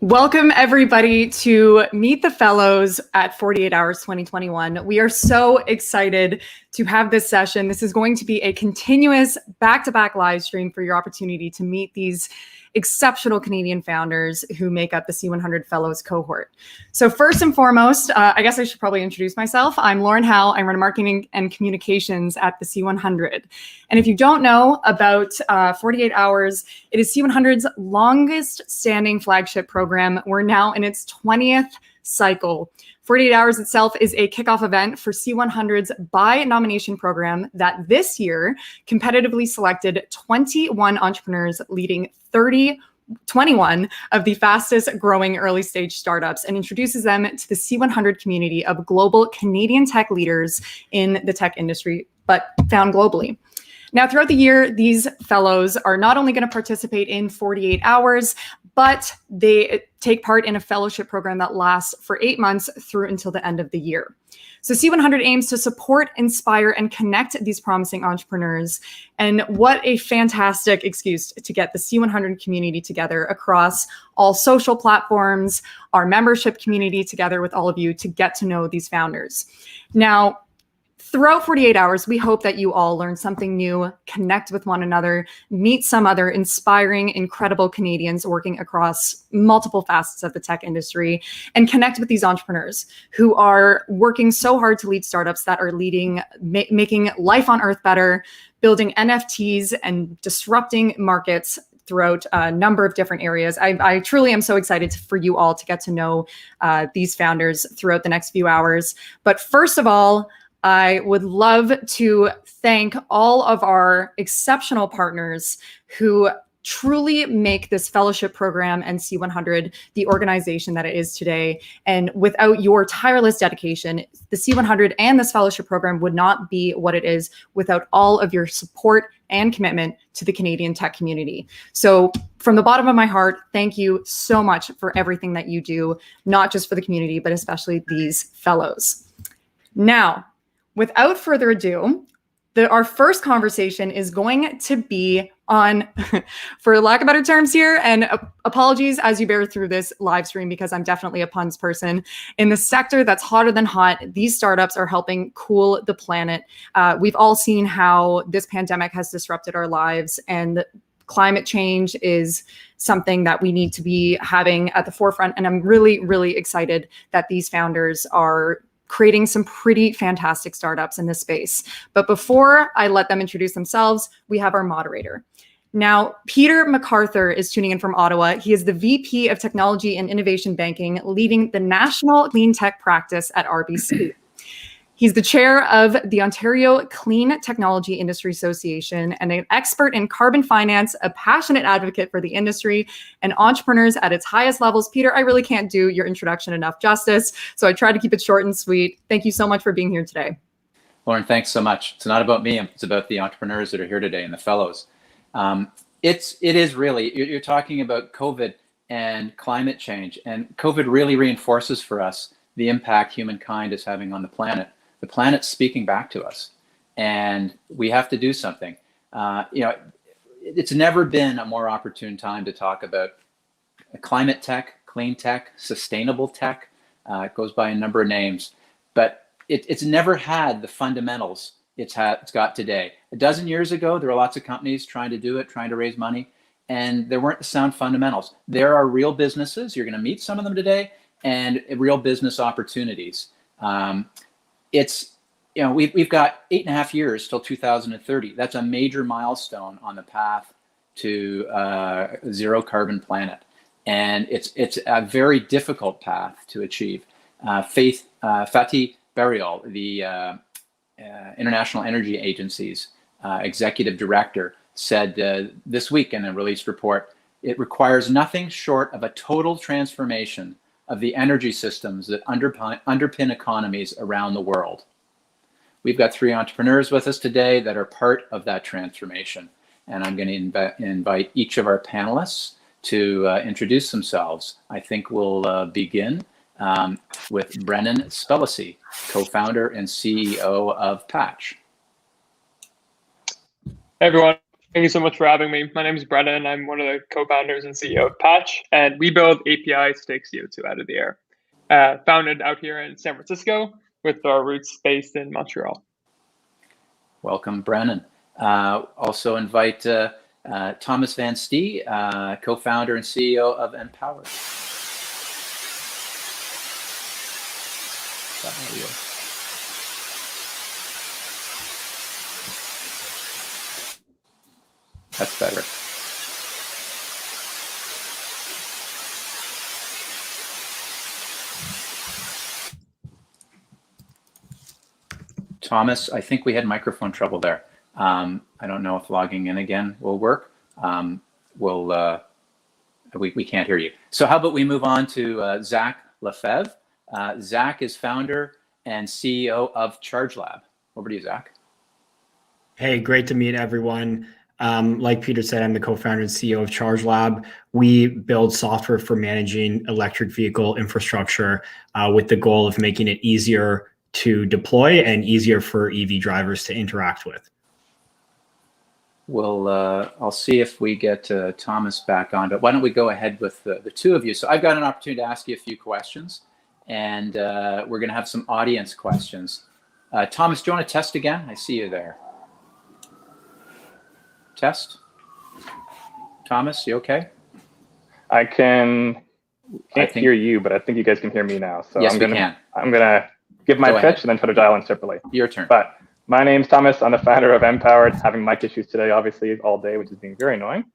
Welcome everybody to Meet the Fellows at 48 Hours 2021. We are so excited to have this session. This is going to be a continuous back-to-back live stream for your opportunity to meet these exceptional Canadian founders who make up the C100 Fellows cohort. So first and foremost, I guess I should probably introduce myself. I'm Lauren Howe. I run marketing and communications at the C100. And if you don't know about 48 Hours, it is C100's longest standing flagship program. We're now in its 20th cycle. 48 Hours itself is a kickoff event for C100's by nomination program that this year competitively selected 21 entrepreneurs leading 21 of the fastest growing early stage startups and introduces them to the C100 community of global Canadian tech leaders in the tech industry, but found globally. Now, throughout the year, these fellows are not only going to participate in 48 Hours, but they take part in a fellowship program that lasts for 8 months through until the end of the year. So C100 aims to support, inspire, and connect these promising entrepreneurs. And what a fantastic excuse to get the C100 community together across all social platforms, our membership community together with all of you to get to know these founders. Now, throughout 48 Hours, we hope that you all learn something new, connect with one another, meet some other inspiring, incredible Canadians working across multiple facets of the tech industry, and connect with these entrepreneurs who are working so hard to lead startups that are leading, making life on Earth better, building NFTs and disrupting markets throughout a number of different areas. I truly am so excited for you all to get to know these founders throughout the next few hours. But first of all, I would love to thank all of our exceptional partners who truly make this fellowship program and C100 the organization that it is today. And without your tireless dedication, the C100 and this fellowship program would not be what it is without all of your support and commitment to the Canadian tech community. So from the bottom of my heart, thank you so much for everything that you do, not just for the community, but especially these fellows. Now, without further ado, our first conversation is going to be on, for lack of better terms here, and apologies as you bear through this live stream because I'm definitely a puns person. In the sector that's hotter than hot, these startups are helping cool the planet. We've all seen how this pandemic has disrupted our lives, and climate change is something that we need to be having at the forefront. And I'm really, really excited that these founders are creating some pretty fantastic startups in this space. But before I let them introduce themselves, we have our moderator. Now, Peter McArthur is tuning in from Ottawa. He is the VP of Technology and Innovation Banking, leading the National Cleantech practice at RBC. He's the chair of the Ontario Clean Technology Industry Association and an expert in carbon finance, a passionate advocate for the industry and entrepreneurs at its highest levels. Peter, I really can't do your introduction enough justice, so I tried to keep it short and sweet. Thank you so much for being here today. Lauren, thanks so much. It's not about me, it's about the entrepreneurs that are here today and the fellows. It is really, you're talking about COVID and climate change, and COVID really reinforces for us the impact humankind is having on the planet. The planet's speaking back to us, and we have to do something. It's never been a more opportune time to talk about climate tech, clean tech, sustainable tech. It goes by a number of names, but it's never had the fundamentals it's got today. A dozen years ago, there were lots of companies trying to do it, trying to raise money, and there weren't the sound fundamentals. There are real businesses. You're going to meet some of them today, and real business opportunities. We've got 8.5 years till 2030. That's a major milestone on the path to a zero carbon planet. And it's a very difficult path to achieve. Fatih Birol, the International Energy Agency's executive director, said this week in a released report, it requires nothing short of a total transformation of the energy systems that underpin economies around the world. We've got 3 entrepreneurs with us today that are part of that transformation. And I'm going to invite each of our panelists to introduce themselves. I think we'll begin with Brennan Spellacy, co-founder and CEO of Patch. Hey everyone, Thank you so much for having me. My name is Brennan. I'm one of the co-founders and CEO of Patch, and we build APIs to take CO2 out of the air. Founded out here in San Francisco with our roots based in Montreal. Welcome, Brennan. Also invite Tomas van Stee, co-founder and CEO of EnPowered. That's better. Tomas, I think we had microphone trouble there. I don't know if logging in again will work. We can't hear you. So how about we move on to Zach Lefevre. Zach is founder and CEO of ChargeLab. Over to you, Zach. Hey, great to meet everyone. Like Peter said, I'm the co-founder and CEO of ChargeLab. We build software for managing electric vehicle infrastructure with the goal of making it easier to deploy and easier for EV drivers to interact with. Well, I'll see if we get Tomas back on, but why don't we go ahead with the two of you. So I've got an opportunity to ask you a few questions, and we're going to have some audience questions. Tomas, do you want to test again? I see you there. Test. Tomas, you okay? I can't hear you, but I think you guys can hear me now. So yes, I'm we gonna give my pitch and then try to dial in separately. Your turn. But my name's Tomas. I'm the founder of EnPowered. Having mic issues today, obviously, all day, which is being very annoying.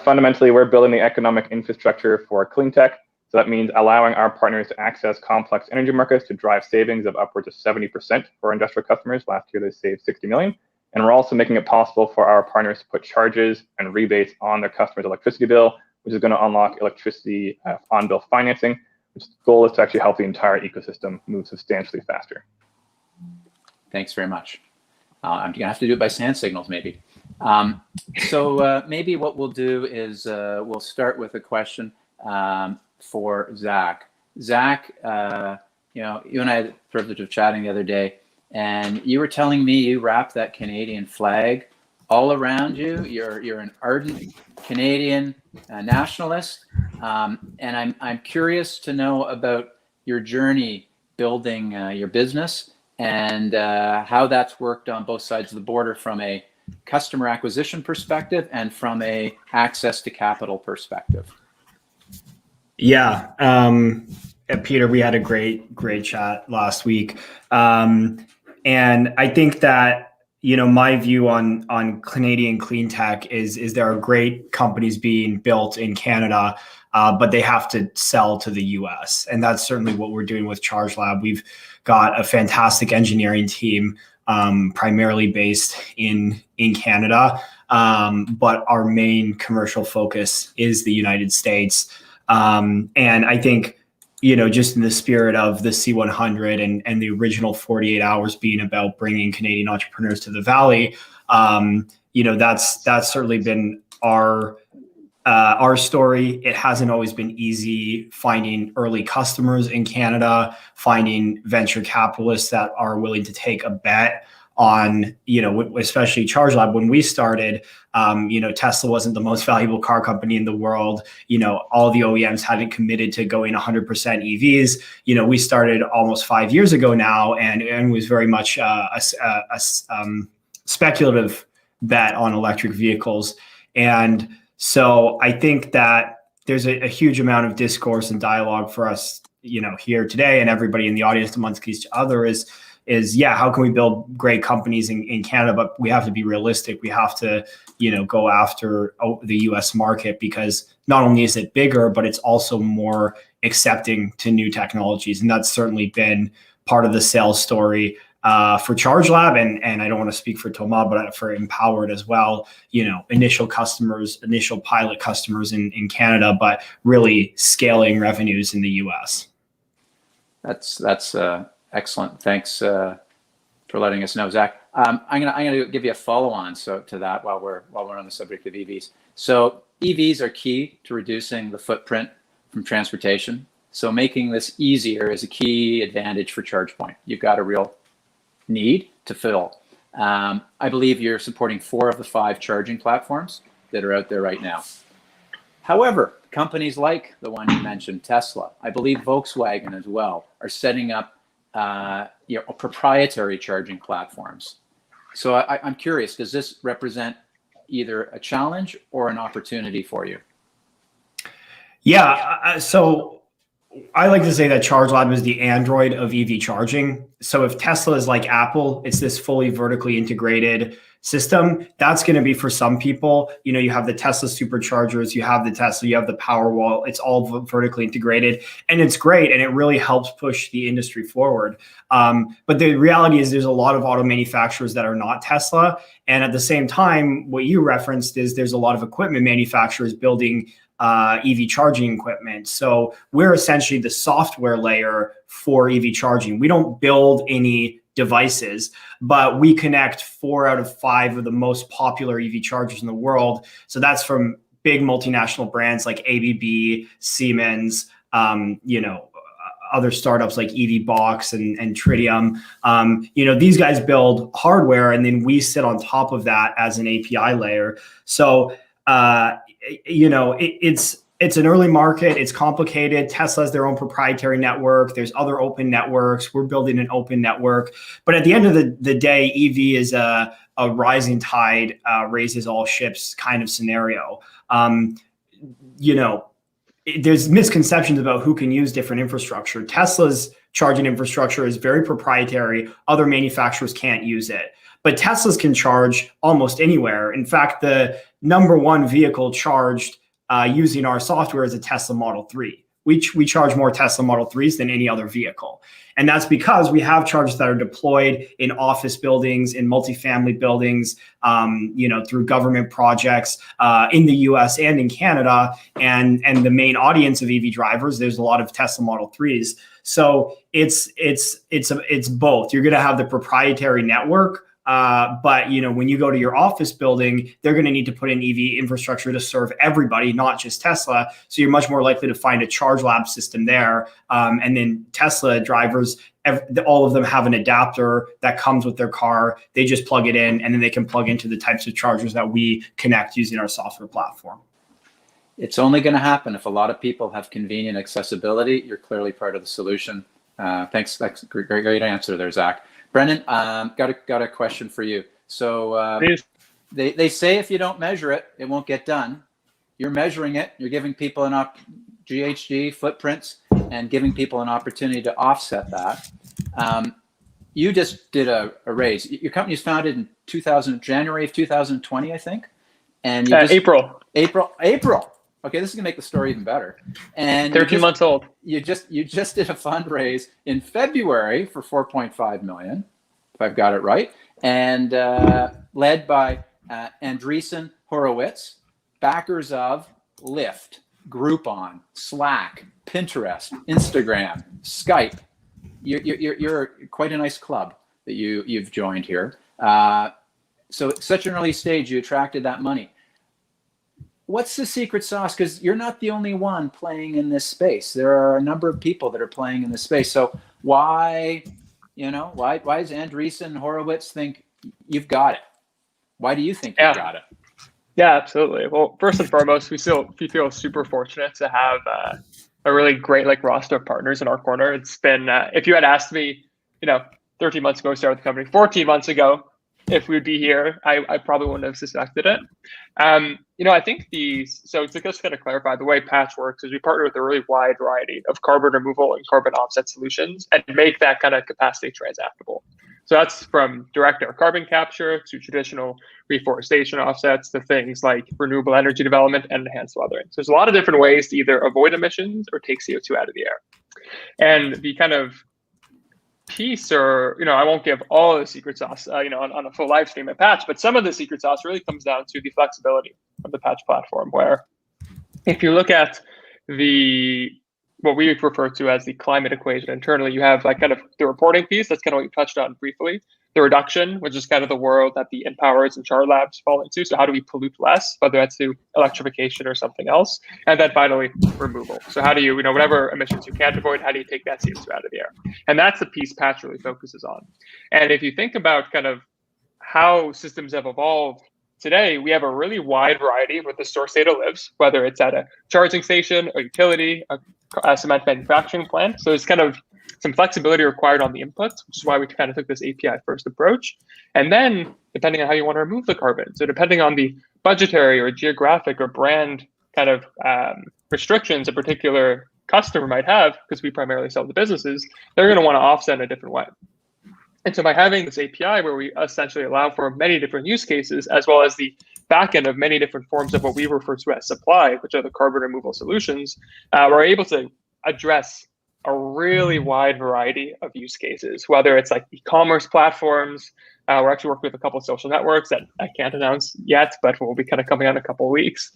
Fundamentally, we're building the economic infrastructure for Cleantech. So that means allowing our partners to access complex energy markets to drive savings of upwards of 70% for industrial customers. Last year, they saved 60 million. And we're also making it possible for our partners to put charges and rebates on their customers' electricity bill, which is going to unlock electricity on-bill financing, which the goal is to actually help the entire ecosystem move substantially faster. Thanks very much. I'm going to have to do it by hand signals, maybe. So maybe what we'll do is we'll start with a question for Zach. Zach, you know, you and I had the privilege of chatting the other day, and you were telling me you wrap that Canadian flag all around you. You're an ardent Canadian nationalist, and I'm curious to know about your journey building your business and how that's worked on both sides of the border from a customer acquisition perspective and from a access to capital perspective. Yeah, Peter, we had a great chat last week. And I think that, you know, my view on Canadian clean tech is there are great companies being built in Canada, but they have to sell to the US. And that's certainly what we're doing with ChargeLab. We've got a fantastic engineering team, primarily based in Canada, but our main commercial focus is the United States. And I think, you know, just in the spirit of the C100 and the original 48 hours being about bringing Canadian entrepreneurs to the Valley, you know, that's certainly been our story. It hasn't always been easy finding early customers in Canada, finding venture capitalists that are willing to take a bet on, you know, especially ChargeLab. When we started, you know, Tesla wasn't the most valuable car company in the world. You know, all the OEMs hadn't committed to going 100% EVs. You know, we started almost 5 years ago now, and was very much a speculative bet on electric vehicles. And so I think that there's a huge amount of discourse and dialogue for us, you know, here today, and everybody in the audience amongst each other is yeah, how can we build great companies in Canada? But we have to be realistic. We have to, you know, go after the US market, because not only is it bigger, but it's also more accepting to new technologies. And that's certainly been part of the sales story for ChargeLab. And I don't want to speak for Tomas, but for EnPowered as well. You know, initial customers, initial pilot customers in Canada, but really scaling revenues in the US. That's excellent. Thanks for letting us know, Zach. I'm gonna give you a follow-on to that while we're on the subject of EVs. So EVs are key to reducing the footprint from transportation. So making this easier is a key advantage for ChargePoint. You've got a real need to fill. I believe you're supporting 4 of the 5 charging platforms that are out there right now. However, companies like the one you mentioned, Tesla, I believe Volkswagen as well, are setting up proprietary charging platforms. So I'm curious, does this represent either a challenge or an opportunity for you? Yeah, so I like to say that ChargeLab is the Android of EV charging. So if Tesla is like Apple, it's this fully vertically integrated system. That's going to be for some people. You know, you have the Tesla superchargers, you have the Tesla, you have the Powerwall. It's all vertically integrated, and it's great, and it really helps push the industry forward. But the reality is, there's a lot of auto manufacturers that are not Tesla, and at the same time, what you referenced is there's a lot of equipment manufacturers building EV charging equipment. So we're essentially the software layer for EV charging. We don't build any devices, but we connect 4 out of 5 of the most popular EV chargers in the world. So that's from big multinational brands like ABB, Siemens, other startups like EV Box and Tritium. These guys build hardware, and then we sit on top of that as an API layer. So it's an early market. It's complicated. Tesla has their own proprietary network. There's other open networks. We're building an open network. But at the end of the day, EV is a rising tide raises all ships kind of scenario. There's misconceptions about who can use different infrastructure. Tesla's charging infrastructure is very proprietary. Other manufacturers can't use it. But Teslas can charge almost anywhere. In fact, the number 1 vehicle charged using our software is a Tesla Model 3. We charge more Tesla Model 3s than any other vehicle. And that's because we have chargers that are deployed in office buildings, in multifamily buildings, through government projects in the US and in Canada. And the main audience of EV drivers, there's a lot of Tesla Model 3s. So it's both. You're going to have the proprietary network. But when you go to your office building, they're going to need to put in EV infrastructure to serve everybody, not just Tesla. So you're much more likely to find a ChargeLab system there. And then Tesla drivers, all of them have an adapter that comes with their car. They just plug it in, and then they can plug into the types of chargers that we connect using our software platform. It's only going to happen if a lot of people have convenient accessibility. You're clearly part of the solution. Thanks. That's a great answer there, Zach. Brennan, got a question for you. So they say if you don't measure it, it won't get done. You're measuring it. You're giving people GHG footprints and giving people an opportunity to offset that. You just did a raise. Your company was founded in January of 2020, I think. And April. Okay, this is gonna make the story even better. And 13 months old. You just did a fundraise in February for 4.5 million, if I've got it right, and led by Andreessen Horowitz, backers of Lyft, Groupon, Slack, Pinterest, Instagram, Skype. You're quite a nice club that you've joined here. So at such an early stage, you attracted that money. What's the secret sauce? Because you're not the only one playing in this space. There are a number of people that are playing in this space. So why does Andreessen Horowitz think you've got it? Why do you think you've got it? Yeah, absolutely. Well, first and foremost, we feel super fortunate to have a really great roster of partners in our corner. It's been if you had asked me, 13 months ago, we started the company, 14 months ago, if we'd be here, I probably wouldn't have suspected it. I think so to just kind of clarify, the way Patch works is we partner with a really wide variety of carbon removal and carbon offset solutions and make that kind of capacity transactable. So that's from direct air carbon capture to traditional reforestation offsets to things like renewable energy development and enhanced weathering. So there's a lot of different ways to either avoid emissions or take CO2 out of the air. And the kind of piece, or I won't give all the secret sauce on a full live stream at Patch, but some of the secret sauce really comes down to the flexibility of the Patch platform, where if you look at what we refer to as the climate equation internally, you have kind of the reporting piece, that's kind of what you touched on briefly, the reduction, which is kind of the world that the EnPowered and ChargeLabs fall into. So how do we pollute less, whether that's through electrification or something else? And then finally, removal. So how do you, whatever emissions you can't avoid, how do you take that CO2 out of the air? And that's the piece Patch really focuses on. And if you think about kind of how systems have evolved today, we have a really wide variety where the source data lives, whether it's at a charging station, a utility, a cement manufacturing plant. So there's kind of some flexibility required on the inputs, which is why we kind of took this API first approach. And then depending on how you want to remove the carbon, so depending on the budgetary or geographic or brand kind of restrictions a particular customer might have, because we primarily sell to businesses, they're going to want to offset in a different way. And so by having this API where we essentially allow for many different use cases, as well as the backend of many different forms of what we refer to as supply, which are the carbon removal solutions, we're able to address a really wide variety of use cases, whether it's like e-commerce platforms. We're actually working with a couple of social networks that I can't announce yet, but will be kind of coming out in a couple of weeks.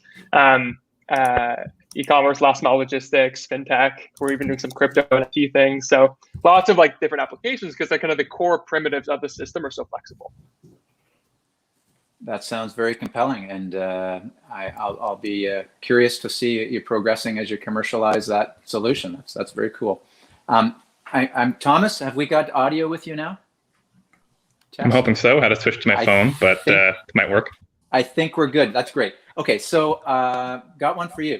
E-commerce, last mile logistics, fintech. We're even doing some crypto NFT things. So lots of like different applications because they're kind of the core primitives of the system are so flexible. That sounds very compelling, and I'll be curious to see you progressing as you commercialize that solution. That's very cool. I'm Thomas. Have we got audio with you now? Text? I'm hoping so. I had to switch to my phone, but it might work. I think we're good. That's great. Okay, so got one for you.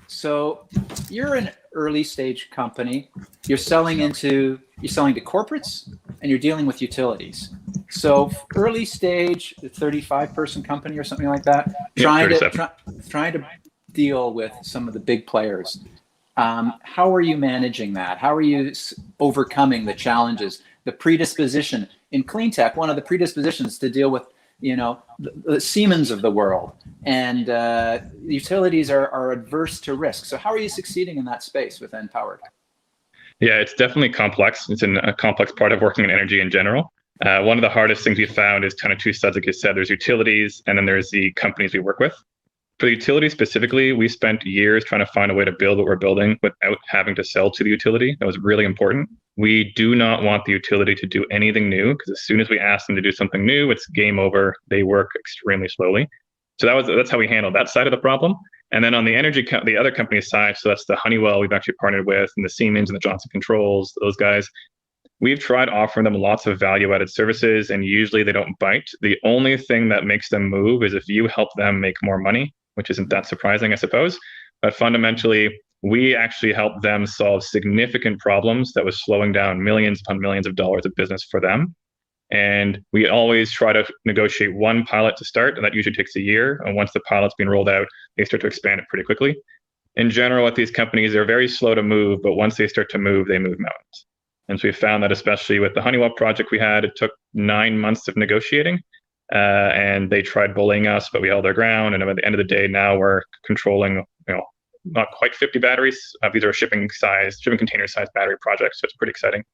So you're an early stage company. You're selling to corporates, and you're dealing with utilities. So early stage, 35-person company or something like that, trying to deal with some of the big players. How are you managing that? How are you overcoming the challenges? The predisposition in Cleantech, one of the predispositions to deal with, the Siemens of the world, and utilities are adverse to risk. So how are you succeeding in that space with EnPowered? Yeah, it's definitely complex. It's a complex part of working in energy in general. One of the hardest things we found is kind of two sides, like you said. There's utilities, and then there's the companies we work with. For the utility specifically, we spent years trying to find a way to build what we're building without having to sell to the utility. That was really important. We do not want the utility to do anything new, because as soon as we ask them to do something new, it's game over. They work extremely slowly. So that's how we handled that side of the problem. And then on the the other company side, so that's the Honeywell we've actually partnered with, and the Siemens and the Johnson Controls, those guys. We've tried offering them lots of value-added services, and usually they don't bite. The only thing that makes them move is if you help them make more money, which isn't that surprising, I suppose. But fundamentally, we actually helped them solve significant problems that was slowing down millions upon millions of dollars of business for them. And we always try to negotiate one pilot to start, and that usually takes a year. And once the pilot's been rolled out, they start to expand it pretty quickly. In general, with these companies, they're very slow to move, but once they start to move, they move mountains. And so we found that especially with the Honeywell project we had, it took 9 months of negotiating. And they tried bullying us, but we held our ground. And at the end of the day, now we're controlling, not quite 50 batteries. These are shipping container size battery projects. So it's pretty exciting.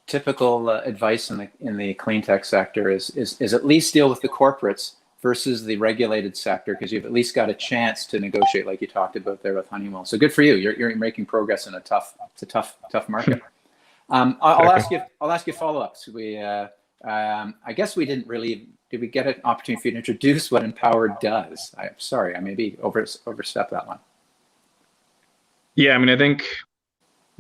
Typical advice in the clean tech sector is at least deal with the corporates versus the regulated sector, because you've at least got a chance to negotiate, like you talked about there with Honeywell. So good for you. You're making progress in a tough market. I'll ask you follow-ups. I guess did we get an opportunity for you to introduce what EnPowered does? I'm sorry, I maybe overstepped that one. Yeah, I think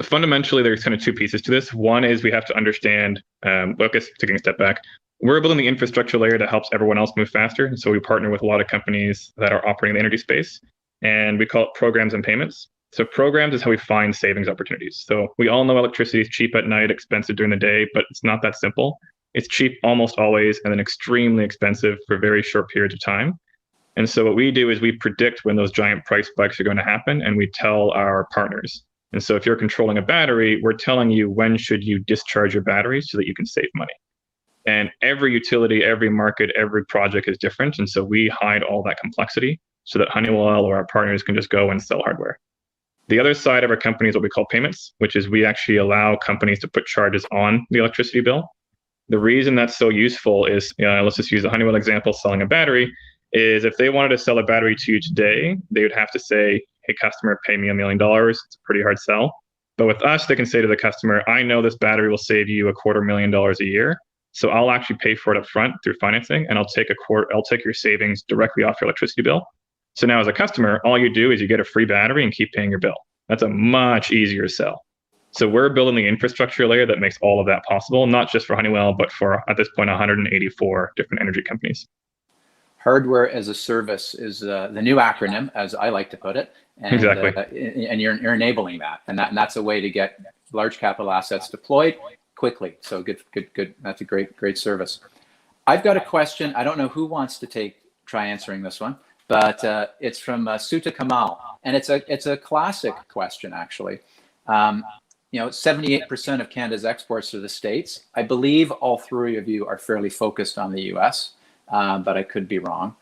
fundamentally there's kind of two pieces to this. One is we have to understand, taking a step back, we're building the infrastructure layer that helps everyone else move faster. And so we partner with a lot of companies that are operating in the energy space, and we call it programs and payments. So programs is how we find savings opportunities. So we all know electricity is cheap at night, expensive during the day, but it's not that simple. It's cheap almost always, and then extremely expensive for very short periods of time. And so what we do is we predict when those giant price spikes are going to happen, and we tell our partners. And so if you're controlling a battery, we're telling you when should you discharge your batteries so that you can save money. And every utility, every market, every project is different. And so we hide all that complexity so that Honeywell or our partners can just go and sell hardware. The other side of our company is what we call payments, which is we actually allow companies to put charges on the electricity bill. The reason that's so useful is, let's just use the Honeywell example, selling a battery, is if they wanted to sell a battery to you today, they would have to say, hey, customer, pay me $1 million. It's a pretty hard sell. But with us, they can say to the customer, I know this battery will save you $250,000 a year. So I'll actually pay for it up front through financing, and I'll take your savings directly off your electricity bill. So now as a customer, all you do is you get a free battery and keep paying your bill. That's a much easier sell. So we're building the infrastructure layer that makes all of that possible, not just for Honeywell, but for, at this point, 184 different energy companies. Hardware as a service is the new acronym, as I like to put it. And, exactly. And you're enabling that. And that's a way to get large capital assets deployed quickly. So good. That's a great service. I've got a question. I don't know who wants to try answering this one, but it's from Suta Kamal. And it's a classic question, actually. 78% of Canada's exports to the States. I believe all three of you are fairly focused on the US, but I could be wrong.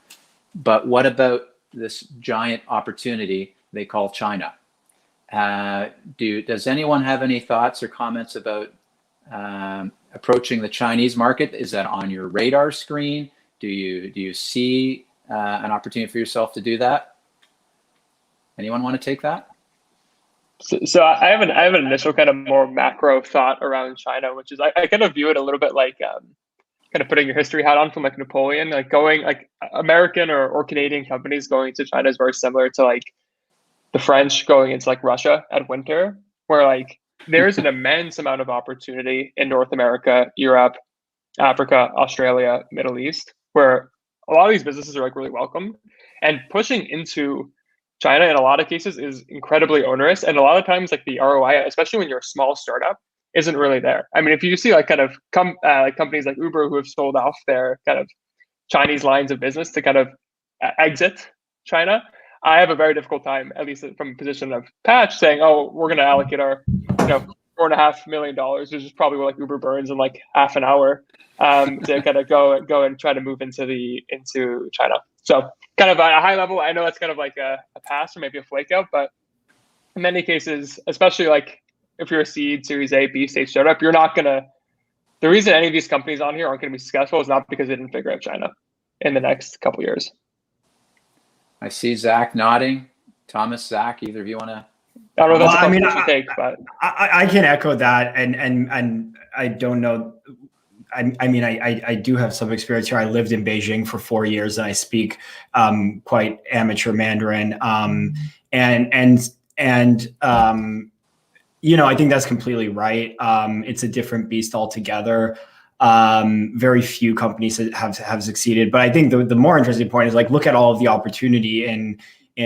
But what about this giant opportunity they call China? Does anyone have any thoughts or comments about approaching the Chinese market? Is that on your radar screen? Do you see an opportunity for yourself to do that? Anyone want to take that? So I have an initial kind of more macro thought around China, which is I kind of view it a little bit like kind of putting your history hat on from like Napoleon, like going like American or Canadian companies going to China is very similar to like the French going into like Russia at winter, where like there's an immense amount of opportunity in North America, Europe, Africa, Australia, Middle East, where a lot of these businesses are like really welcome, and pushing into China in a lot of cases is incredibly onerous. And a lot of times like the ROI, especially when you're a small startup, isn't really there. I mean, if you see like kind of like companies like Uber who have sold off their kind of Chinese lines of business to kind of exit China, I have a very difficult time, at least from a position of Patch, saying, oh, we're going to allocate our, $4.5 million, which is probably what like Uber burns in like half an hour, to kind of go and try to move into China. So kind of at a high level, I know that's kind of like a pass or maybe a flake out, but in many cases, especially like if you're a seed, Series A, B stage startup, you're not gonna. The reason any of these companies on here aren't going to be successful is not because they didn't figure out China in the next couple of years. I see Zach nodding. Thomas, Zach, either of you want to? I don't know if that's a controversial take, but I can echo that, and I don't know. I do have some experience here. I lived in Beijing for 4 years, and I speak quite amateur Mandarin. I think that's completely right. It's a different beast altogether. Very few companies have succeeded, but I think the more interesting point is like look at all of the opportunity in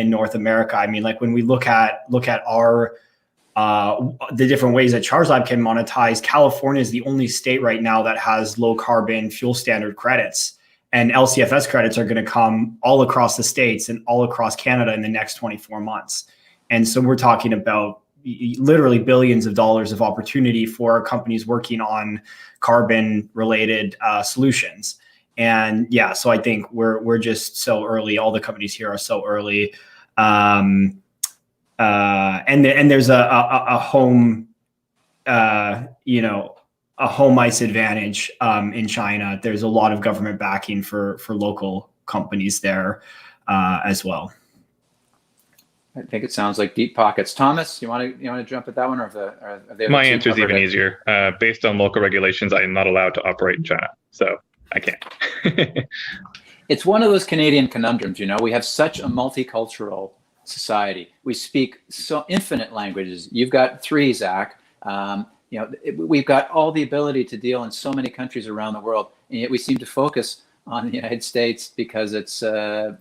North America. I mean, like when we look at our the different ways that ChargeLab can monetize, California is the only state right now that has low carbon fuel standard credits, and LCFS credits are going to come all across the states and all across Canada in the next 24 months. And so we're talking about literally billions of dollars of opportunity for companies working on carbon related solutions. And yeah, so I think we're just so early. All the companies here are so early. And there's a home, a home ice advantage in China. There's a lot of government backing for local companies there as well. I think it sounds like deep pockets. Thomas, you want to jump at that one, or are they? My answer is even easier. Based on local regulations, I am not allowed to operate in China, so I can't. It's one of those Canadian conundrums. We have such a multicultural society. We speak so infinite languages. You've got 3, Zach. We've got all the ability to deal in so many countries around the world, and yet we seem to focus on the United States because it's so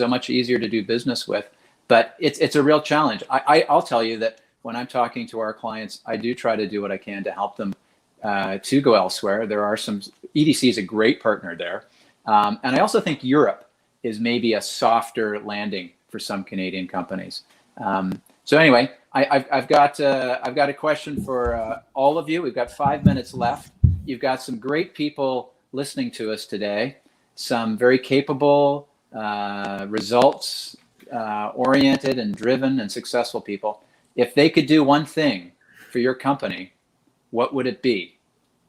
much easier to do business with. But it's a real challenge. I'll tell you that when I'm talking to our clients, I do try to do what I can to help them to go elsewhere. There are some, EDC is a great partner there. And I also think Europe is maybe a softer landing for some Canadian companies. So anyway, I've got a question for all of you. We've got 5 minutes left. You've got some great people listening to us today, some very capable, results oriented and driven and successful people. If they could do one thing for your company, what would it be?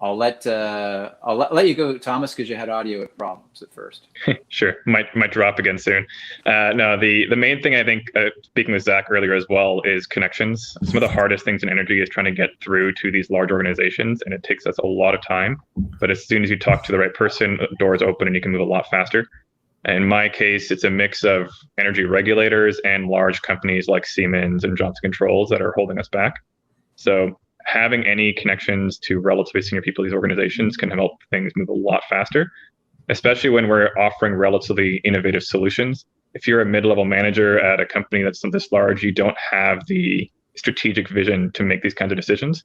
I'll let you go, Thomas, because you had audio problems at first. Sure, might drop again soon. No, the main thing I think, speaking with Zach earlier as well, is connections. Some of the hardest things in energy is trying to get through to these large organizations, and it takes us a lot of time. But as soon as you talk to the right person, doors open and you can move a lot faster. In my case, it's a mix of energy regulators and large companies like Siemens and Johnson Controls that are holding us back. So having any connections to relatively senior people in these organizations can help things move a lot faster, especially when we're offering relatively innovative solutions. If you're a mid-level manager at a company that's this large, you don't have the strategic vision to make these kinds of decisions,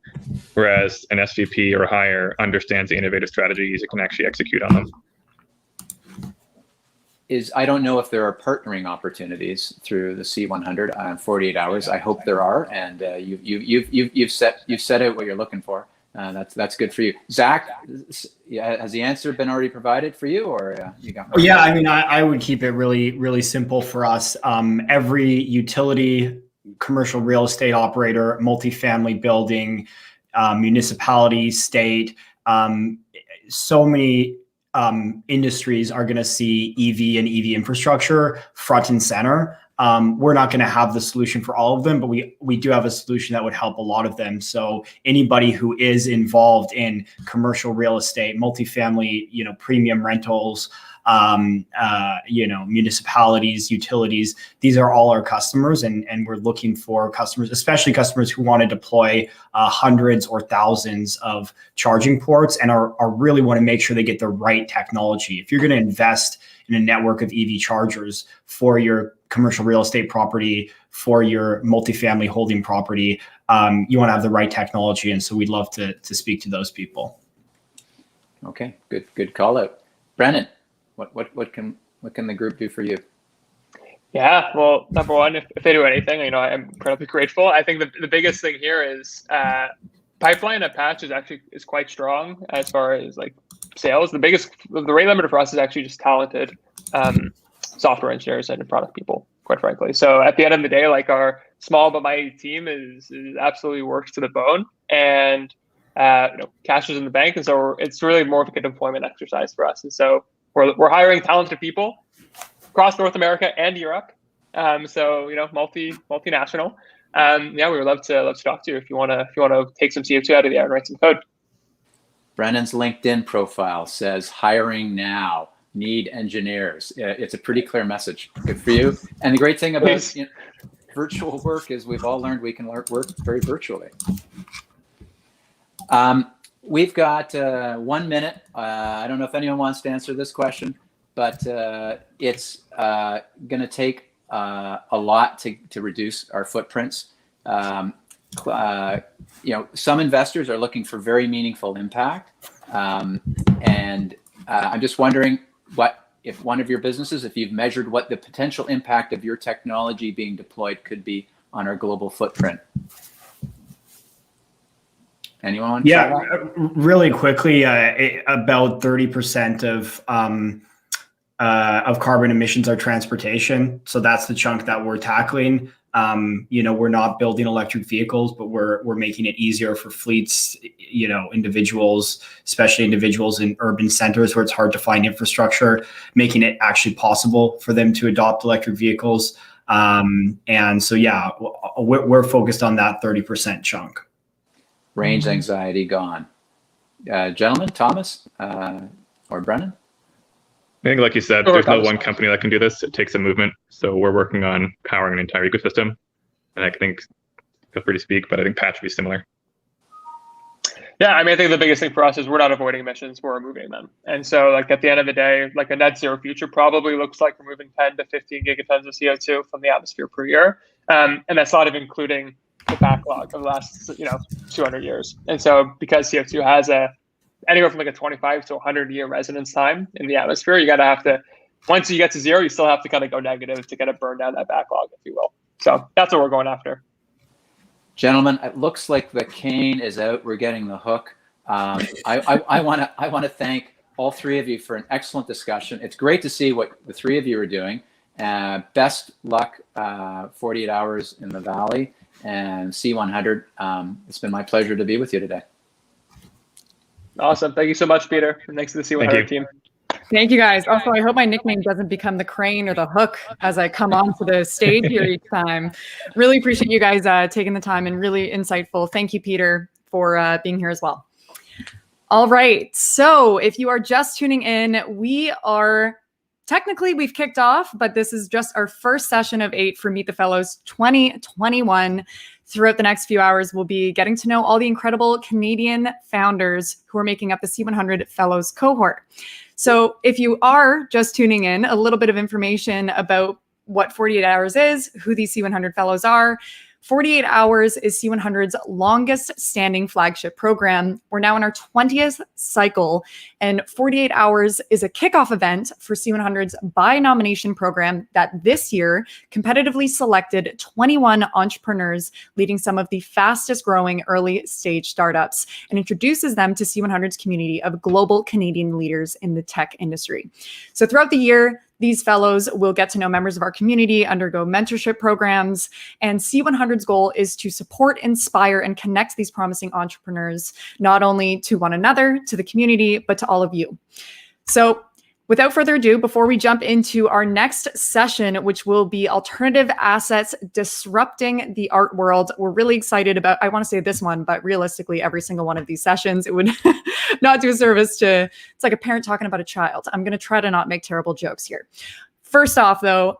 whereas an SVP or higher understands the innovative strategies and can actually execute on them. I don't know if there are partnering opportunities through the C100 on 48 hours. I hope there are, and you've set out what you're looking for. That's good for you, Zach. Has the answer been already provided for you, or you got more? Yeah, I mean, I would keep it really simple for us. Every utility, commercial real estate operator, multifamily building, municipality, state, so many industries are going to see EV and EV infrastructure front and center. We're not going to have the solution for all of them, but we do have a solution that would help a lot of them. So anybody who is involved in commercial real estate, multifamily, premium rentals, municipalities, utilities, these are all our customers, and we're looking for customers, especially customers who want to deploy hundreds or thousands of charging ports and are really want to make sure they get the right technology. If you're going to invest in a network of EV chargers for your commercial real estate property, for your multifamily holding property, you want to have the right technology, and so we'd love to speak to those people. Okay, good call out, Brennan. What can the group do for you? Yeah, well, number one, if they do anything, I'm incredibly grateful. I think the biggest thing here is pipeline at Patch is quite strong as far as like sales. The rate limiter for us is actually just talented software engineers and product people, quite frankly. So at the end of the day, like our small but mighty team is absolutely works to the bone, and cash is in the bank, and so it's really more of a good deployment exercise for us. And so we're hiring talented people across North America and Europe. So multinational. We would love to talk to you if you want to take some CO2 out of the air and write some code. Brennan's LinkedIn profile says hiring now, need engineers. It's a pretty clear message. Good for you. And the great thing about virtual work is we've all learned we can work very virtually. We've got 1 minute. I don't know if anyone wants to answer this question, but it's going to take a lot to reduce our footprints. Some investors are looking for very meaningful impact, and I'm just wondering if one of your businesses, if you've measured what the potential impact of your technology being deployed could be on our global footprint. Anyone? Yeah, really quickly, about 30% of carbon emissions are transportation. So that's the chunk that we're tackling. We're not building electric vehicles, but we're making it easier for fleets, individuals, especially individuals in urban centers where it's hard to find infrastructure, making it actually possible for them to adopt electric vehicles. And so, yeah, we're focused on that 30% chunk. Range anxiety gone. Gentlemen, Thomas or Brennan? I think, like you said, there's no one company that can do this. It takes a movement. So we're working on powering an entire ecosystem. And I think, feel free to speak, but I think Patch would be similar. Yeah, I think the biggest thing for us is we're not avoiding emissions, we're removing them. And so like at the end of the day, like a net zero future probably looks like removing 10 to 15 gigatons of CO2 from the atmosphere per year. And that's not even including the backlog of the last 200 years. And so because CO2 has anywhere from like a 25 to 100 year residence time in the atmosphere, you have to, once you get to zero, you still have to kind of go negative to kind of burn down that backlog, if you will. So that's what we're going after. Gentlemen, it looks like the cane is out. We're getting the hook. I want to thank all three of you for an excellent discussion. It's great to see what the three of you are doing. Best luck 48 hours in the Valley and C100. It's been my pleasure to be with you today. Awesome. Thank you so much, Peter. And thanks to the C100 team. Thank you, guys. Also, I hope my nickname doesn't become the crane or the hook as I come onto the stage here each time. Really appreciate you guys taking the time and really insightful. Thank you, Peter, for being here as well. All right. So if you are just tuning in, we are technically we've kicked off, but this is just our first session of 8 for Meet the Fellows 2021. Throughout the next few hours, we'll be getting to know all the incredible Canadian founders who are making up the C100 Fellows cohort. So if you are just tuning in, a little bit of information about what 48 Hours is, who these C100 Fellows are. 48 Hours is C100's longest standing flagship program. We're now in our 20th cycle, and 48 Hours is a kickoff event for C100's by nomination program that this year competitively selected 21 entrepreneurs leading some of the fastest growing early stage startups and introduces them to C100's community of global Canadian leaders in the tech industry. So throughout the year, these fellows will get to know members of our community, undergo mentorship programs, and C100's goal is to support, inspire, and connect these promising entrepreneurs, not only to one another, to the community, but to all of you. So without further ado, before we jump into our next session, which will be alternative assets disrupting the art world, we're really excited about, I want to say this one, but realistically, every single one of these sessions, it would not do a service to, it's like a parent talking about a child. I'm going to try to not make terrible jokes here. First off, though,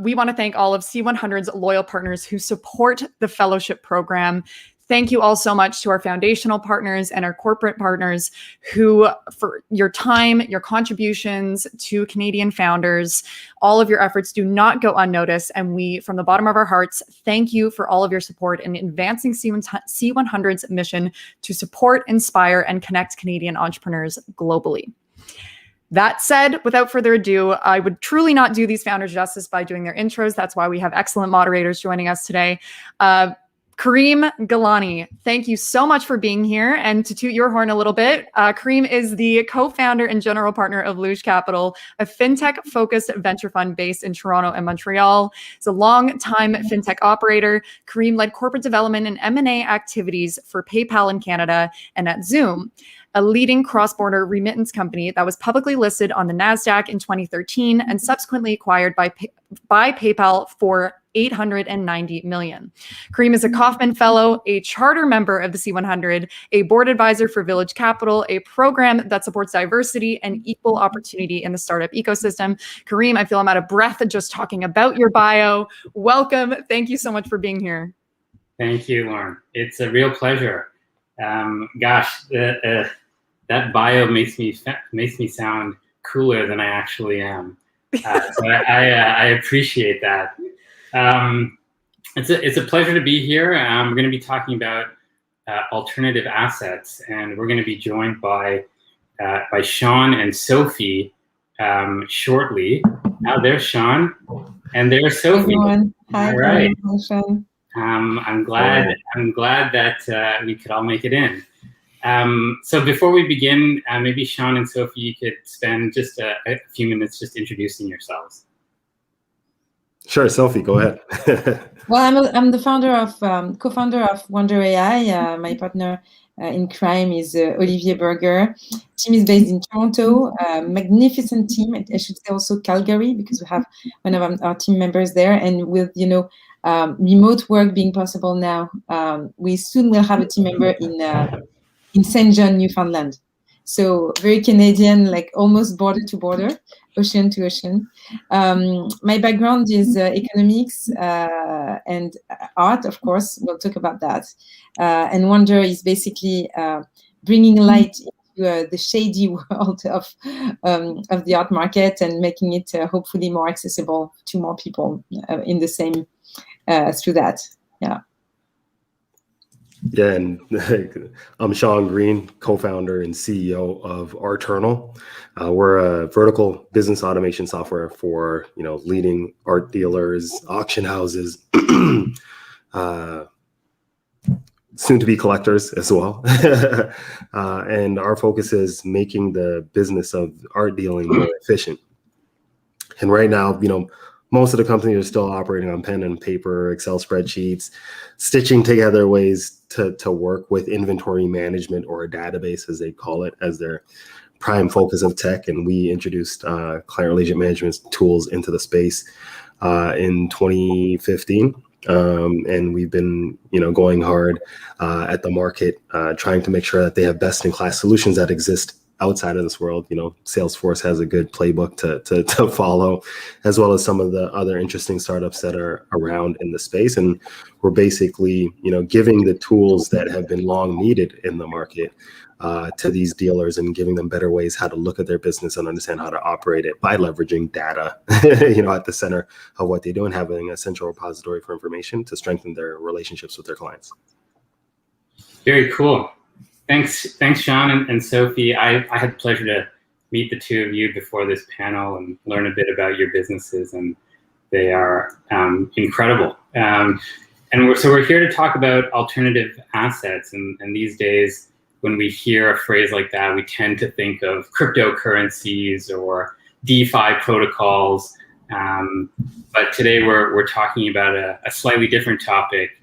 we want to thank all of C100's loyal partners who support the fellowship program. Thank you all so much to our foundational partners and our corporate partners who, for your time, your contributions to Canadian founders, all of your efforts do not go unnoticed. And we, from the bottom of our hearts, thank you for all of your support in advancing C100's mission to support, inspire, and connect Canadian entrepreneurs globally. That said, without further ado, I would truly not do these founders justice by doing their intros. That's why we have excellent moderators joining us today. Karim, Gillani, thank you so much for being here. And to toot your horn a little bit, Karim is the co-founder and general partner of Luge Capital, a fintech-focused venture fund based in Toronto and Montreal. He's a long-time fintech operator. Karim led corporate development and M&A activities for PayPal in Canada and at Zoom, a leading cross-border remittance company that was publicly listed on the NASDAQ in 2013 and subsequently acquired by PayPal for $890 million. Karim is a Kaufman Fellow, a charter member of the C100, a board advisor for Village Capital, a program that supports diversity and equal opportunity in the startup ecosystem. Karim, I feel I'm out of breath just talking about your bio. Welcome. Thank you so much for being here. Thank you, Lauren. It's a real pleasure. Gosh, that bio makes me sound cooler than I actually am. So I appreciate that. It's a pleasure to be here. We're going to be talking about alternative assets, and we're going to be joined by Sean and Sophie shortly. Now there's Sean, and there's Sophie. Everyone. Hi, all right. Hi, Sean. I'm glad that we could all make it in. So before we begin, maybe Sean and Sophie, you could spend just a few minutes just introducing yourselves. Sure, Sophie, go ahead. Well, I'm the founder of co-founder of Wondeur AI. My partner in crime is Olivier Berger. Team is based in Toronto. Magnificent team. I should say also Calgary, because we have one of our team members there. And with remote work being possible now, we soon will have a team member in St. John, Newfoundland. So very Canadian, like almost border to border, ocean to ocean. My background is economics and art, of course. We'll talk about that. And Wondeur is basically bringing light into the shady world of the art market and making it hopefully more accessible to more people in the same through that. Yeah. Yeah, and I'm Sean Green, co-founder and CEO of ARTERNAL. We're a vertical business automation software for leading art dealers, auction houses, soon to be collectors as well. And our focus is making the business of art dealing more efficient. And right now, most of the companies are still operating on pen and paper, Excel spreadsheets, stitching together ways to work with inventory management, or a database, as they call it, as their prime focus of tech. And we introduced client relationship management tools into the space in 2015. And we've been, going hard at the market, trying to make sure that they have best-in-class solutions that exist outside of this world. Salesforce has a good playbook to follow, as well as some of the other interesting startups that are around in the space. And we're basically, giving the tools that have been long needed in the market to these dealers and giving them better ways how to look at their business and understand how to operate it by leveraging data, at the center of what they do, and having a central repository for information to strengthen their relationships with their clients. Very cool. Thanks, Sean and Sophie. I had the pleasure to meet the two of you before this panel and learn a bit about your businesses, and they are incredible. And we're here to talk about alternative assets. And these days, when we hear a phrase like that, we tend to think of cryptocurrencies or DeFi protocols. But today we're talking about a slightly different topic,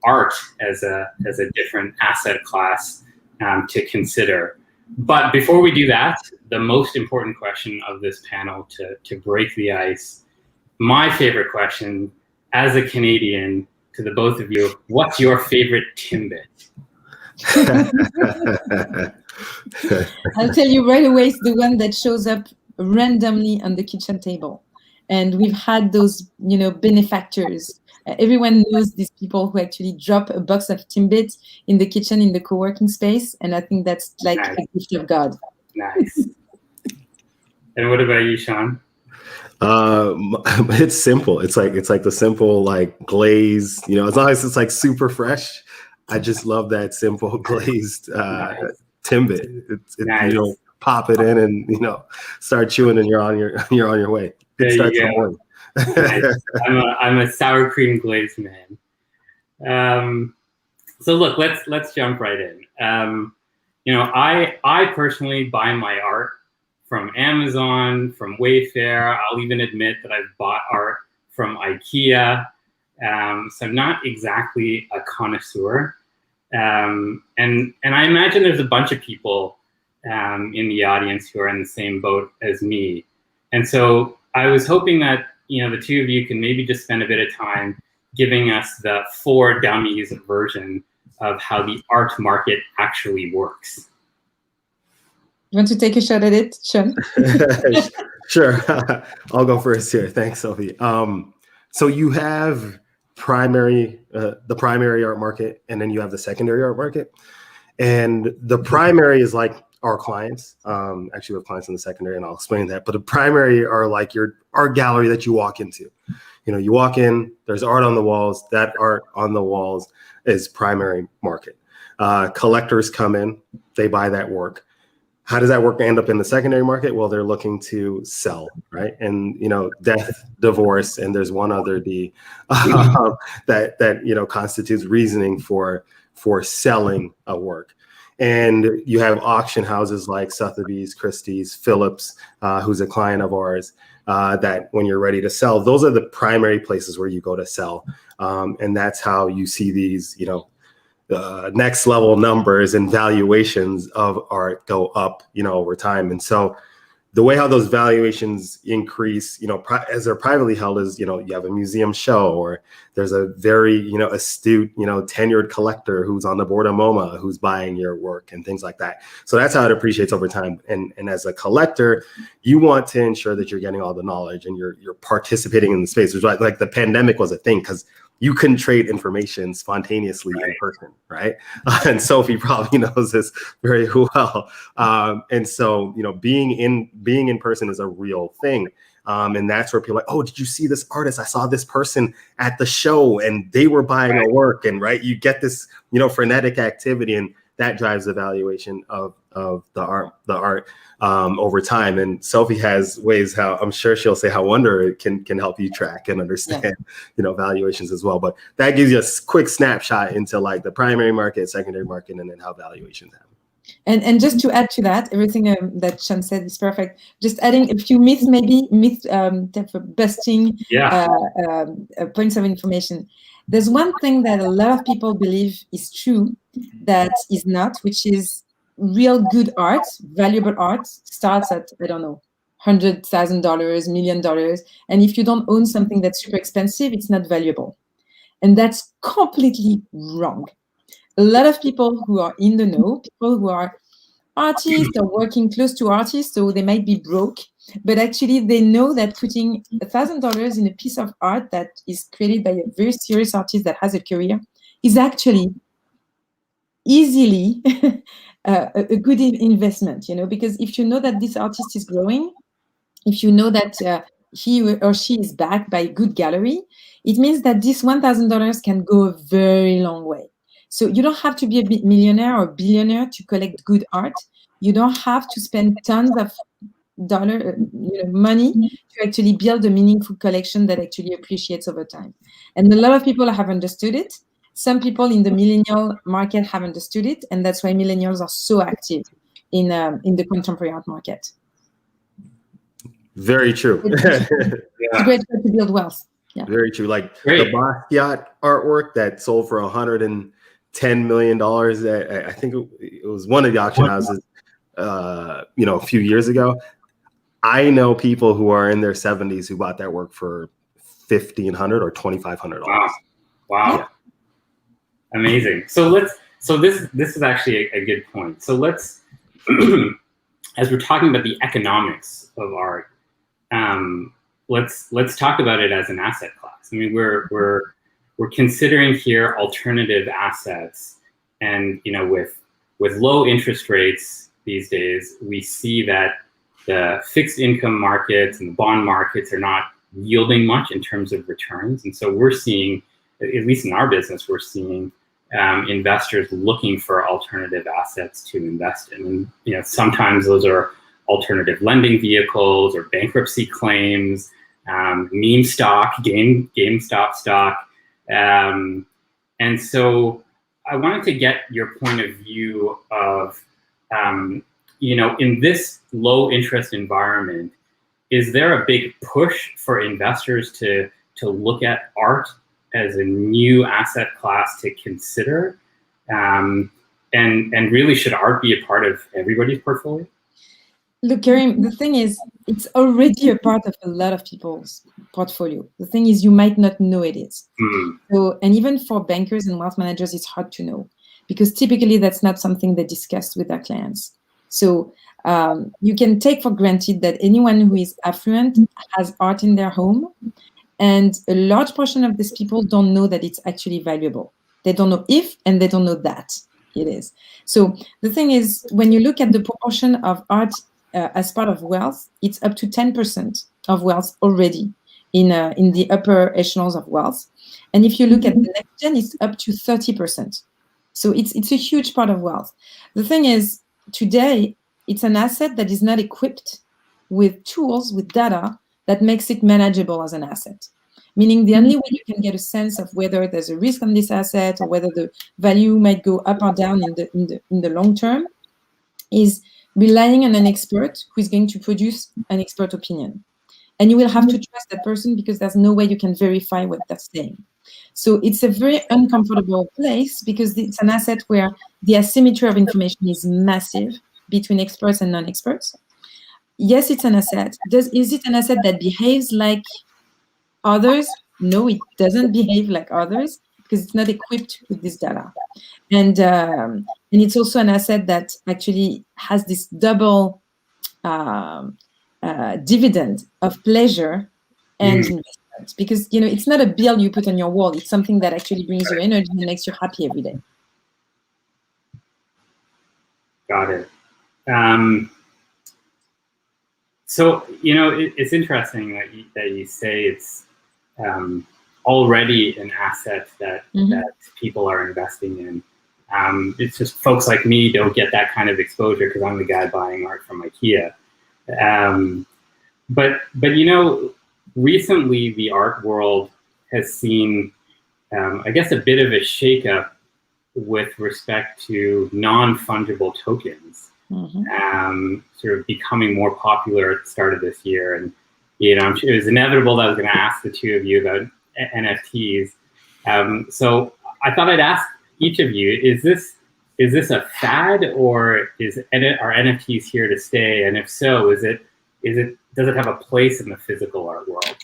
art as a different asset class to consider. But before we do that, the most important question of this panel to break the ice, my favorite question as a Canadian to the both of you, what's your favorite Timbit? I'll tell you right away, it's the one that shows up randomly on the kitchen table. And we've had those, benefactors. Everyone knows these people who actually drop a box of Timbit in the kitchen, in the co-working space. And I think that's like Nice. a gift of God. Nice. And what about you, Sean? It's simple. It's like the simple glaze, as long as it's super fresh. I just love that simple glazed Timbit. It's Nice. pop it in and start chewing, and you're on your way. There It starts you the go. morning. Nice. I'm a sour cream glazed man. So look, let's jump right in. I personally buy my art from Amazon, from Wayfair. I'll even admit that I've bought art from IKEA. So I'm not exactly a connoisseur. And I imagine there's a bunch of people in the audience who are in the same boat as me. And so I was hoping that, the two of you can maybe just spend a bit of time giving us the for dummies version of how the art market actually works. You want to take a shot at it, Sean? Sure. I'll go first here. Thanks, Sophie. So you have the primary art market, and then you have the secondary art market. And the primary is like our clients. Actually, we have clients in the secondary, and I'll explain that. But the primary are like your art gallery that you walk into. You walk in, there's art on the walls. That art on the walls is primary market. Collectors come in, they buy that work. How does that work end up in the secondary market? Well, they're looking to sell, right? And death, divorce, and there's one other D that constitutes reasoning for selling a work. And you have auction houses like Sotheby's, Christie's, Phillips, who's a client of ours, that when you're ready to sell, those are the primary places where you go to sell. And that's how you see these, next level numbers and valuations of art go up, over time. And so the way how those valuations increase, as they're privately held is, you have a museum show, or there's a very, astute, tenured collector who's on the board of MoMA who's buying your work and things like that. So that's how it appreciates over time. And as a collector, you want to ensure that you're getting all the knowledge and you're participating in the space. Which like the pandemic was a thing because you couldn't trade information spontaneously in person, right? And Sophie probably knows this very well. And so, being in person is a real thing. And that's where people are like, oh, did you see this artist? I saw this person at the show and they were buying a work, and right, you get this, frenetic activity, and that drives the valuation of the art over time. And Sophie has ways how I'm sure she'll say how Wondeur can help you track and understand, valuations as well. But that gives you a quick snapshot into like the primary market, secondary market, and then how valuations happen. And just to add to that, everything that Sean said is perfect. Just adding a few myths, busting points of information. There's one thing that a lot of people believe is true that is not, which is real good art, valuable art starts at, I don't know, $100,000, $1 million. And if you don't own something that's super expensive, it's not valuable. And that's completely wrong. A lot of people who are in the know, people who are artists or working close to artists, so they might be broke, but actually they know that putting $1,000 in a piece of art that is created by a very serious artist that has a career is actually easily a good investment, because if you know that this artist is growing, if you know that he or she is backed by a good gallery, it means that this $1,000 can go a very long way. So you don't have to be a millionaire or billionaire to collect good art. You don't have to spend tons of money to actually build a meaningful collection that actually appreciates over time. And a lot of people have understood it. Some people in the millennial market have understood it, and that's why millennials are so active in the contemporary art market. Very true. It's a great way to build wealth. Yeah. Very true. Like the Basquiat artwork that sold for $110 million. I think it was one of the auction houses, a few years ago. I know people who are in their 70s who bought that work for $1,500 or $2,500. Wow. Yeah. Amazing. So this is actually a good point. So let's, as we're talking about the economics of art, let's talk about it as an asset class. I mean, we're considering here alternative assets, and with low interest rates these days, we see that the fixed income markets and the bond markets are not yielding much in terms of returns, and so we're seeing, at least in our business, we're seeing investors looking for alternative assets to invest in. And sometimes those are alternative lending vehicles or bankruptcy claims, meme stock, GameStop stock. And so I wanted to get your point of view of, in this low interest environment, is there a big push for investors to look at art as a new asset class to consider? And really, should art be a part of everybody's portfolio? Look, Karim, the thing is, it's already a part of a lot of people's portfolio. The thing is, you might not know it is. So, and even for bankers and wealth managers, it's hard to know, because typically that's not something they discuss with their clients. So you can take for granted that anyone who is affluent has art in their home, and a large portion of these people don't know that it's actually valuable. They don't know if, and they don't know that it is. So the thing is, when you look at the proportion of art as part of wealth, it's up to 10% of wealth already in the upper echelons of wealth. And if you look at the next gen, it's up to 30%. So it's a huge part of wealth. The thing is, today, it's an asset that is not equipped with tools, with data, that makes it manageable as an asset. Meaning the only way you can get a sense of whether there's a risk on this asset or whether the value might go up or down in the long term is relying on an expert who is going to produce an expert opinion. And you will have to trust that person, because there's no way you can verify what they're saying. So it's a very uncomfortable place, because it's an asset where the asymmetry of information is massive between experts and non-experts. Yes, it's an asset. Is it an asset that behaves like others? No, it doesn't behave like others, because it's not equipped with this data. And it's also an asset that actually has this double dividend of pleasure and investment, because it's not a bill you put on your wall. It's something that actually brings you energy and makes you happy every day. Got it. So it's interesting that you say it's already an asset that people are investing in. It's just folks like me don't get that kind of exposure because I'm the guy buying art from IKEA. But recently the art world has seen, I guess, a bit of a shakeup with respect to non-fungible tokens, sort of becoming more popular at the start of this year. And it was inevitable that I was going to ask the two of you about NFTs. So I thought I'd ask each of you: is this a fad, or are NFTs here to stay? And if so, does it have a place in the physical art world?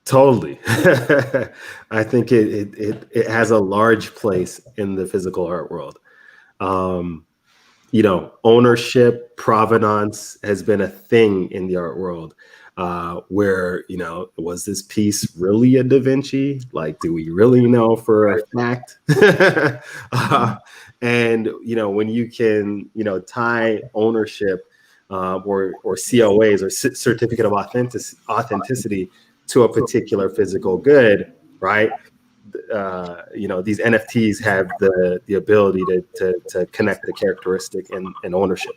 Totally. I think it has a large place in the physical art world. ownership, provenance has been a thing in the art world. Where, was this piece really a Da Vinci? Like, do we really know for a fact? And, when you can, tie ownership or COAs or certificate of authenticity to a particular physical good, right? These NFTs have the ability to connect the characteristic and ownership.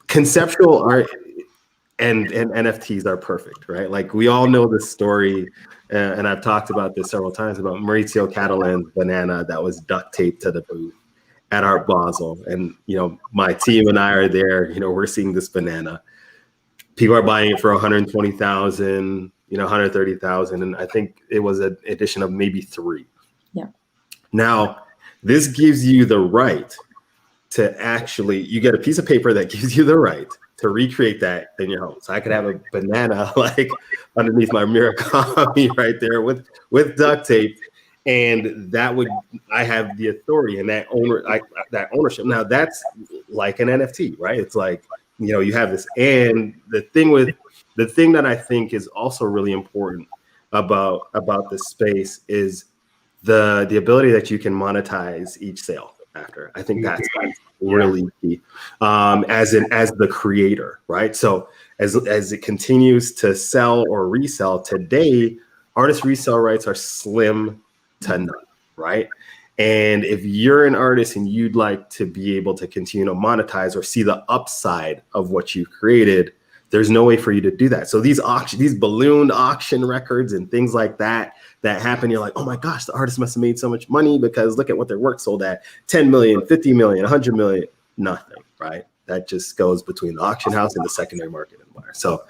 Conceptual art and NFTs are perfect, right? Like, we all know this story, and I've talked about this several times, about Maurizio Catalan's banana that was duct taped to the booth at Art Basel. And, my team and I are there, we're seeing this banana. People are buying it for 120,000, 130,000. And I think it was an edition of maybe 3. Yeah. Now, this gives you the right to actually, you get a piece of paper that gives you the right to recreate that in your home. So I could have a banana like underneath my Murakami right there with duct tape, and I have the authority and that ownership. Now that's like an NFT, right? It's like, you have this, and the thing that I think is also really important about this space is the ability that you can monetize each sale after. I think that's really key, as the creator, right? So as it continues to sell or resell, today artist resale rights are slim to none, right? And if you're an artist and you'd like to be able to continue to monetize or see the upside of what you've created, there's no way for you to do that. So these ballooned auction records and things like that happen, you're like, oh my gosh, the artist must have made so much money because look at what their work sold at, 10 million, 50 million, 100 million, nothing, right? That just goes between the auction house and the secondary market and buyer. So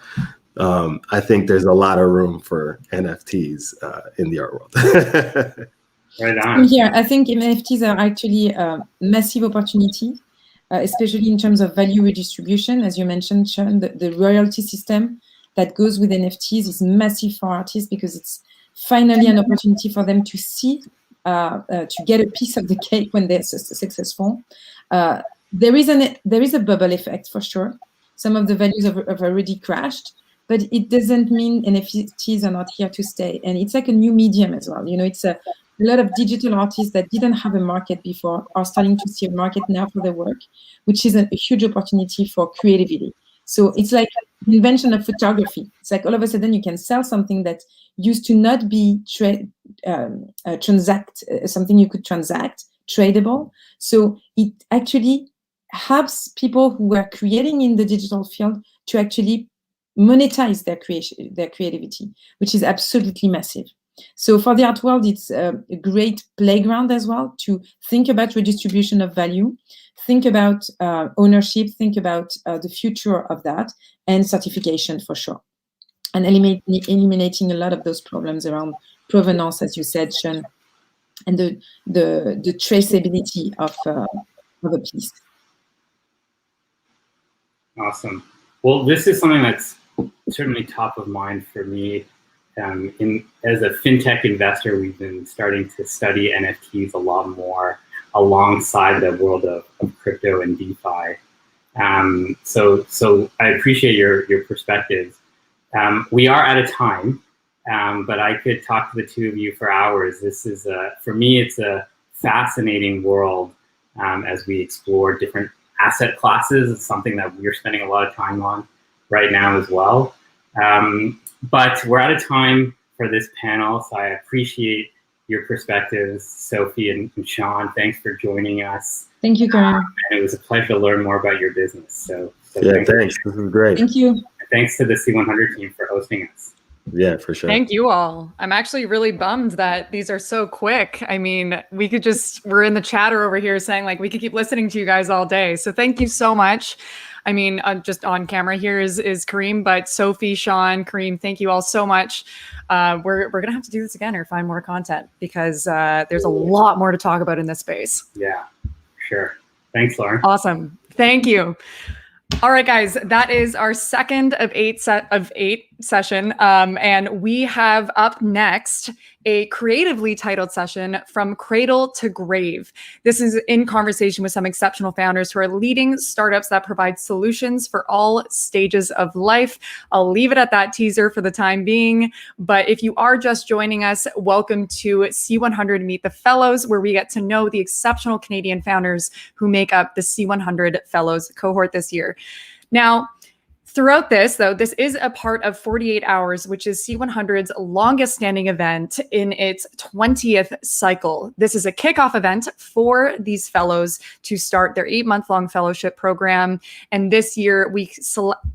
I think there's a lot of room for NFTs in the art world. Right on. Here, I think NFTs are actually a massive opportunity, especially in terms of value redistribution. As you mentioned, Sean, the royalty system that goes with NFTs is massive for artists because it's finally an opportunity for them to see, to get a piece of the cake when they're successful. There is a bubble effect for sure. Some of the values have already crashed, but it doesn't mean NFTs are not here to stay. And it's like a new medium as well. It's a lot of digital artists that didn't have a market before are starting to see a market now for their work, which is a huge opportunity for creativity. So it's like the invention of photography. It's like all of a sudden you can sell something that used to not be something you could transact, tradable. So it actually helps people who are creating in the digital field to actually monetize their creativity, which is absolutely massive. So for the art world, it's a great playground as well to think about redistribution of value, think about ownership, think about the future of that, and certification for sure. And eliminating a lot of those problems around provenance, as you said, Sean, and the traceability of a piece. Awesome. Well, this is something that's certainly top of mind for me. As a fintech investor, we've been starting to study NFTs a lot more alongside the world of crypto and DeFi. So I appreciate your perspectives. We are out of time, but I could talk to the two of you for hours. This is, for me, it's a fascinating world as we explore different asset classes. It's something that we're spending a lot of time on right now as well. But we're out of time for this panel, so I appreciate your perspectives, Sophie and Sean. Thanks for joining us. Thank you, Karim. And it was a pleasure to learn more about your business. So yeah, thanks. This is great. Thank you. And thanks to the C100 team for hosting us. Yeah, for sure. Thank you all. I'm actually really bummed that these are so quick. I mean, we're in the chatter over here saying like we could keep listening to you guys all day. So thank you so much. I mean, just on camera here is Karim, but Sophie, Sean, Karim, thank you all so much. We're gonna have to do this again or find more content because there's a lot more to talk about in this space. Yeah, sure. Thanks, Lauren. Awesome. Thank you. All right, guys, that is our second of 8 session. And we have up next a creatively titled session from Cradle to Grave. This is in conversation with some exceptional founders who are leading startups that provide solutions for all stages of life. I'll leave it at that teaser for the time being. But if you are just joining us, welcome to C100 Meet the Fellows, where we get to know the exceptional Canadian founders who make up the C100 Fellows cohort this year. Now, throughout this, though, this is a part of 48 Hours, which is C100's longest standing event in its 20th cycle. This is a kickoff event for these fellows to start their 8-month-long fellowship program. And this year,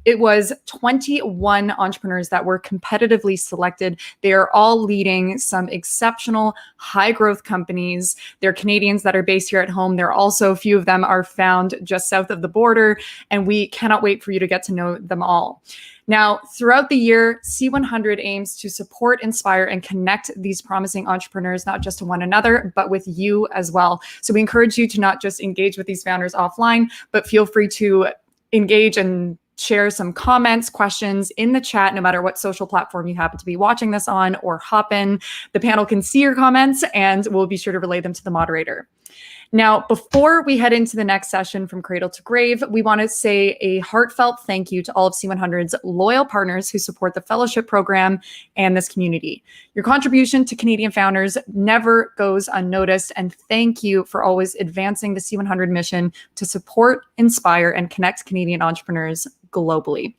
it was 21 entrepreneurs that were competitively selected. They are all leading some exceptional high-growth companies. They're Canadians that are based here at home. There are also a few of them are found just south of the border, and we cannot wait for you to get to know them all. Now, throughout the year, C100 aims to support, inspire, and connect these promising entrepreneurs, not just to one another, but with you as well. So we encourage you to not just engage with these founders offline, but feel free to engage and share some comments, questions in the chat, no matter what social platform you happen to be watching this on, or hop in. The panel can see your comments, and we'll be sure to relay them to the moderator. Now, before we head into the next session from Cradle to Grave, we want to say a heartfelt thank you to all of C100's loyal partners who support the fellowship program and this community. Your contribution to Canadian founders never goes unnoticed, and thank you for always advancing the C100 mission to support, inspire, and connect Canadian entrepreneurs globally.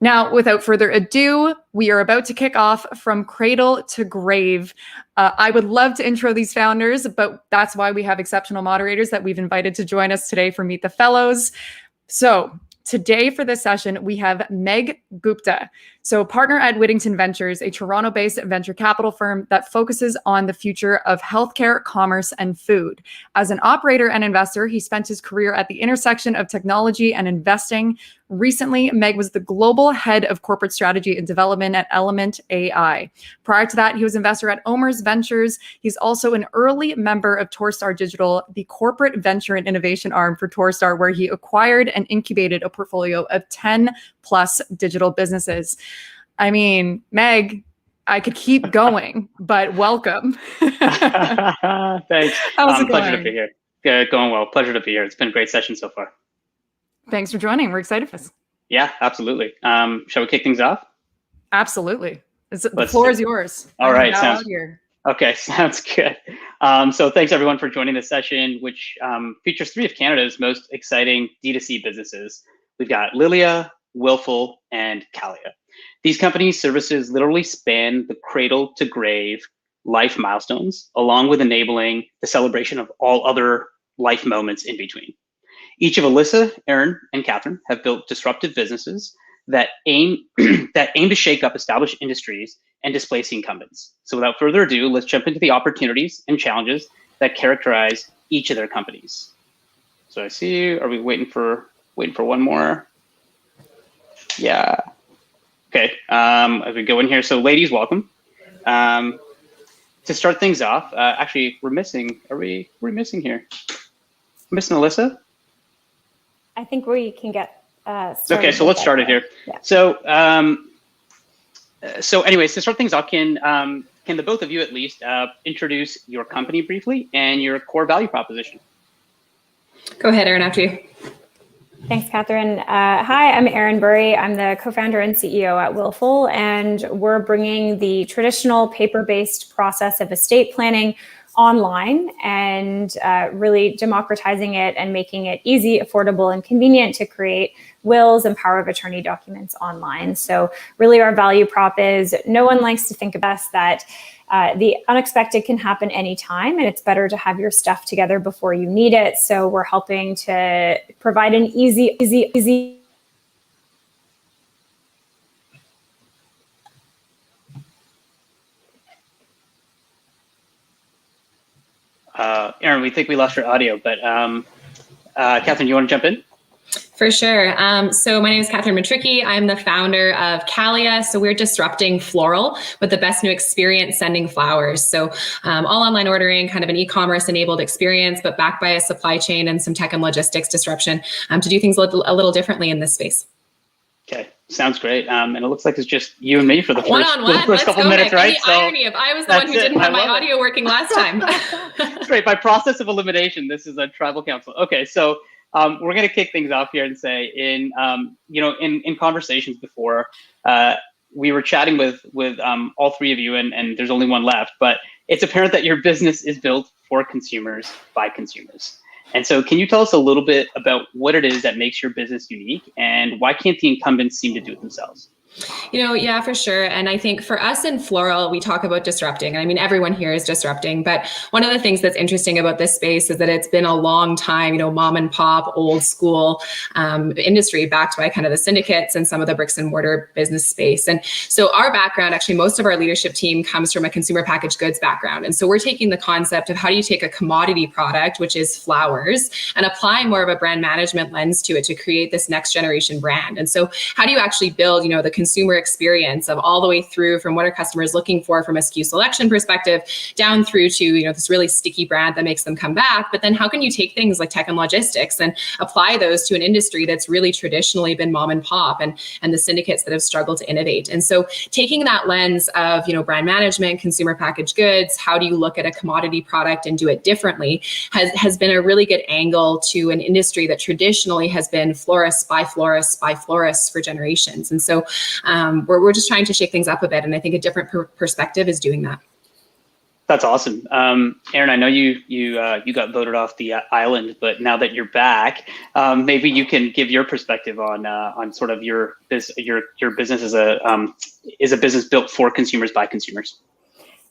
Now, without further ado, we are about to kick off from Cradle to Grave. I would love to intro these founders, but that's why we have exceptional moderators that we've invited to join us today for Meet the Fellows. So today for this session, we have Megh Gupta. So partner at Wittington Ventures, a Toronto-based venture capital firm that focuses on the future of healthcare, commerce, and food. As an operator and investor, he spent his career at the intersection of technology and investing. Recently, Megh was the global head of corporate strategy and development at Element AI. Prior to that, he was investor at Omers Ventures. He's also an early member of Torstar Digital, the corporate venture and innovation arm for Torstar, where he acquired and incubated a portfolio of 10 plus digital businesses. I mean, Megh, I could keep going, but welcome. Thanks. How's it pleasure going? to be here. Going well. Pleasure to be here. It's been a great session so far. Thanks for joining. We're excited for this. Yeah, absolutely. Shall we kick things off? Absolutely. The floor is yours. All right. Okay, sounds good. So thanks everyone for joining this session, which features 3 of Canada's most exciting D2C businesses. We've got Lilia, Willful, and Callia. These companies' services literally span the cradle to grave life milestones, along with enabling the celebration of all other life moments in between. Each of Alyssaa, Erin, and Catherine have built disruptive businesses that aim to shake up established industries and displace incumbents. So without further ado, let's jump into the opportunities and challenges that characterize each of their companies. So I see, are we waiting for one more? Yeah. Okay, as we go in here, so ladies, welcome. To start things off, actually, we're missing, we're missing here? Missing Alyssaa? I think we can get started. Okay, so let's start it here. Yeah. So, anyways, to start things off, can the both of you at least introduce your company briefly and your core value proposition? Go ahead, Erin, after you. Thanks, Catherine. Hi, I'm Erin Burry. I'm the co-founder and CEO at Willful, and we're bringing the traditional paper-based process of estate planning online and really democratizing it and making it easy, affordable, and convenient to create wills and power of attorney documents online. So really our value prop is no one likes to think of us that the unexpected can happen anytime, and it's better to have your stuff together before you need it. So we're helping to provide an easy. Erin, we think we lost your audio, but Catherine, you want to jump in? For sure. So my name is Catherine Metrycki. I'm the founder of Callia. So we're disrupting floral with the best new experience sending flowers. So all online ordering, kind of an e-commerce enabled experience, but backed by a supply chain and some tech and logistics disruption to do things a little differently in this space. Okay, Sounds great. And it looks like it's just you and me for the first, one-on-one. first couple minutes, right? The irony of I was the one who didn't have my audio working last time. That's great. By process of elimination, this is a tribal council. Okay, so we're going to kick things off here and say, in conversations before, we were chatting with all three of you, and there's only one left, but it's apparent that your business is built for consumers by consumers. And so can you tell us a little bit about what it is that makes your business unique, and why can't the incumbents seem to do it themselves? Yeah, for sure. And I think for us in Floral, we talk about disrupting. I mean, everyone here is disrupting, but one of the things that's interesting about this space is that it's been a long time, mom and pop, old school industry backed by kind of the syndicates and some of the bricks and mortar business space. And so our background, actually, most of our leadership team comes from a consumer packaged goods background. And so we're taking the concept of how do you take a commodity product, which is flowers, and apply more of a brand management lens to it to create this next generation brand. And so how do you actually build, the consumer experience of all the way through from what are customers looking for from a SKU selection perspective down through to, this really sticky brand that makes them come back. But then how can you take things like tech and logistics and apply those to an industry that's really traditionally been mom and pop and the syndicates that have struggled to innovate? And so taking that lens of, brand management, consumer packaged goods, how do you look at a commodity product and do it differently has been a really good angle to an industry that traditionally has been florists by florists by florists for generations. And so we're just trying to shake things up a bit, and I think a different perspective is doing that. That's awesome, Erin. I know you got voted off the island, but now that you're back, maybe you can give your perspective on sort of your business is a business built for consumers by consumers.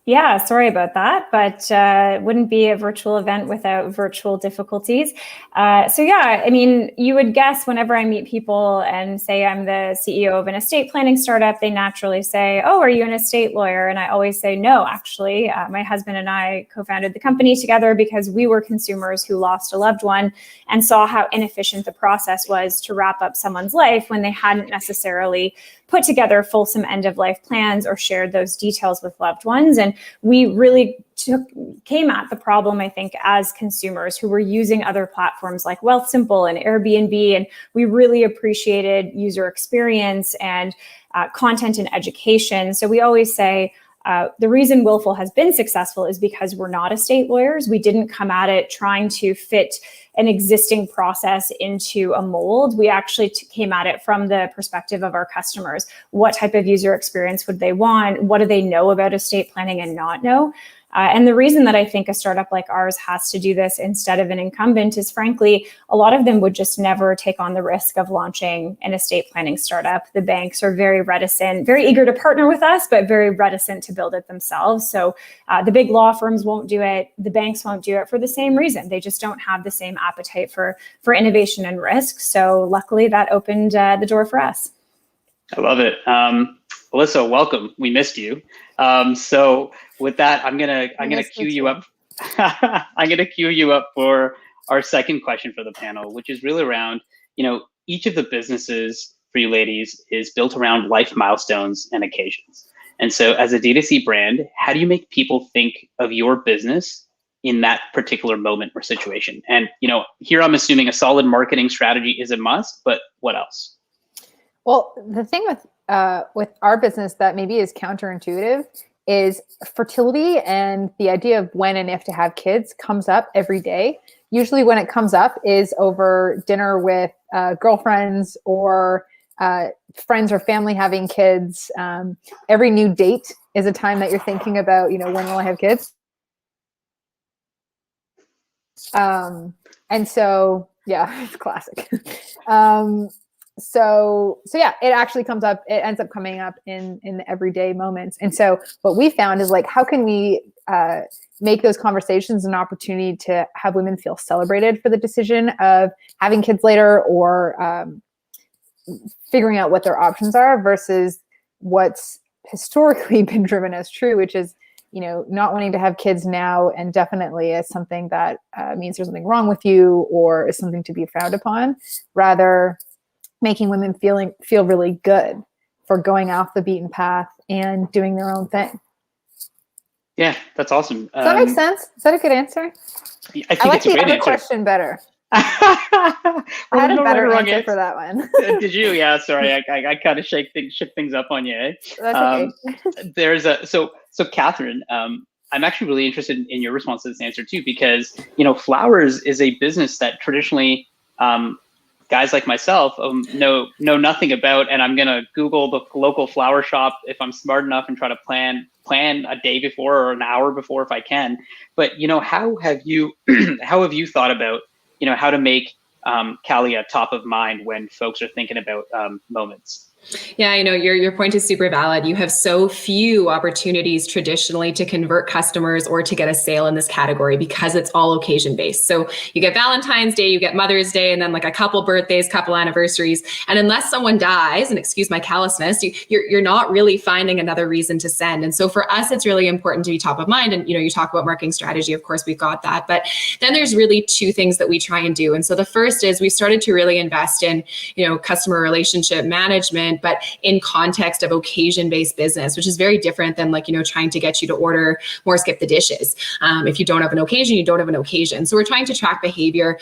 Yeah, sorry about that, but it wouldn't be a virtual event without virtual difficulties. So yeah, I mean, you would guess whenever I meet people and say I'm the CEO of an estate planning startup, they naturally say, oh, are you an estate lawyer? And I always say, no, actually, my husband and I co-founded the company together because we were consumers who lost a loved one and saw how inefficient the process was to wrap up someone's life when they hadn't necessarily put together fulsome end-of-life plans or shared those details with loved ones. And we really came at the problem, I think, as consumers who were using other platforms like Wealthsimple and Airbnb, and we really appreciated user experience and content and education. So we always say, the reason Willful has been successful is because we're not estate lawyers. We didn't come at it trying to fit an existing process into a mold. We actually came at it from the perspective of our customers. What type of user experience would they want? What do they know about estate planning and not know? And the reason that I think a startup like ours has to do this instead of an incumbent is, frankly, a lot of them would just never take on the risk of launching an estate planning startup. The banks are very reticent, very eager to partner with us, but very reticent to build it themselves. So the big law firms won't do it. The banks won't do it for the same reason. They just don't have the same appetite for innovation and risk. So luckily that opened the door for us. I love it. Alyssaa, welcome. We missed you. So with that, I'm gonna queue you up. I'm gonna queue you up for our second question for the panel, which is really around, each of the businesses for you ladies is built around life milestones and occasions. And so as a D2C brand, how do you make people think of your business in that particular moment or situation? And, here I'm assuming a solid marketing strategy is a must, but what else? Well, the thing with our business that maybe is counterintuitive is fertility, and the idea of when and if to have kids comes up every day. Usually when it comes up is over dinner with girlfriends or friends or family having kids. Every new date is a time that you're thinking about, when will I have kids? And so, yeah, it's classic. So yeah, it actually comes up, it ends up coming up in the everyday moments. And so what we found is, like, how can we make those conversations an opportunity to have women feel celebrated for the decision of having kids later, or figuring out what their options are versus what's historically been driven as true, which is, not wanting to have kids now, and definitely as something that means there's something wrong with you or is something to be frowned upon, rather making women feel really good for going off the beaten path and doing their own thing. Yeah, that's awesome. Does that make sense? Is that a good answer? I like it's a the great other answer. question better. I had a no better right or answer for that one. Did you? Yeah, sorry. I kind of shift things up on you. Eh? That's okay. There's a so Catherine. I'm actually really interested in your response to this answer too, because flowers is a business that traditionally guys like myself know nothing about, and I'm gonna Google the local flower shop if I'm smart enough and try to plan a day before or an hour before if I can. But how have you thought about how to make Callia top of mind when folks are thinking about moments? Yeah, your point is super valid. You have so few opportunities traditionally to convert customers or to get a sale in this category because it's all occasion based. So you get Valentine's Day, you get Mother's Day, and then like a couple birthdays, couple anniversaries. And unless someone dies, and excuse my callousness, you're not really finding another reason to send. And so for us, it's really important to be top of mind. And you talk about marketing strategy, of course, we've got that. But then there's really two things that we try and do. And so the first is we started to really invest in, customer relationship management, but in context of occasion-based business, which is very different than trying to get you to order more skip the dishes. If you don't have an occasion, you don't have an occasion. So we're trying to track behavior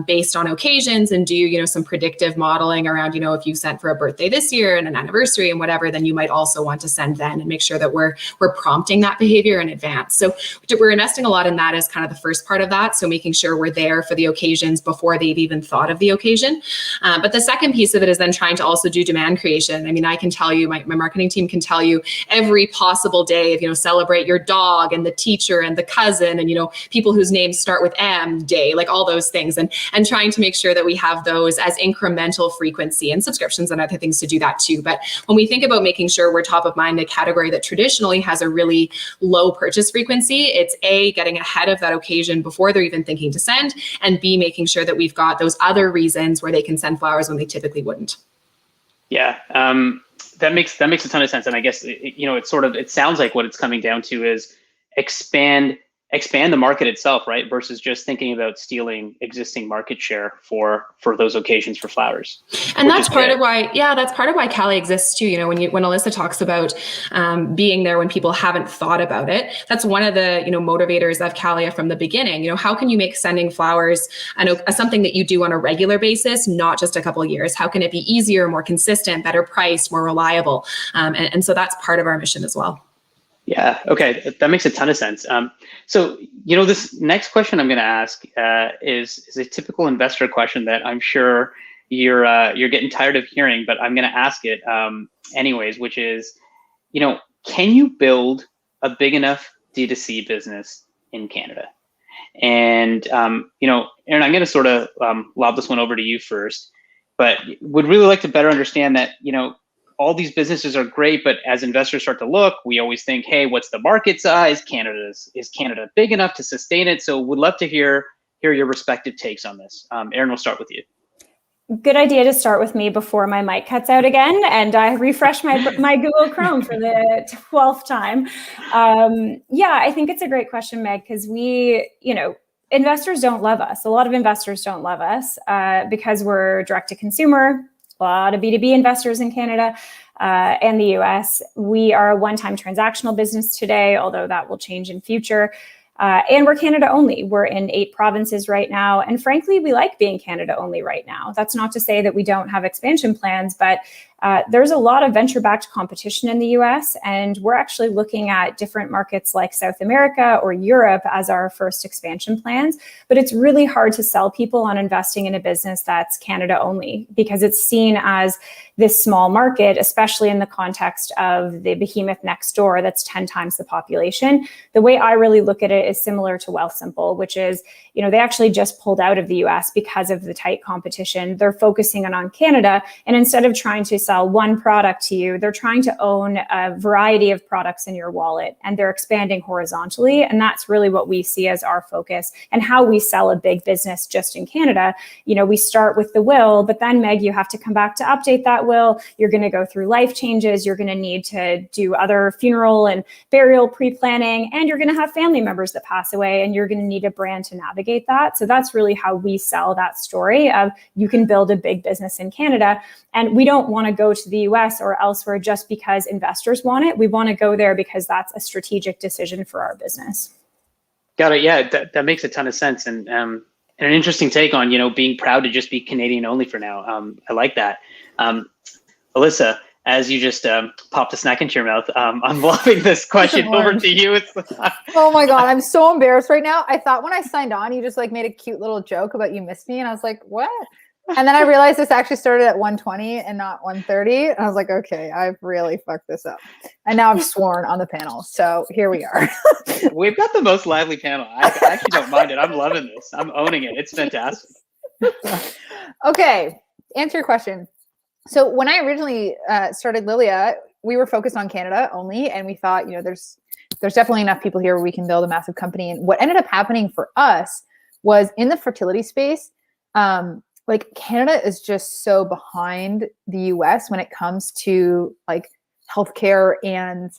based on occasions and do, some predictive modeling around, if you sent for a birthday this year and an anniversary and whatever, then you might also want to send then and make sure that we're prompting that behavior in advance. So we're investing a lot in that as kind of the first part of that. So making sure we're there for the occasions before they've even thought of the occasion. But the second piece of it is then trying to also do demand creation. I mean, I can tell you, my marketing team can tell you every possible day of, celebrate your dog and the teacher and the cousin and, people whose names start with M day, like all those things, and trying to make sure that we have those as incremental frequency and subscriptions and other things to do that too. But when we think about making sure we're top of mind, a category that traditionally has a really low purchase frequency, it's A, getting ahead of that occasion before they're even thinking to send, and B, making sure that we've got those other reasons where they can send flowers when they typically wouldn't. Yeah, that makes a ton of sense, and I guess it sounds like what it's coming down to is expand the market itself, right? Versus just thinking about stealing existing market share for those occasions for flowers. And that's part of why Callia exists too. When Alyssaa talks about being there when people haven't thought about it, that's one of the motivators of Callia from the beginning. How can you make sending flowers something that you do on a regular basis, not just a couple of years? How can it be easier, more consistent, better priced, more reliable? And so that's part of our mission as well. Yeah. Okay. That makes a ton of sense. So, this next question I'm going to ask is a typical investor question that I'm sure you're getting tired of hearing, but I'm going to ask it anyways, which is, can you build a big enough D2C business in Canada? And, Erin, I'm going to sort of lob this one over to you first, but would really like to better understand that, all these businesses are great, but as investors start to look, we always think, hey, what's the market size? Is Canada big enough to sustain it? So would love to hear your respective takes on this. Erin, we'll start with you. Good idea to start with me before my mic cuts out again and I refresh my Google Chrome for the 12th time. Yeah, I think it's a great question, Megh, because investors don't love us. A lot of investors don't love us because we're direct to consumer. A lot of B2B investors in Canada and the US. We are a one-time transactional business today, although that will change in future. And we're Canada only. We're in 8 provinces right now. And frankly, we like being Canada only right now. That's not to say that we don't have expansion plans, but there's a lot of venture-backed competition in the US, and we're actually looking at different markets like South America or Europe as our first expansion plans. But it's really hard to sell people on investing in a business that's Canada only because it's seen as this small market, especially in the context of the behemoth next door that's 10 times the population. The way I really look at it is similar to Wealthsimple, which is, they actually just pulled out of the US because of the tight competition. They're focusing on Canada, and instead of trying to sell one product to you, they're trying to own a variety of products in your wallet, and they're expanding horizontally. And that's really what we see as our focus and how we sell a big business just in Canada. We start with the will, but then Megh, you have to come back to update that will. You're going to go through life changes. You're going to need to do other funeral and burial pre-planning, and you're going to have family members that pass away, and you're going to need a brand to navigate that. So that's really how we sell that story of you can build a big business in Canada. And we don't want to go to the US or elsewhere just because investors want it. We want to go there because that's a strategic decision for our business. Got it. Yeah, that makes a ton of sense. And And an interesting take on, being proud to just be Canadian only for now. I like that. Alyssaa, as you just popped a snack into your mouth, I'm loving this question over to you. Oh my God, I'm so embarrassed right now. I thought when I signed on, you just like made a cute little joke about you missed me. And I was like, what? And then I realized this actually started at 1:20 and not 1:30. And I was like, okay, I've really fucked this up. And now I've sworn on the panel. So here we are. We've got the most lively panel. I actually don't mind it. I'm loving this. I'm owning it. It's fantastic. Okay, answer your question. So when I originally started Lilia, we were focused on Canada only. And we thought, there's definitely enough people here where we can build a massive company. And what ended up happening for us was in the fertility space, like Canada is just so behind the US when it comes to like healthcare and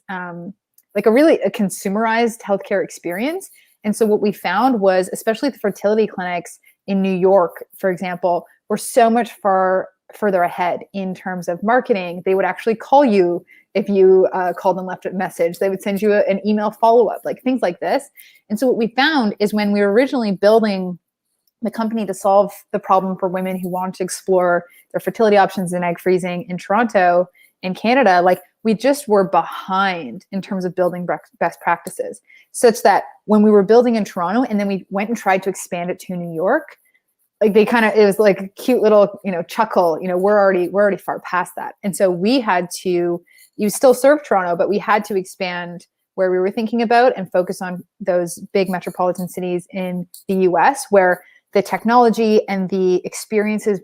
like a consumerized healthcare experience. And so what we found was, especially the fertility clinics in New York, for example, were so much further ahead in terms of marketing. They would actually call you if you called and left a message. They would send you an email follow-up, like things like this. And so what we found is when we were originally building the company to solve the problem for women who want to explore their fertility options in egg freezing in Toronto, in Canada, like we just were behind in terms of building best practices, such that when we were building in Toronto and then we went and tried to expand it to New York, like it was like a cute little, chuckle, we're already far past that. And so we had to, you still serve Toronto, but we had to expand where we were thinking about and focus on those big metropolitan cities in the US where the technology and the experience is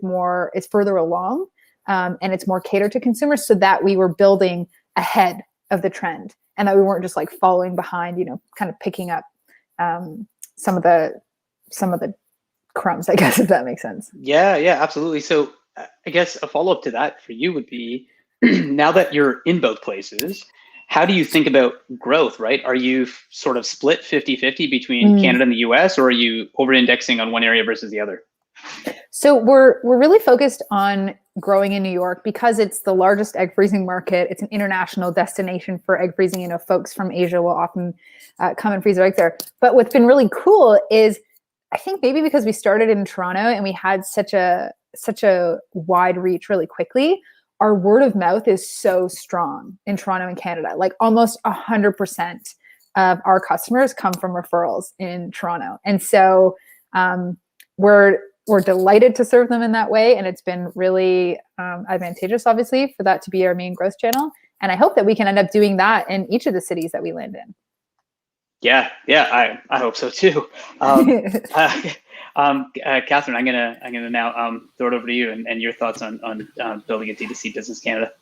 further along, and it's more catered to consumers, so that we were building ahead of the trend and that we weren't just like following behind, kind of picking up some of the crumbs, I guess, if that makes sense. Yeah, absolutely. So I guess a follow-up to that for you would be, now that you're in both places, how do you think about growth, right? Are you sort of split 50-50 between Canada and the US, or are you over-indexing on one area versus the other? So we're really focused on growing in New York because it's the largest egg freezing market. It's an international destination for egg freezing. Folks from Asia will often come and freeze their eggs there. But what's been really cool is, I think maybe because we started in Toronto and we had such a wide reach really quickly, our word of mouth is so strong in Toronto and Canada. Like almost 100% of our customers come from referrals in Toronto. And so we're delighted to serve them in that way. And it's been really advantageous, obviously, for that to be our main growth channel. And I hope that we can end up doing that in each of the cities that we land in. Yeah, I hope so too. Catherine, I'm gonna now throw it over to you and your thoughts on building a D2C business in Canada.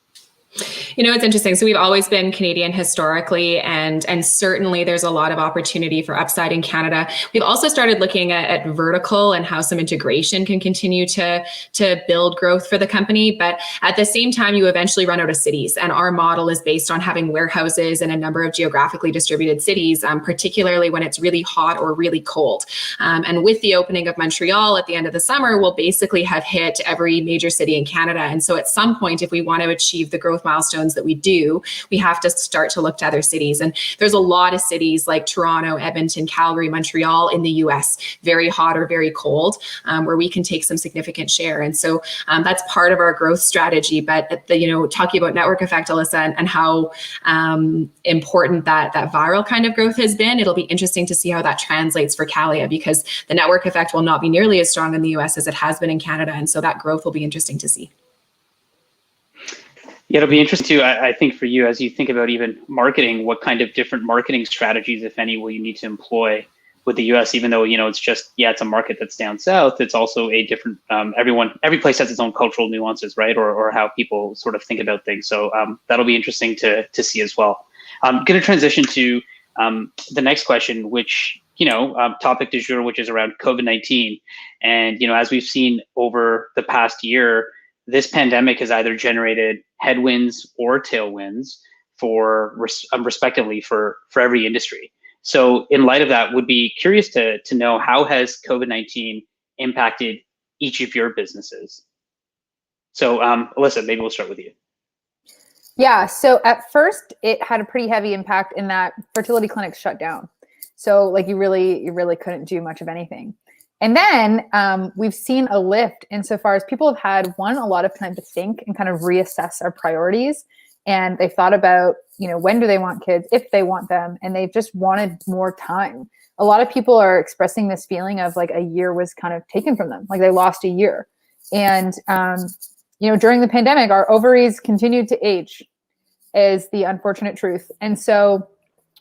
It's interesting. So we've always been Canadian historically, and certainly there's a lot of opportunity for upside in Canada. We've also started looking at vertical and how some integration can continue to build growth for the company. But at the same time, you eventually run out of cities. And our model is based on having warehouses in a number of geographically distributed cities, particularly when it's really hot or really cold. And with the opening of Montreal at the end of the summer, we'll basically have hit every major city in Canada. And so at some point, if we want to achieve the growth milestones that we do, we have to start to look to other cities. And there's a lot of cities like Toronto, Edmonton, Calgary, Montreal in the US, very hot or very cold, where we can take some significant share. And so that's part of our growth strategy. But talking about network effect, Alyssaa, and how important that viral kind of growth has been, it'll be interesting to see how that translates for Callia, because the network effect will not be nearly as strong in the US as it has been in Canada. And so that growth will be interesting to see. Yeah, it'll be interesting too, I think, for you as you think about even marketing, what kind of different marketing strategies, if any, will you need to employ with the US, even though, it's just, it's a market that's down south. It's also a different, every place has its own cultural nuances, right? Or how people sort of think about things. So that'll be interesting to see as well. I'm going to transition to the next question, which, topic du jour, which is around COVID-19. And, as we've seen over the past year, this pandemic has either generated headwinds or tailwinds for respectively for every industry. So in light of that, would be curious to know, how has COVID-19 impacted each of your businesses? So Alyssaa, maybe we'll start with you. Yeah, so at first it had a pretty heavy impact in that fertility clinics shut down. So like you really couldn't do much of anything. And then we've seen a lift insofar as people have had, one, a lot of time to think and kind of reassess our priorities. And they've thought about, when do they want kids, if they want them, and they've just wanted more time. A lot of people are expressing this feeling of like a year was kind of taken from them, like they lost a year. And, during the pandemic, our ovaries continued to age, is the unfortunate truth. And so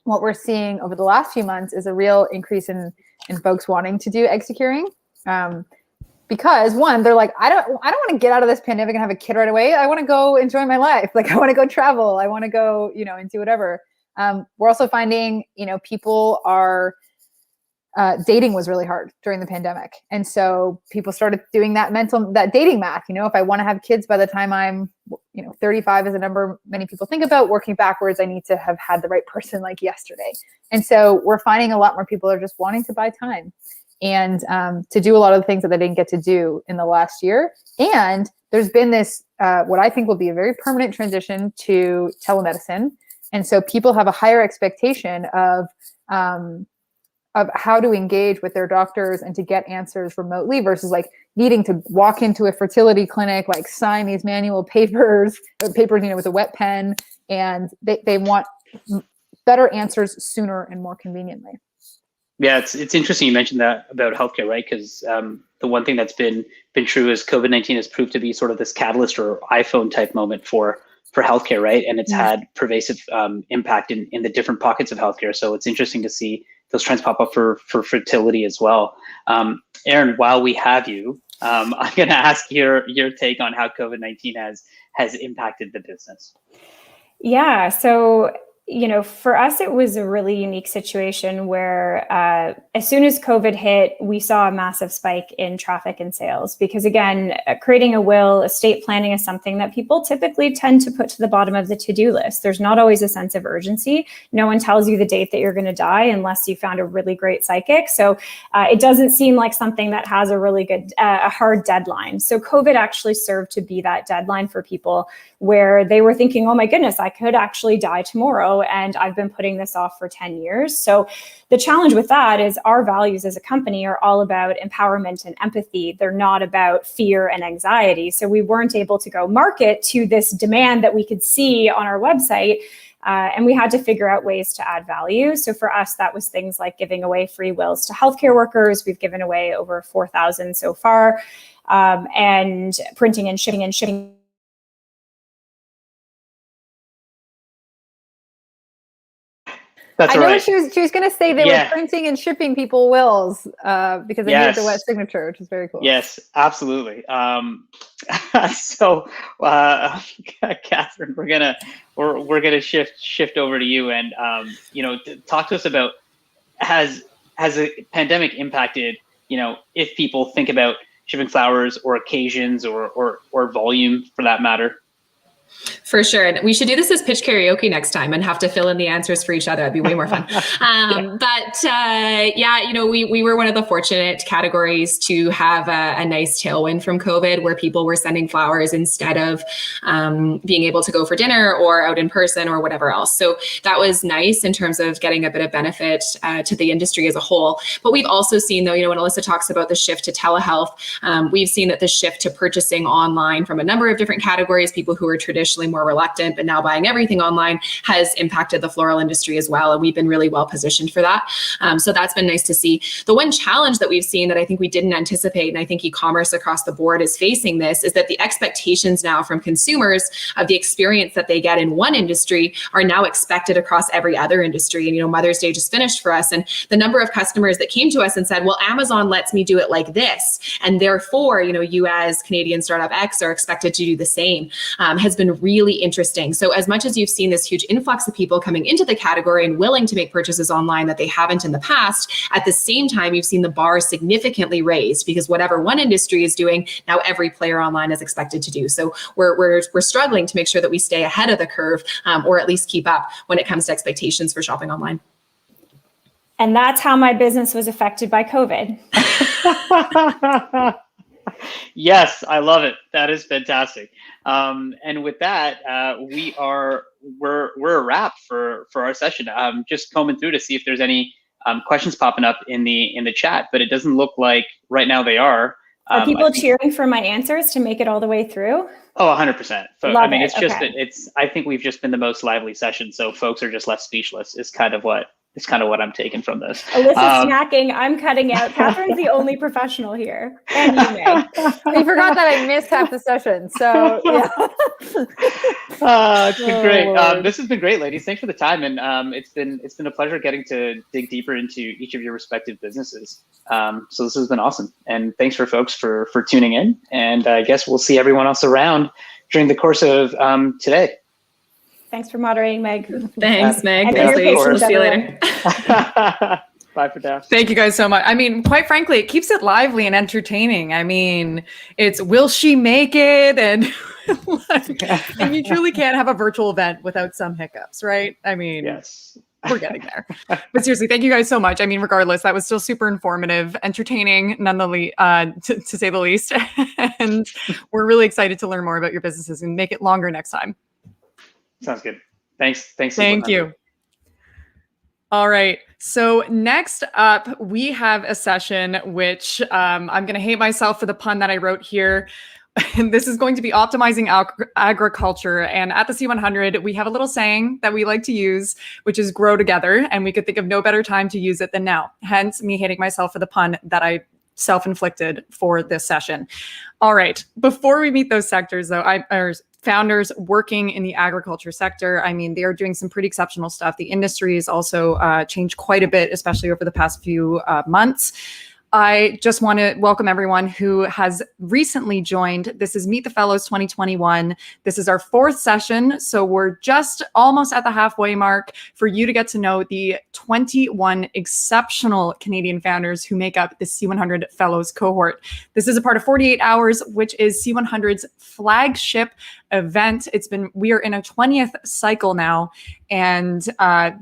what we're seeing over the last few months is a real increase in folks wanting to do egg securing. Because one, they're like, I don't want to get out of this pandemic and have a kid right away. I want to go enjoy my life. Like, I want to go travel. I want to go, and do whatever. We're also finding, people are, dating was really hard during the pandemic. And so people started doing that dating math. If I want to have kids by the time I'm, 35 is a number many people think about, working backwards, I need to have had the right person like yesterday. And so we're finding a lot more people are just wanting to buy time and to do a lot of the things that they didn't get to do in the last year. And there's been this, what I think will be a very permanent transition to telemedicine. And so people have a higher expectation of how to engage with their doctors and to get answers remotely versus like needing to walk into a fertility clinic, like sign these manual papers, with a wet pen, and they want better answers sooner and more conveniently. Yeah, it's interesting you mentioned that about healthcare, right? Because the one thing that's been true is COVID-19 has proved to be sort of this catalyst or iPhone type moment for healthcare, right? And it's had pervasive impact in the different pockets of healthcare. So it's interesting to see those trends pop up for fertility as well. Erin, while we have you, I'm going to ask your take on how COVID-19 has impacted the business. Yeah, so for us, it was a really unique situation where as soon as COVID hit, we saw a massive spike in traffic and sales because, again, creating a will, estate planning is something that people typically tend to put to the bottom of the to-do list. There's not always a sense of urgency. No one tells you the date that you're going to die unless you found a really great psychic. So it doesn't seem like something that has a really good, a hard deadline. So COVID actually served to be that deadline for people where they were thinking, oh my goodness, I could actually die tomorrow. And I've been putting this off for 10 years. So the challenge with that is our values as a company are all about empowerment and empathy. They're not about fear and anxiety. So we weren't able to go market to this demand that we could see on our website. And we had to figure out ways to add value. So for us, that was things like giving away free wills to healthcare workers. We've given away over 4,000 so far, and printing and shipping. That's I know right. she was going to say they were printing and shipping people wills because they needed the wet signature, which is very cool. Yes, absolutely. So, Catherine, we're gonna shift over to you and talk to us about has the pandemic impacted if people think about shipping flowers or occasions or volume for that matter. For sure. And we should do this as pitch karaoke next time and have to fill in the answers for each other. It'd be way more fun. We were one of the fortunate categories to have a nice tailwind from COVID where people were sending flowers instead of being able to go for dinner or out in person or whatever else. So that was nice in terms of getting a bit of benefit to the industry as a whole. But we've also seen, though, when Alyssaa talks about the shift to telehealth, we've seen that the shift to purchasing online from a number of different categories, people who are traditionally more reluctant, but now buying everything online has impacted the floral industry as well. And we've been really well positioned for that. So that's been nice to see. The one challenge that we've seen that I think we didn't anticipate, and I think e-commerce across the board is facing this, is that the expectations now from consumers of the experience that they get in one industry are now expected across every other industry. And, Mother's Day just finished for us. And the number of customers that came to us and said, well, Amazon lets me do it like this. And therefore, you as Canadian Startup X are expected to do the same, has been really interesting. So as much as you've seen this huge influx of people coming into the category and willing to make purchases online that they haven't in the past, at the same time, you've seen the bar significantly raised because whatever one industry is doing, now every player online is expected to do. So we're struggling to make sure that we stay ahead of the curve or at least keep up when it comes to expectations for shopping online. And that's how my business was affected by COVID. Yes, I love it. That is fantastic. And with that, we're a wrap for our session. Just combing through to see if there's any questions popping up in the chat, but it doesn't look like right now they are. Are people cheering for my answers to make it all the way through? Oh, 100%. Love it's it. just, Okay. I think we've just been the most lively session. So folks are just left speechless is kind of what I'm taking from this. Alyssa's snacking. I'm cutting out. Catherine's the only professional here. And you, Megh. You forgot that I missed half the session. So yeah. It's been great. This has been great, ladies. Thanks for the time. And it's been a pleasure getting to dig deeper into each of your respective businesses. So this has been awesome. And thanks for folks for tuning in. And I guess we'll see everyone else around during the course of today. Thanks for moderating, Megh. Thanks, Megh. We'll see you later. Bye for now. Thank you guys so much. I mean, quite frankly, it keeps it lively and entertaining. I mean, it's will she make it? And and you truly can't have a virtual event without some hiccups, right? I mean, yes, we're getting there. But seriously, thank you guys so much. I mean, regardless, that was still super informative, entertaining, nonetheless, to say the least. And we're really excited to learn more about your businesses and make it longer next time. Sounds good. Thanks. Thank you. All right. So next up, we have a session which I'm going to hate myself for the pun that I wrote here. And this is going to be optimizing agriculture. And at the C100, we have a little saying that we like to use, which is grow together. And we could think of no better time to use it than now. Hence me hating myself for the pun that I self-inflicted for this session. All right. Before we meet those sectors, though, founders working in the agriculture sector. I mean, they are doing some pretty exceptional stuff. The industry has also changed quite a bit, especially over the past few months. I just want to welcome everyone who has recently joined. This is Meet the Fellows 2021. This is our 4th session, so we're just almost at the halfway mark for you to get to know the 21 exceptional Canadian founders who make up the C100 Fellows cohort. This is a part of 48 Hours, which is C100's flagship event. We are in a 20th cycle now, and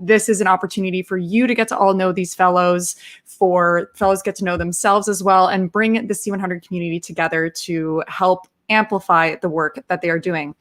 this is an opportunity for you to get to all know these fellows, for fellows get to know themselves as well, and bring the C100 community together to help amplify the work that they are doing.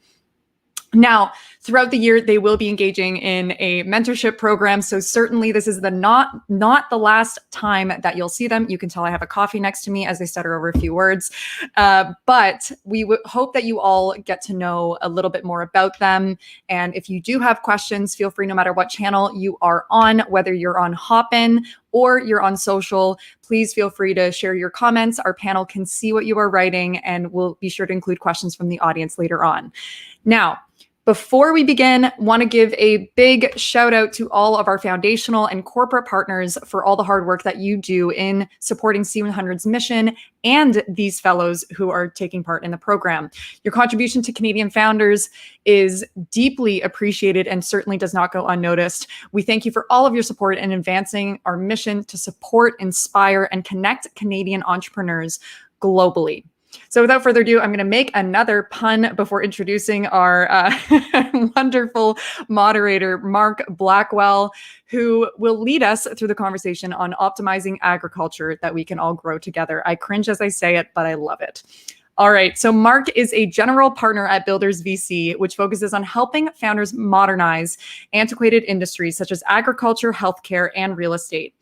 Now, throughout the year, they will be engaging in a mentorship program. So certainly this is not the last time that you'll see them. You can tell I have a coffee next to me as I stutter over a few words. But we hope that you all get to know a little bit more about them. And if you do have questions, feel free, no matter what channel you are on, whether you're on Hopin or you're on social, please feel free to share your comments. Our panel can see what you are writing, and we'll be sure to include questions from the audience later on. Now, before we begin, want to give a big shout out to all of our foundational and corporate partners for all the hard work that you do in supporting C100's mission and these fellows who are taking part in the program. Your contribution to Canadian founders is deeply appreciated and certainly does not go unnoticed. We thank you for all of your support in advancing our mission to support, inspire, and connect Canadian entrepreneurs globally. So without further ado, I'm going to make another pun before introducing our wonderful moderator, Mark Blackwell, who will lead us through the conversation on optimizing agriculture that we can all grow together. I cringe as I say it, but I love it. All right, so Mark is a general partner at Builders VC, which focuses on helping founders modernize antiquated industries such as agriculture, healthcare, and real estate.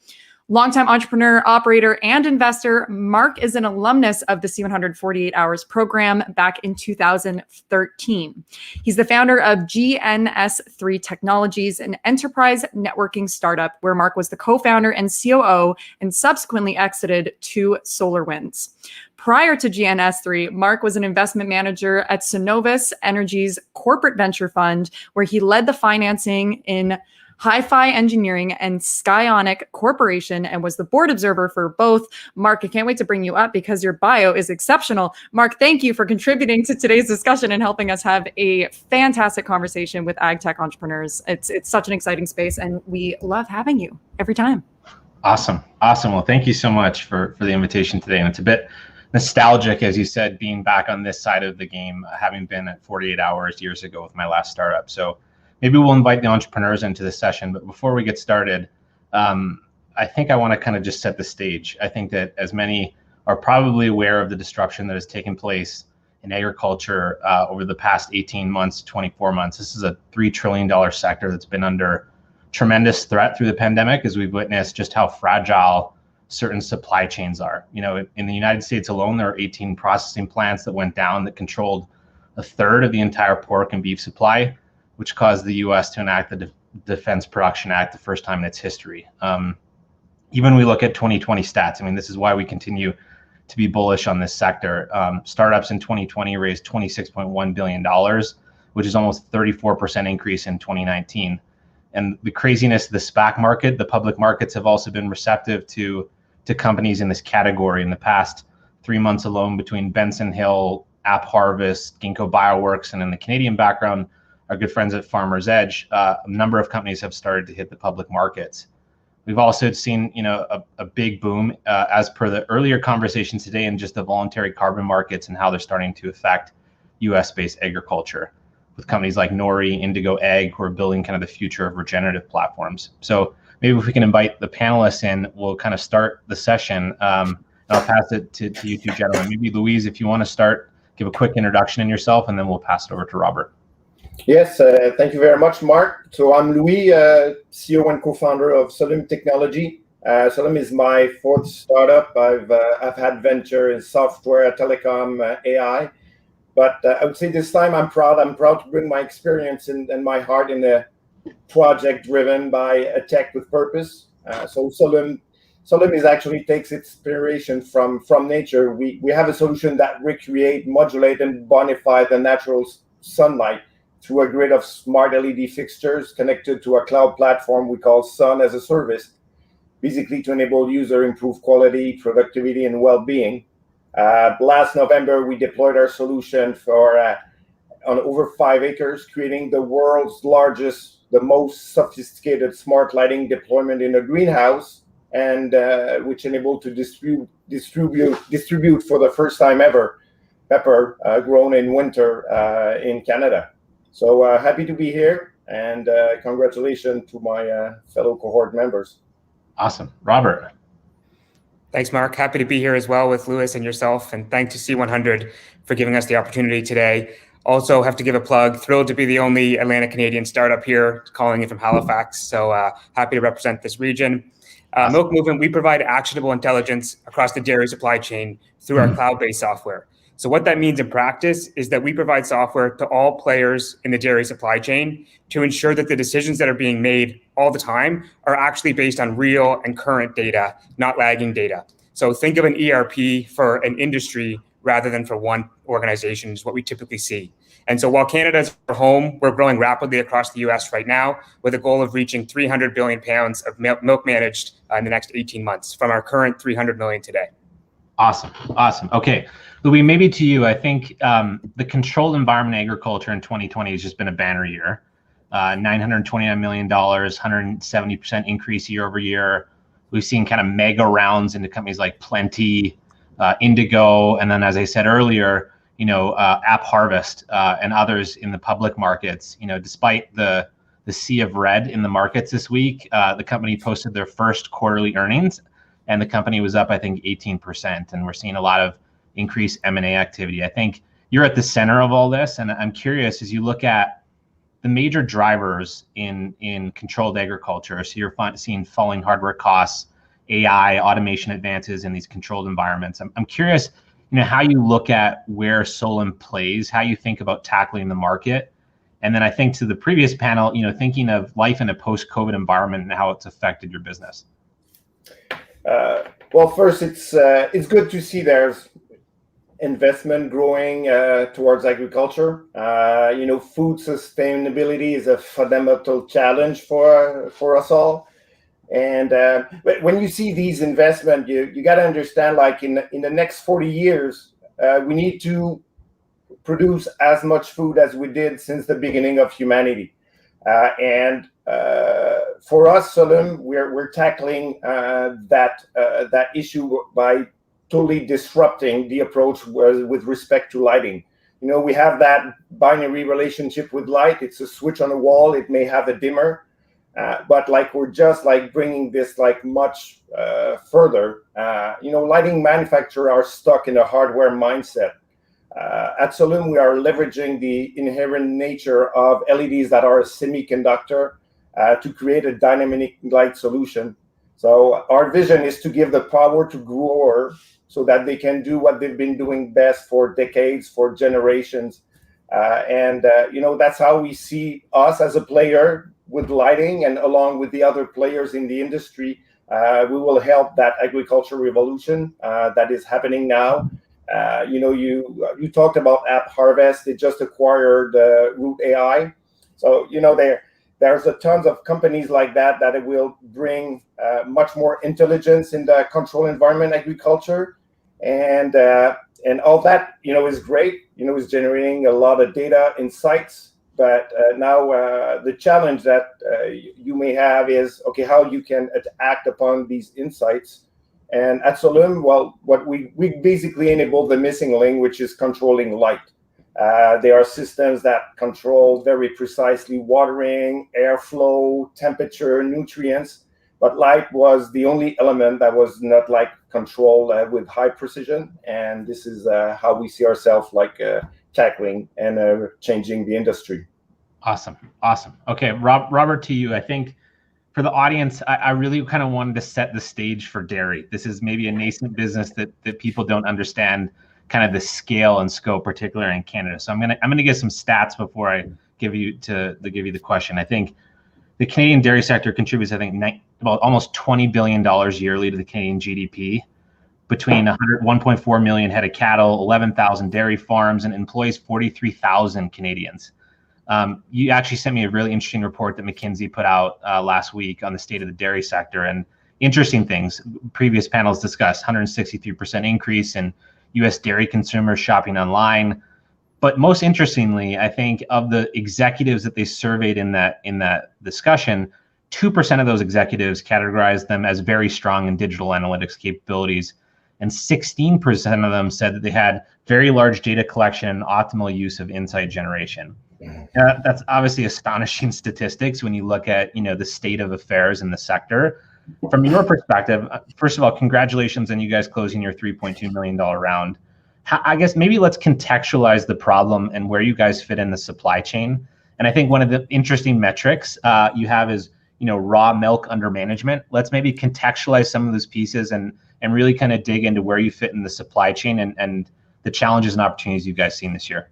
Longtime entrepreneur, operator, and investor, Mark is an alumnus of the C100 48 Hours program back in 2013. He's the founder of GNS3 Technologies, an enterprise networking startup where Mark was the co-founder and COO and subsequently exited to SolarWinds. Prior to GNS3, Mark was an investment manager at Synovus Energy's corporate venture fund, where he led the financing in Hi-Fi Engineering and Skyonic Corporation and was the board observer for both. Mark, I can't wait to bring you up because your bio is exceptional. Mark, thank you for contributing to today's discussion and helping us have a fantastic conversation with ag tech entrepreneurs. It's such an exciting space, and we love having you every time. Awesome. Well, thank you so much for the invitation today. And it's a bit nostalgic, as you said, being back on this side of the game, having been at 48 Hours years ago with my last startup. So maybe we'll invite the entrepreneurs into this session, but before we get started, I think I want to kind of just set the stage. I think that as many are probably aware of the disruption that has taken place in agriculture over the past 18 months, 24 months. This is a $3 trillion sector that's been under tremendous threat through the pandemic as we've witnessed just how fragile certain supply chains are. You know, in the United States alone, there are 18 processing plants that went down that controlled a third of the entire pork and beef supply, which caused the U.S. to enact the Defense Production Act the first time in its history. Even we look at 2020 stats, I mean, this is why we continue to be bullish on this sector. Startups in 2020 raised $26.1 billion, which is almost 34% increase in 2019. And the craziness of the SPAC market, the public markets have also been receptive to companies in this category. In the past 3 months alone, between Benson Hill, App Harvest, Ginkgo Bioworks, and in the Canadian background, our good friends at Farmer's Edge, a number of companies have started to hit the public markets. We've also seen, you know, a big boom as per the earlier conversation today in just the voluntary carbon markets and how they're starting to affect US-based agriculture with companies like Nori, Indigo Egg, who are building kind of the future of regenerative platforms. So maybe if we can invite the panelists in, we'll kind of start the session. And I'll pass it to you two gentlemen. Maybe Louise, if you want to start, give a quick introduction in yourself, and then we'll pass it over to Robert. Yes, thank you very much, Mark. So I'm Louis, CEO and co-founder of Solum Technology. Solum is my fourth startup. I've had venture in software, telecom, AI, but I would say this time I'm proud to bring my experience and my heart in a project driven by a tech with purpose. So Solum is actually takes inspiration from nature. We have a solution that recreate, modulate, and bonify the natural sunlight through a grid of smart LED fixtures connected to a cloud platform we call Sun as a Service, basically to enable user improve quality, productivity, and well-being. Last November, we deployed our solution on over 5 acres, creating the world's largest, the most sophisticated smart lighting deployment in a greenhouse, and which enabled to distribute for the first time ever pepper grown in winter in Canada. So happy to be here, and congratulations to my fellow cohort members. Awesome. Robert. Thanks, Mark. Happy to be here as well with Louis and yourself, and thanks to C100 for giving us the opportunity today. Also have to give a plug, thrilled to be the only Atlantic Canadian startup here, calling in from Halifax, so happy to represent this region. Milk Movement, we provide actionable intelligence across the dairy supply chain through our cloud-based software. So what that means in practice is that we provide software to all players in the dairy supply chain to ensure that the decisions that are being made all the time are actually based on real and current data, not lagging data. So think of an ERP for an industry rather than for one organization is what we typically see. And so while Canada's our home, we're growing rapidly across the US right now with a goal of reaching 300 billion pounds of milk managed in the next 18 months from our current 300 million today. Awesome. Okay, Louis, maybe to you, I think the controlled environment agriculture in 2020 has just been a banner year. $929 million, 170% increase year over year. We've seen kind of mega rounds into companies like Plenty, Indigo, and then, as I said earlier, you know, App Harvest and others in the public markets. You know, despite the sea of red in the markets this week, the company posted their first quarterly earnings, and the company was up, I think, 18%. And we're seeing a lot of increased M&A activity. I think you're at the center of all this, and I'm curious, as you look at the major drivers in controlled agriculture, so you're seeing falling hardware costs, AI, automation advances in these controlled environments. I'm curious, you know, how you look at where Solum plays, how you think about tackling the market. And then I think to the previous panel, you know, thinking of life in a post-COVID environment and how it's affected your business. Well, first, it's good to see there's investment growing towards agriculture. You know, food sustainability is a fundamental challenge for us all. And when you see these investment, you got to understand, like in the next 40 years, we need to produce as much food as we did since the beginning of humanity. And for us, Solum, we're tackling that issue by totally disrupting the approach with respect to lighting. You know, we have that binary relationship with light. It's a switch on a wall. It may have a dimmer, but like we're just like bringing this like much further. You know, lighting manufacturers are stuck in a hardware mindset. At Solum, we are leveraging the inherent nature of LEDs that are a semiconductor to create a dynamic light solution. So our vision is to give the power to growers so that they can do what they've been doing best for decades, for generations. That's how we see us as a player with lighting, and along with the other players in the industry, we will help that agriculture revolution that is happening now. You talked about App Harvest. They just acquired Root AI. So, there's a tons of companies like that it will bring much more intelligence in the control environment agriculture. And all that, is great, is generating a lot of data insights. But now the challenge that you may have is, okay, how you can act upon these insights. And at Solum, well, what we basically enable the missing link, which is controlling light. There are systems that control very precisely watering, airflow, temperature, nutrients. But light was the only element that was not controlled with high precision. And this is how we see ourselves tackling and changing the industry. Awesome. Okay, Robert, to you. I think for the audience, I really kind of wanted to set the stage for dairy. This is maybe a nascent business that people don't understand kind of the scale and scope, particularly in Canada. So I'm gonna give some stats before I give you the question. I think the Canadian dairy sector contributes, I think, about almost $20 billion yearly to the Canadian GDP, between 1.4 million head of cattle, 11,000 dairy farms, and employs 43,000 Canadians. You actually sent me a really interesting report that McKinsey put out last week on the state of the dairy sector, and interesting things. Previous panels discussed 163% increase in U.S. dairy consumers shopping online. But most interestingly, I think of the executives that they surveyed in that discussion, 2% of those executives categorized them as very strong in digital analytics capabilities, and 16% of them said that they had very large data collection and optimal use of insight generation. That's obviously astonishing statistics when you look at the state of affairs in the sector. From your perspective, first of all, congratulations on you guys closing your $3.2 million round. I guess maybe let's contextualize the problem and where you guys fit in the supply chain. And I think one of the interesting metrics you have is raw milk under management. Let's maybe contextualize some of those pieces and really kind of dig into where you fit in the supply chain and the challenges and opportunities you guys seen this year.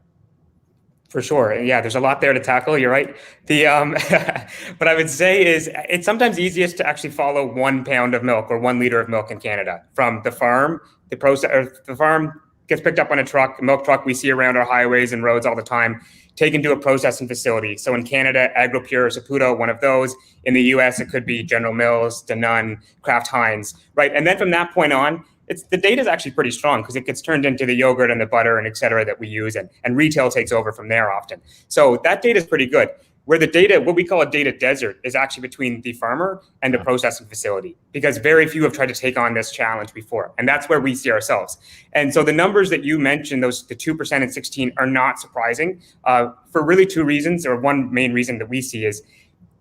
For sure. Yeah, there's a lot there to tackle. You're right. What I would say is it's sometimes easiest to actually follow 1 pound of milk or 1 liter of milk in Canada from the farm. The farm gets picked up on a truck, a milk truck we see around our highways and roads all the time, taken to a processing facility. So in Canada, AgroPure, Saputo, one of those. In the US, it could be General Mills, Danone, Kraft Heinz, right? And then from that point on, the data is actually pretty strong because it gets turned into the yogurt and the butter and et cetera that we use, and retail takes over from there often. So that data is pretty good. Where the data, what we call a data desert, is actually between the farmer and the processing facility, because very few have tried to take on this challenge before. And that's where we see ourselves. And so the numbers that you mentioned, the 2% and 16, are not surprising for really 2 reasons, or one main reason that we see is,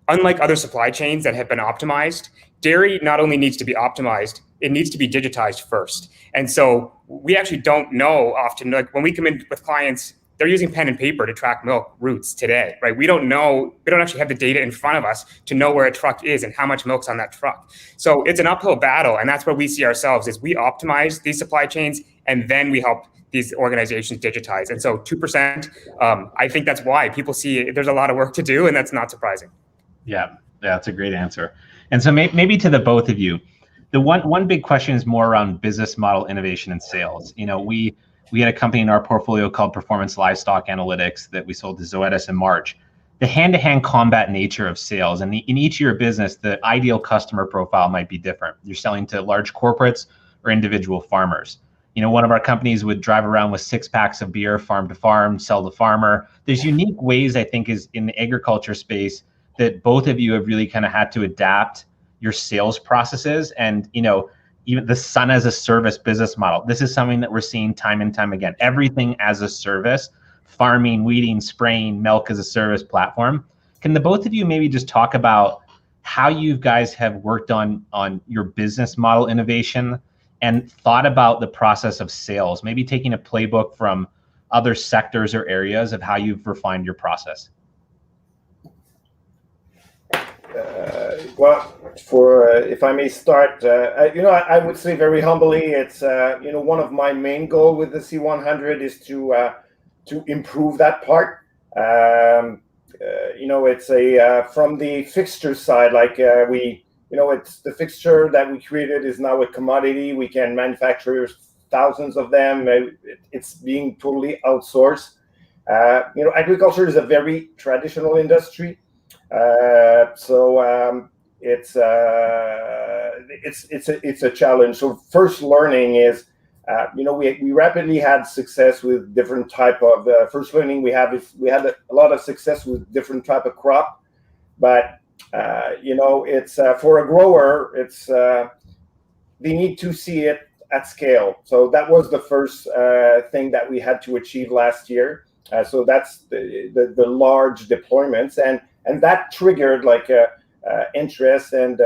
unlike other supply chains that have been optimized, dairy not only needs to be optimized, it needs to be digitized first. And so we actually don't know often, when we come in with clients, they're using pen and paper to track milk routes today, right? We don't actually have the data in front of us to know where a truck is and how much milk's on that truck. So it's an uphill battle, and that's where we see ourselves, is we optimize these supply chains and then we help these organizations digitize. And so 2%, I think that's why people see there's a lot of work to do, and that's not surprising. Yeah, that's a great answer. And so maybe to the both of you, the one big question is more around business model innovation and sales. We had a company in our portfolio called Performance Livestock Analytics that we sold to Zoetis in March. The hand-to-hand combat nature of sales, and in each of your business, the ideal customer profile might be different. You're selling to large corporates or individual farmers. One of our companies would drive around with 6 packs of beer, farm to farm, sell to farmer. There's unique ways, I think, is in the agriculture space that both of you have really kind of had to adapt your sales processes, and even the sun as a service business model. This is something that we're seeing time and time again. Everything as a service, farming, weeding, spraying, milk as a service platform. Can the both of you maybe just talk about how you guys have worked on your business model innovation and thought about the process of sales, maybe taking a playbook from other sectors or areas of how you've refined your process? well, if I may start, I would say very humbly, it's one of my main goals with the C100 is to improve that part. It's from the fixture side, like it's the fixture that we created is now a commodity. We can manufacture thousands of them. It's being totally outsourced. Agriculture is a very traditional industry. It's a challenge. So first learning is, we rapidly had success with different type of first learning. We had a lot of success with different type of crop, but it's for a grower, it's they need to see it at scale. So that was the first thing that we had to achieve last year. So that's the large deployments, and that triggered like interest and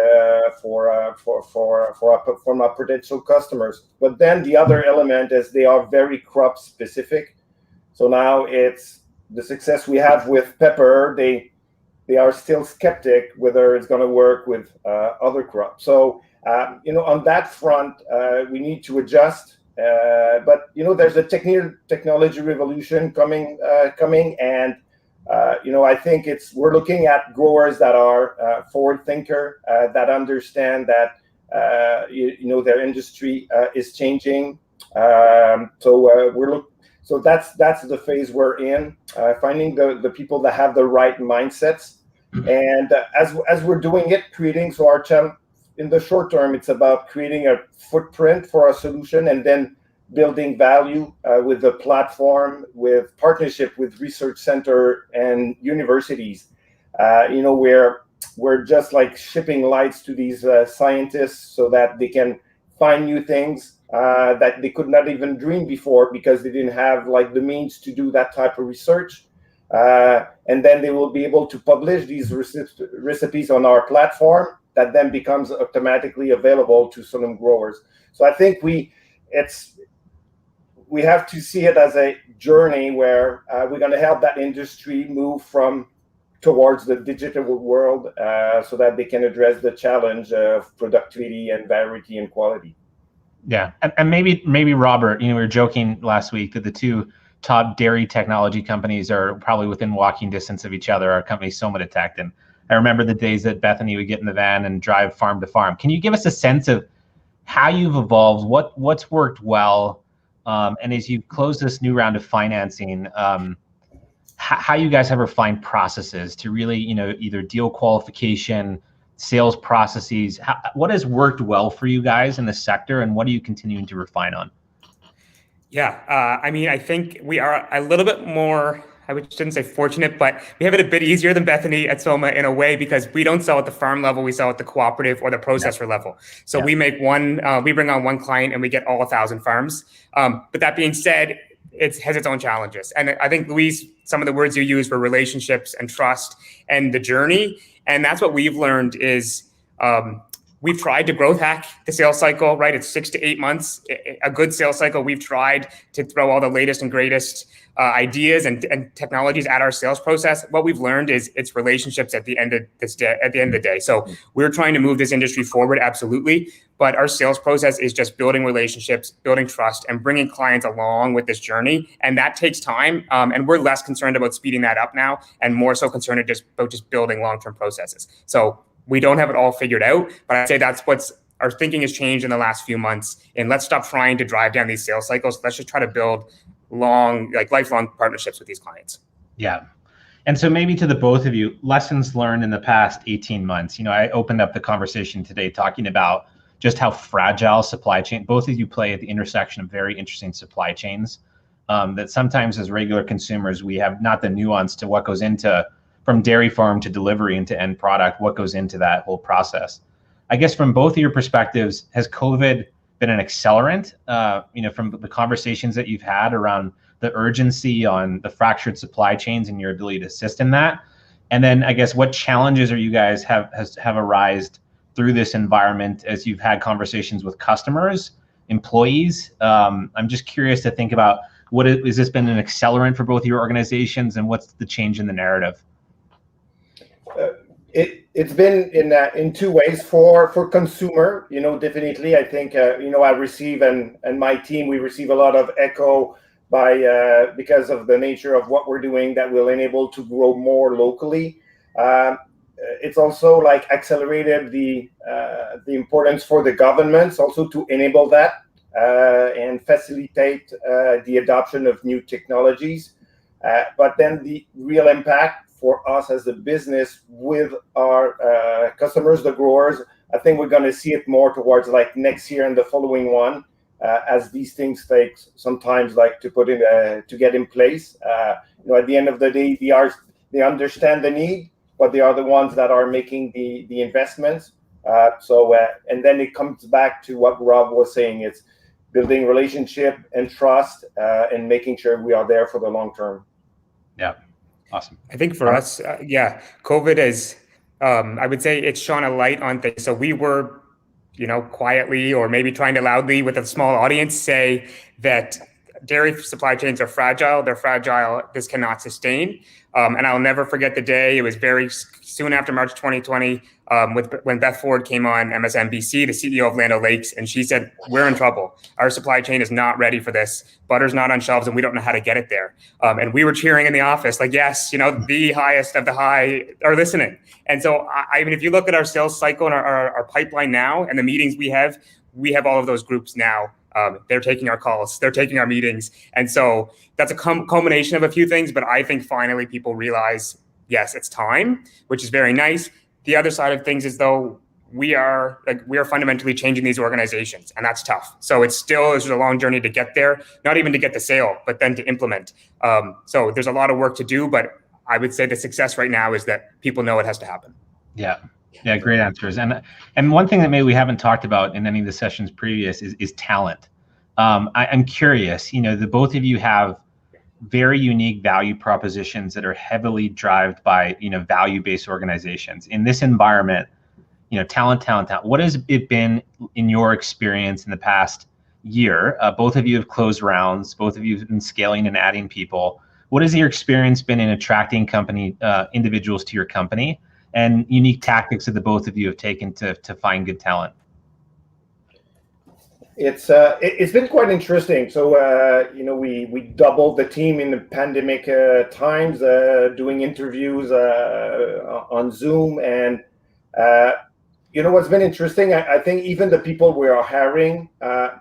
from our potential customers. But then the other element is they are very crop specific. So now it's the success we have with pepper. They are still skeptic whether it's going to work with other crops. So on that front, we need to adjust. But there's a technology revolution coming, and I think we're looking at growers that are forward thinker, that understand that their industry is changing. So that's the phase we're in, finding the people that have the right mindsets, and as we're doing it, creating. So our channel in the short term, it's about creating a footprint for our solution, and then building value with the platform, with partnership with research center and universities. We're just like shipping lights to these scientists so that they can find new things that they could not even dream before because they didn't have like the means to do that type of research. And then they will be able to publish these recipes on our platform that then becomes automatically available to some growers. So I think we have to see it as a journey where we're going to help that industry move towards the digital world so that they can address the challenge of productivity and variety and quality. Yeah, and maybe Robert, we were joking last week that the two top dairy technology companies are probably within walking distance of each other. Our company, Soma Tech, and I remember the days that Bethany would get in the van and drive farm to farm. Can you give us a sense of how you've evolved, what's worked well, and as you close this new round of financing, how you guys have refined processes to really, either deal qualification, sales processes? What has worked well for you guys in the sector, and what are you continuing to refine on? Yeah, I think we are a little bit more, I shouldn't say fortunate, but we have it a bit easier than Bethany at Soma in a way, because we don't sell at the farm level, we sell at the cooperative or the processor level. So we make we bring on one client and we get all 1,000 farms. But that being said, it has its own challenges. And I think, Louise, some of the words you used were relationships and trust and the journey. And that's what we've learned is we've tried to growth hack the sales cycle, right? It's 6 to 8 months. A good sales cycle. We've tried to throw all the latest and greatest ideas and technologies at our sales process. What we've learned is it's relationships at the end of the day. So we're trying to move this industry forward, absolutely. But our sales process is just building relationships, building trust, and bringing clients along with this journey. And that takes time. And we're less concerned about speeding that up now, and more so concerned about just building long-term processes. So we don't have it all figured out, but I'd say that's our thinking has changed in the last few months. And let's stop trying to drive down these sales cycles. Let's just try to build lifelong partnerships with these clients. Yeah. And so maybe to the both of you, lessons learned in the past 18 months. I opened up the conversation today talking about just how fragile supply chain, both of you play at the intersection of very interesting supply chains, that sometimes as regular consumers, we have not the nuance to what goes into from dairy farm to delivery into end product, what goes into that whole process. I guess from both of your perspectives, has COVID been an accelerant, from the conversations that you've had around the urgency on the fractured supply chains and your ability to assist in that? And then I guess what challenges are you guys have arisen through this environment as you've had conversations with customers, employees? I'm just curious to think about has this been an accelerant for both your organizations, and what's the change in the narrative? It's been in two ways. For consumer, definitely, I think, I receive and my team, we receive a lot of echo because of the nature of what we're doing that will enable to grow more locally. It's also like accelerated the importance for the governments also to enable that and facilitate the adoption of new technologies. But then the real impact for us as a business with our customers, the growers, I think we're going to see it more towards like next year and the following one, as these things take sometimes like to put in to get in place. At the end of the day, they understand the need, but they are the ones that are making the investments. And then it comes back to what Rob was saying. It's building relationship and trust and making sure we are there for the long term. Yeah. Awesome. I think for us, COVID is, I would say it's shone a light on things. So we were, quietly or maybe trying to loudly with a small audience say that dairy supply chains are fragile. They're fragile. This cannot sustain. And I'll never forget the day. It was very soon after March 2020 when Beth Ford came on MSNBC, the CEO of Land O'Lakes, and she said, "We're in trouble. Our supply chain is not ready for this. Butter's not on shelves, and we don't know how to get it there." And we were cheering in the office, like, yes, the highest of the high are listening. And so, I mean, if you look at our sales cycle and our pipeline now and the meetings we have all of those groups now. They're taking our calls, they're taking our meetings. And so that's a culmination of a few things, but I think finally people realize, yes, it's time, which is very nice. The other side of things is though, we are fundamentally changing these organizations, and that's tough. So it's a long journey to get there, not even to get the sale, but then to implement. So there's a lot of work to do, but I would say the success right now is that people know it has to happen. Yeah. Yeah, great answers. And one thing that maybe we haven't talked about in any of the sessions previous is talent. I'm curious, the both of you have very unique value propositions that are heavily driven by, value-based organizations. In this environment, talent. What has it been in your experience in the past year? Both of you have closed rounds. Both of you have been scaling and adding people. What has your experience been in attracting individuals to your company? And unique tactics that the both of you have taken to find good talent? It's been quite interesting. So we doubled the team in the pandemic times, doing interviews on Zoom, and what's been interesting. I think even the people we are hiring,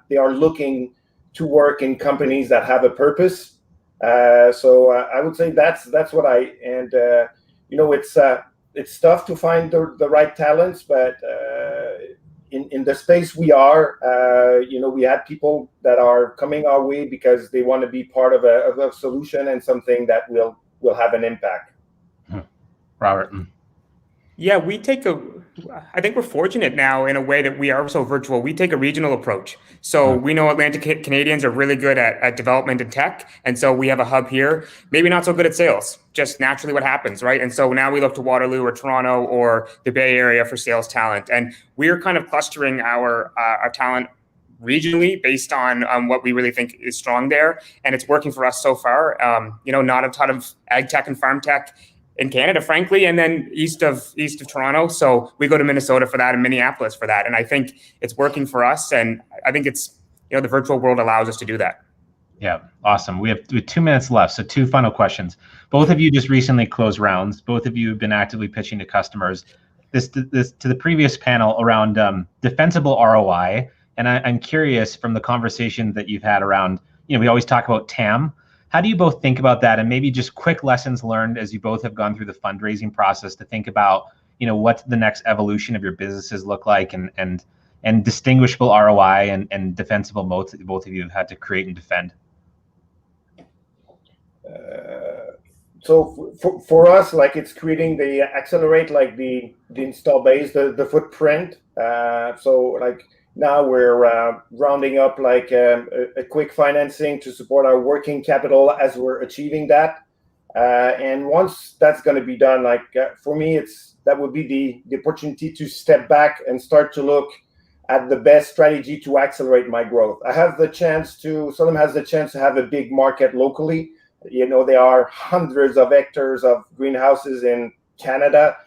they are looking to work in companies that have a purpose. So I would say that's what it's tough to find the right talents, but in the space we are, we had people that are coming our way because they want to be part of a solution and something that will have an impact. Robert. Yeah, I think we're fortunate now in a way that we are so virtual. We take a regional approach. So we know Atlantic Canadians are really good at development and tech. And so we have a hub here, maybe not so good at sales, just naturally what happens, right? And so now we look to Waterloo or Toronto or the Bay Area for sales talent. And we're kind of clustering our talent regionally based on what we really think is strong there. And it's working for us so far. Not a ton of ag tech and farm tech in Canada, frankly, and then east of Toronto. So we go to Minnesota for that and Minneapolis for that. And I think it's working for us. And I think it's, the virtual world allows us to do that. Yeah, awesome. We have 2 minutes left. So 2 final questions. Both of you just recently closed rounds. Both of you have been actively pitching to customers. This to the previous panel around defensible ROI. And I'm curious from the conversation that you've had around, we always talk about TAM. How do you both think about that, and maybe just quick lessons learned as you both have gone through the fundraising process to think about, what the next evolution of your businesses look like, and distinguishable ROI and defensible moats that both of you have had to create and defend? So for us, like it's creating accelerate the install base, the footprint. So like now we're rounding up a quick financing to support our working capital as we're achieving that. And once that's going to be done, for me, that would be the opportunity to step back and start to look at the best strategy to accelerate my growth. Solum has the chance to have a big market locally. There are hundreds of hectares of greenhouses in Canada.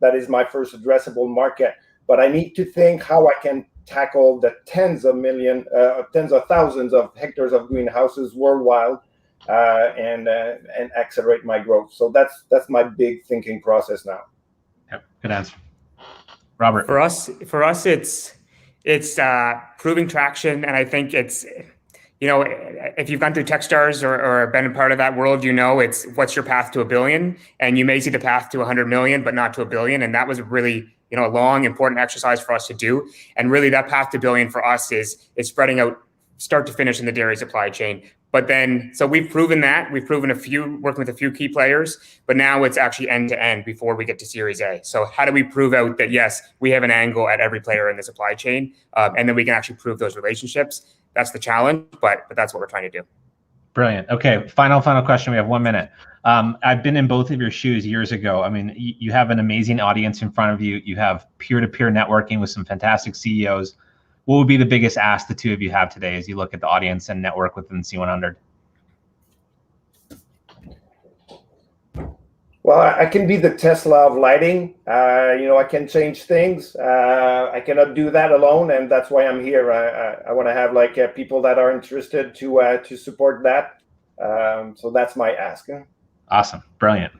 that is my first addressable market. But I need to think how I can tackle the tens of thousands of hectares of greenhouses worldwide, and accelerate my growth. So that's my big thinking process now. Yep, good answer, Robert. For us, it's proving traction, and I think it's, you know, if you've gone through Techstars or been a part of that world, you know, it's what's your path to $1 billion, and you may see the path to 100 million, but not to $1 billion, and that was really, you know, a long, important exercise for us to do. And really, that path to $1 billion for us is spreading out start to finish in the dairy supply chain. But then, so we've proven that. We've proven working with a few key players, but now it's actually end to end before we get to Series A. So how do we prove out that, yes, we have an angle at every player in the supply chain, and then we can actually prove those relationships? That's the challenge, but that's what we're trying to do. Brilliant. Okay, final question. We have 1 minute. I've been in both of your shoes years ago. I mean, you have an amazing audience in front of you. You have peer-to-peer networking with some fantastic CEOs. What would be the biggest ask the two of you have today as you look at the audience and network within C100? Well, I can be the Tesla of lighting. You know, I can change things. I cannot do that alone, and that's why I'm here. I want to have like people that are interested to support that. So that's my ask. Awesome, brilliant.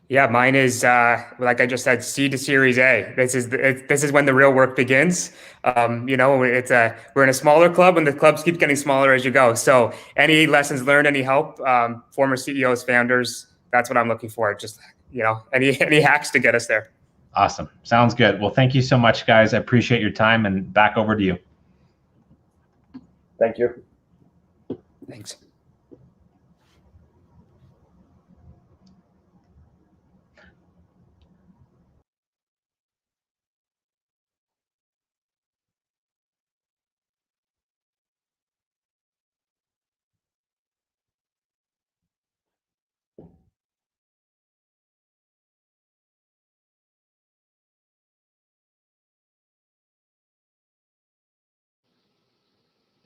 Yeah, mine is like I just said, C to Series A. This is when the real work begins. You know, we're in a smaller club, and the clubs keep getting smaller as you go. So any lessons learned, any help, former CEOs, founders, that's what I'm looking for. Just, you know, any hacks to get us there. Awesome, sounds good. Well, thank you so much, guys. I appreciate your time, and back over to you. Thank you. Thanks.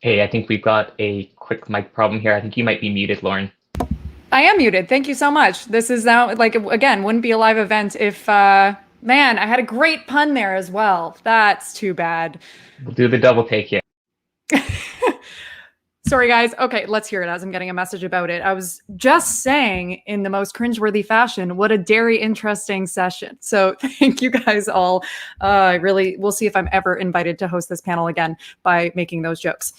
Hey, I think we've got a quick mic problem here. I think you might be muted, Lauren. I am muted. Thank you so much. This is now, like, again, wouldn't be a live event if, man, I had a great pun there as well. That's too bad. We'll do the double take here. Sorry, guys. Okay, let's hear it as I'm getting a message about it. I was just saying in the most cringeworthy fashion, what a dairy interesting session. So thank you guys all. We'll see if I'm ever invited to host this panel again by making those jokes.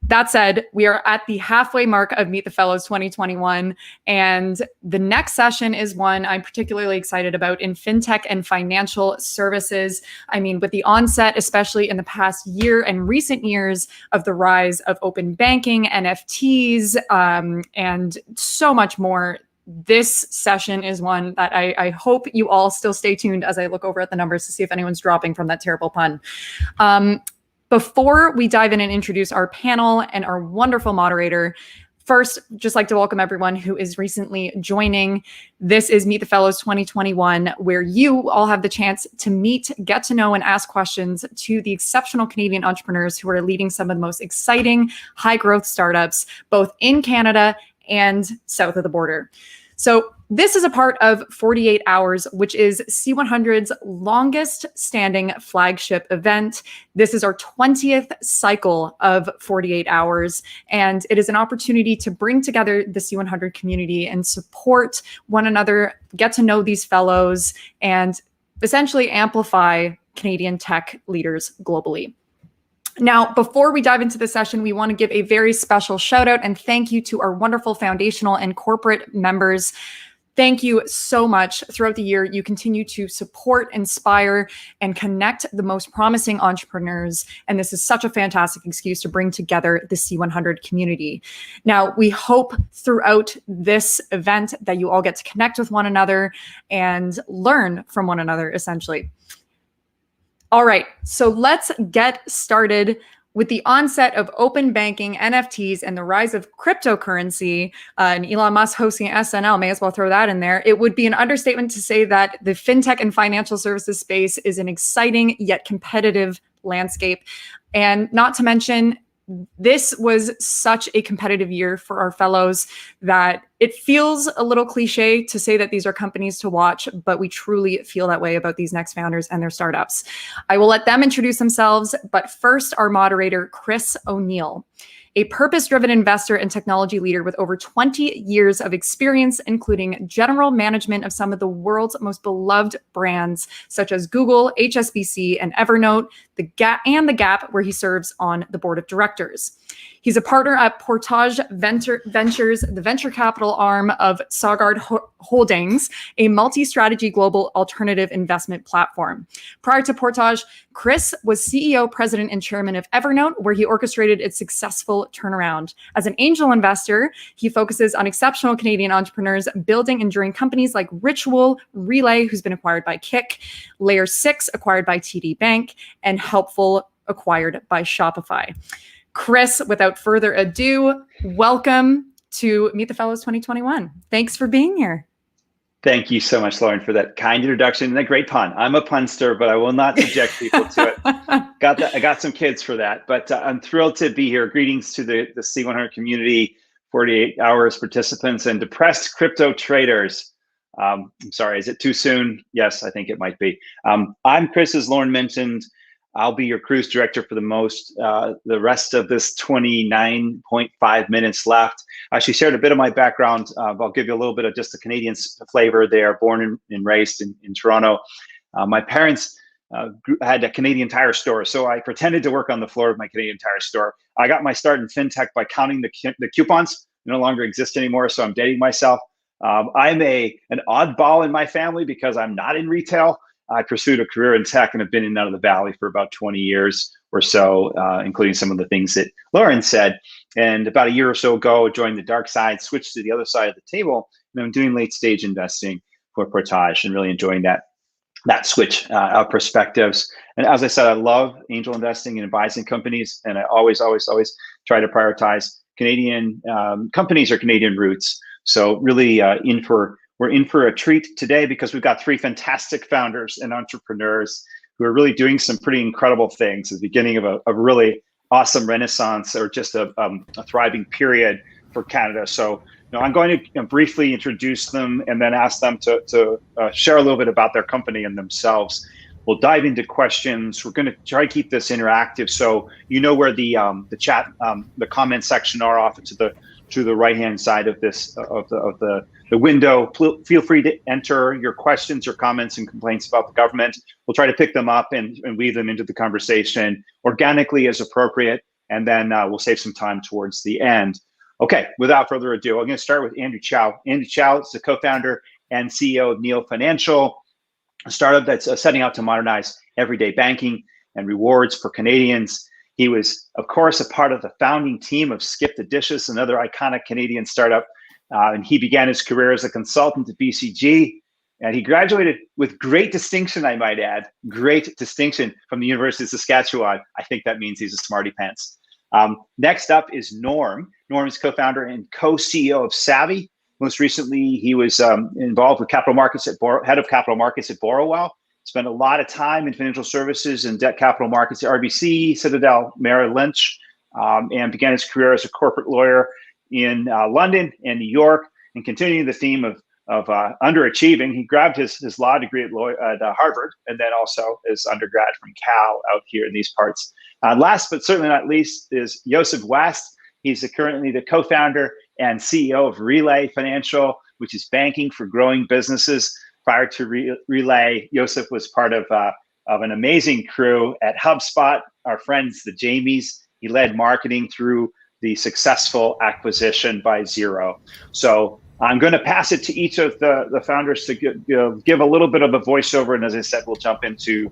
That said, we are at the halfway mark of Meet the Fellows 2021, and the next session is one I'm particularly excited about in fintech and financial services. I mean, with the onset, especially in the past year and recent years, of the rise of open banking, NFTs, and so much more, this session is one that I hope you all still stay tuned as I look over at the numbers to see if anyone's dropping from that terrible pun. Before we dive in and introduce our panel and our wonderful moderator, first, just like to welcome everyone who is recently joining. This is Meet the Fellows 2021, where you all have the chance to meet, get to know, and ask questions to the exceptional Canadian entrepreneurs who are leading some of the most exciting high-growth startups, both in Canada and south of the border. So this is a part of 48 Hours, which is C100's longest standing flagship event. This is our 20th cycle of 48 Hours, and it is an opportunity to bring together the C100 community and support one another, get to know these fellows, and essentially amplify Canadian tech leaders globally. Now, before we dive into the session, we want to give a very special shout out and thank you to our wonderful foundational and corporate members. Thank you so much. Throughout the year, you continue to support, inspire, and connect the most promising entrepreneurs. And this is such a fantastic excuse to bring together the C100 community. Now, we hope throughout this event that you all get to connect with one another and learn from one another, essentially. All right, so let's get started. With the onset of open banking, NFTs, and the rise of cryptocurrency, and Elon Musk hosting SNL, may as well throw that in there, it would be an understatement to say that the fintech and financial services space is an exciting yet competitive landscape. And not to mention, This was such a competitive year for our fellows that it feels a little cliche to say that these are companies to watch, but we truly feel that way about these next founders and their startups. I will let them introduce themselves, but first, our moderator, Chris O'Neill, a purpose-driven investor and technology leader with over 20 years of experience, including general management of some of the world's most beloved brands, such as Google, HSBC, and Evernote, the Gap, where he serves on the board of directors. He's a partner at Portage Ventures, the venture capital arm of Sagard Holdings, a multi-strategy global alternative investment platform. Prior to Portage, Chris was CEO, president, and chairman of Evernote, where he orchestrated its successful turnaround. As an angel investor, he focuses on exceptional Canadian entrepreneurs building enduring companies like Ritual, Relay, who's been acquired by Kik, Layer 6, acquired by TD Bank, and Helpful, acquired by Shopify. Chris, without further ado, welcome to Meet the Fellows 2021. Thanks for being here. Thank you so much, Lauren, for that kind introduction and a great pun. I'm a punster, but I will not subject people to it. I got some kids for that, but I'm thrilled to be here. Greetings to the C100 community, 48 hours participants, and depressed crypto traders. I'm sorry, is it too soon? Yes, I think it might be. I'm Chris, as Lauren mentioned. I'll be your cruise director for the rest of this 29.5 minutes left. I actually shared a bit of my background. I'll give you a little bit of just the Canadian flavor there, born and raised in Toronto. My parents had a Canadian Tire store, so I pretended to work on the floor of my Canadian Tire store. I got my start in fintech by counting the coupons. They no longer exist anymore, so I'm dating myself. I'm an oddball in my family because I'm not in retail. I pursued a career in tech and have been in and out of the Valley for about 20 years or so, including some of the things that Lauren said. And about a year or so ago, joined the dark side, switched to the other side of the table, and I'm doing late stage investing for Portage and really enjoying that switch of perspectives. And as I said, I love angel investing and advising companies, and I always try to prioritize Canadian companies or Canadian roots. So really we're in for a treat today because we've got three fantastic founders and entrepreneurs who are really doing some pretty incredible things at the beginning of a really awesome renaissance or just a thriving period for Canada. So I'm going to briefly introduce them and then ask them to share a little bit about their company and themselves. We'll dive into questions. We're going to try to keep this interactive, so you know where the chat, the comment section are off to the right-hand side of this of the window. Feel free to enter your questions, your comments, and complaints about the government. We'll try to pick them up and weave them into the conversation organically as appropriate, and then we'll save some time towards the end. Okay, without further ado, I'm going to start with Andrew Chow. Andrew Chow is the co-founder and CEO of Neo Financial, a startup that's setting out to modernize everyday banking and rewards for Canadians. He was, of course, a part of the founding team of Skip the Dishes, another iconic Canadian startup. And he began his career as a consultant at BCG. And he graduated with great distinction, I might add, great distinction from the University of Saskatchewan. I think that means he's a smarty pants. Next up is Norm. Norm is co-founder and co-CEO of Savvy. Most recently, he was involved with capital markets head of capital markets at Borrowell. Spent a lot of time in financial services and debt capital markets at RBC, Citadel, Merrill Lynch, and began his career as a corporate lawyer in London and New York, and continuing the theme of underachieving. He grabbed his law degree at Harvard, and then also his undergrad from Cal out here in these parts. Last but certainly not least is Joseph West. He's currently the co-founder and CEO of Relay Financial, which is banking for growing businesses. Prior to Relay, Joseph was part of an amazing crew at HubSpot, our friends, the Jamies. He led marketing through the successful acquisition by Xero. So I'm going to pass it to each of the founders to give a little bit of a voiceover, and as I said, we'll jump into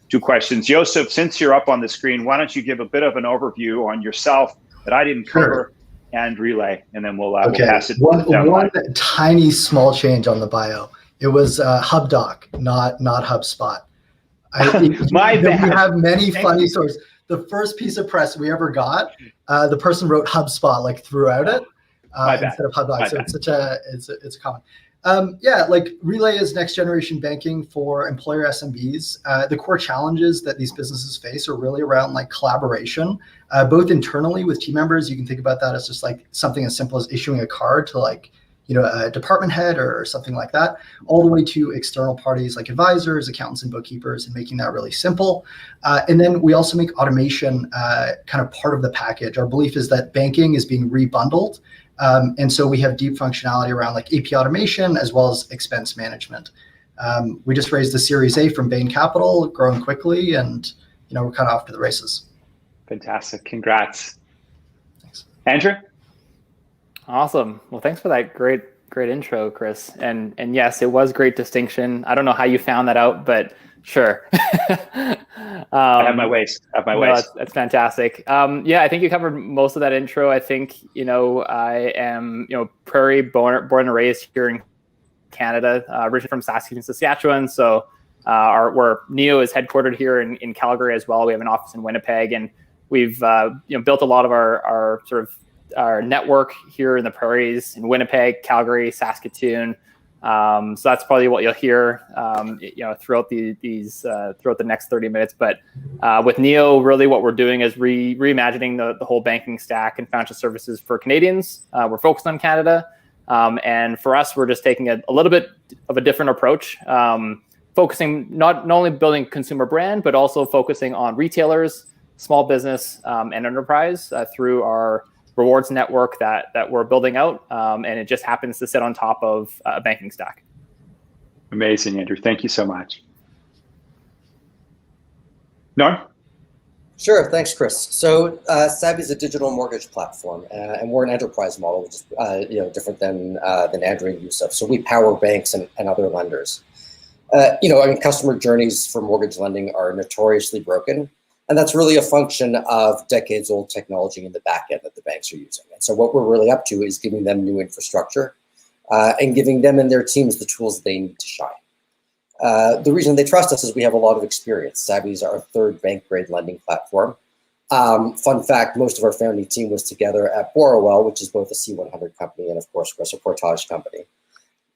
two questions. Joseph, since you're up on the screen, why don't you give a bit of an overview on yourself that I didn't cover, and Relay, and then we'll pass it down. One tiny small change on the bio. It was HubDoc, not HubSpot. My bad. We have many funny stories. The first piece of press we ever got, the person wrote HubSpot like throughout it instead of HubDoc. So it's common. Yeah, like Relay is next generation banking for employer SMBs. The core challenges that these businesses face are really around like collaboration, both internally with team members. You can think about that as just like something as simple as issuing a card to like, a department head or something like that, all the way to external parties like advisors, accountants, and bookkeepers, and making that really simple. And then we also make automation kind of part of the package. Our belief is that banking is being rebundled. And so we have deep functionality around like AP automation as well as expense management. We just raised the Series A from Bain Capital, growing quickly, and we're kind of off to the races. Fantastic. Congrats. Thanks. Andrew? Awesome. Well, thanks for that great intro, Chris. And yes, it was great distinction. I don't know how you found that out, but sure. I have my ways. That's fantastic. Yeah, I think you covered most of that intro. I think, I am, Prairie born and raised here in Canada, originally from Saskatoon, Saskatchewan. So where Neo is headquartered here in Calgary as well. We have an office in Winnipeg, and we've built a lot of our network here in the prairies in Winnipeg, Calgary, Saskatoon. So that's probably what you'll hear, throughout throughout the next 30 minutes. But with Neo, really what we're doing is reimagining the whole banking stack and financial services for Canadians. We're focused on Canada. And for us, we're just taking a little bit of a different approach, focusing not only building consumer brand, but also focusing on retailers, small business, and enterprise through our rewards network that we're building out, and it just happens to sit on top of a banking stack. Amazing, Andrew. Thank you so much. Norm? Sure, thanks, Chris. So Savvy is a digital mortgage platform, and we're an enterprise model, which is different than Andrew and Yusuf. So we power banks and other lenders. Customer journeys for mortgage lending are notoriously broken. And that's really a function of decades-old technology in the back end that the banks are using. And so what we're really up to is giving them new infrastructure and giving them and their teams the tools they need to shine. The reason they trust us is we have a lot of experience. Savvy is our third bank-grade lending platform. Fun fact, most of our founding team was together at Borrowell, which is both a C100 company and, of course, a Portage company.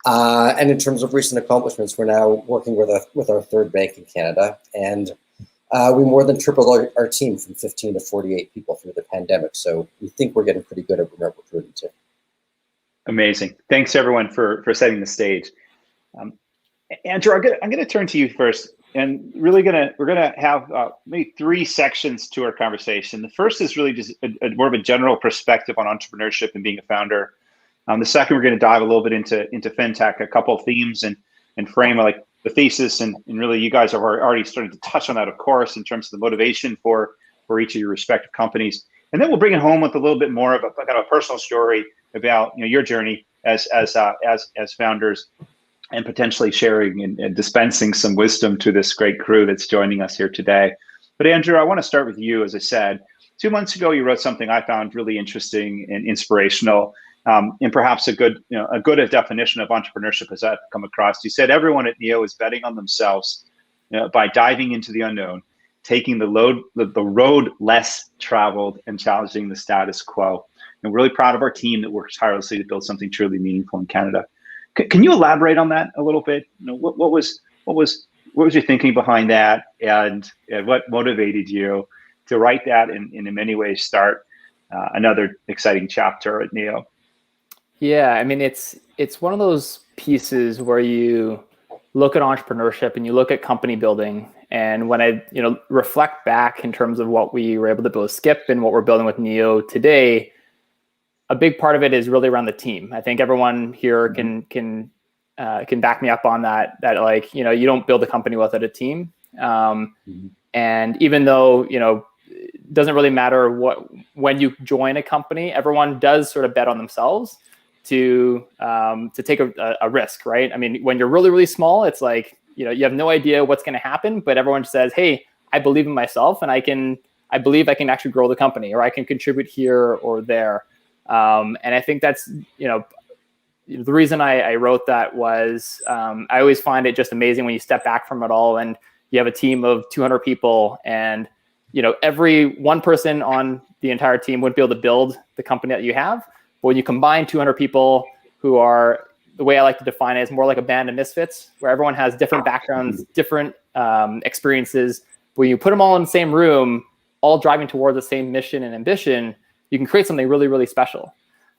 And in terms of recent accomplishments, we're now working with our third bank in Canada, and we more than tripled our team from 15 to 48 people through the pandemic. So we think we're getting pretty good at remote recruiting too. Amazing. Thanks everyone for setting the stage. Andrew, I'm gonna turn to you first, and really we're gonna have maybe three sections to our conversation. The first is really just more of a general perspective on entrepreneurship and being a founder. The second, we're gonna dive a little bit into fintech, a couple of themes and frame like the thesis, and really you guys have already started to touch on that, of course, in terms of the motivation for each of your respective companies. And then we'll bring it home with a little bit more of a kind of a personal story about your journey as founders, and potentially sharing and dispensing some wisdom to this great crew that's joining us here today. But Andrew, I want to start with you. As I said, 2 months ago, you wrote something I found really interesting and inspirational. And perhaps a good definition of entrepreneurship as I've come across. You said everyone at Neo is betting on themselves by diving into the unknown, taking the road less traveled, and challenging the status quo. And we're really proud of our team that works tirelessly to build something truly meaningful in Canada. Can you elaborate on that a little bit? What was your thinking behind that, and what motivated you to write that, and in many ways start another exciting chapter at Neo? Yeah, I mean, it's one of those pieces where you look at entrepreneurship and you look at company building. And when I reflect back in terms of what we were able to build with Skip and what we're building with Neo today, a big part of it is really around the team. I think everyone here can back me up on that. That you don't build a company without a team. And even though it doesn't really matter when you join a company, everyone does sort of bet on themselves to take a risk, right? I mean, when you're really, really small, it's like, you have no idea what's going to happen, but everyone says, hey, I believe in myself, and I believe I can actually grow the company, or I can contribute here or there. And I think that's, the reason I wrote that was I always find it just amazing when you step back from it all and you have a team of 200 people, and every one person on the entire team wouldn't be able to build the company that you have. But when you combine 200 people who are the way I like to define it is more like a band of misfits, where everyone has different backgrounds, different experiences. When you put them all in the same room, all driving towards the same mission and ambition, you can create something really, really special.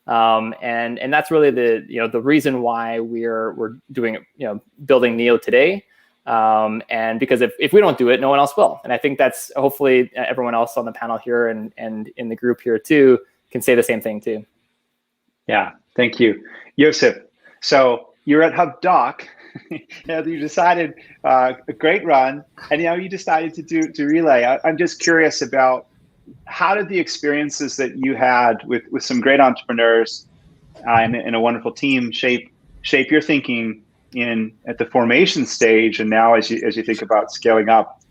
And that's really the reason why we're doing building Neo today. And because if we don't do it, no one else will. And I think that's hopefully everyone else on the panel here and in the group here too can say the same thing too. Yeah, thank you, Joseph. So you're at Hub Doc. You decided a great run, and you decided to do Relay. I'm just curious about how did the experiences that you had with some great entrepreneurs and a wonderful team shape your thinking at the formation stage, and now as you think about scaling up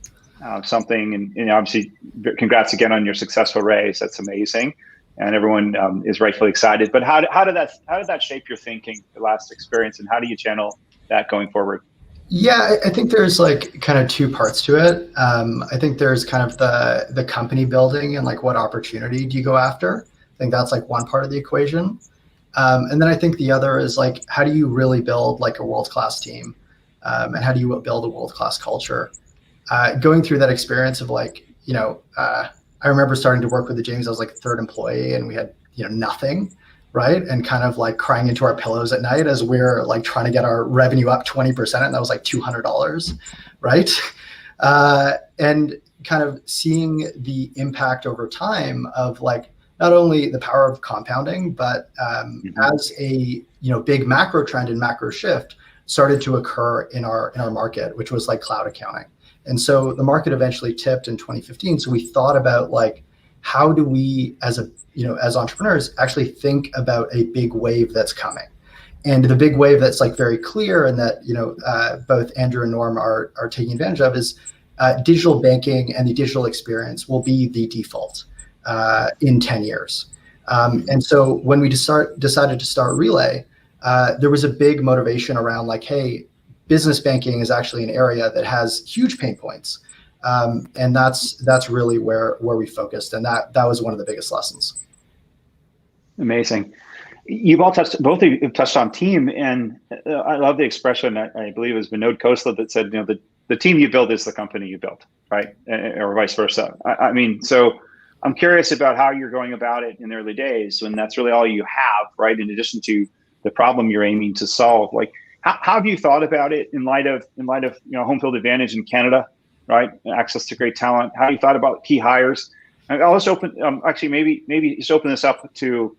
something, and obviously congrats again on your successful raise. That's amazing, and everyone is rightfully excited. But how did that shape your thinking, the last experience, and how do you channel that going forward? Yeah, I think there's like kind of two parts to it. I think there's kind of the company building and like what opportunity do you go after. I think that's like one part of the equation. And then I think the other is like, how do you really build like a world-class team? And how do you build a world-class culture? Going through that experience of like, I remember starting to work with the James, I was like third employee and we had, nothing. Right. And kind of like crying into our pillows at night as we're like trying to get our revenue up 20%. And that was like $200. Right. And kind of seeing the impact over time of like, not only the power of compounding, but as a big macro trend and macro shift started to occur in our market, which was like cloud accounting. And so the market eventually tipped in 2015. So we thought about like, how do we as entrepreneurs actually think about a big wave that's coming? And the big wave that's like very clear and that both Andrew and Norm are taking advantage of is digital banking, and the digital experience will be the default in 10 years. And so when we decided to start Relay, there was a big motivation around like, hey, business banking is actually an area that has huge pain points. And that's really where we focused. And that was one of the biggest lessons. Amazing. Both of you have touched on team, and I love the expression, I believe it was Vinod Khosla that said, the team you build is the company you built, right? Or vice versa. I mean, so I'm curious about how you're going about it in the early days when that's really all you have, right? In addition to the problem you're aiming to solve, like how have you thought about it in light of home field advantage in Canada, right? Access to great talent. How have you thought about key hires? I'll just open, actually maybe just open this up to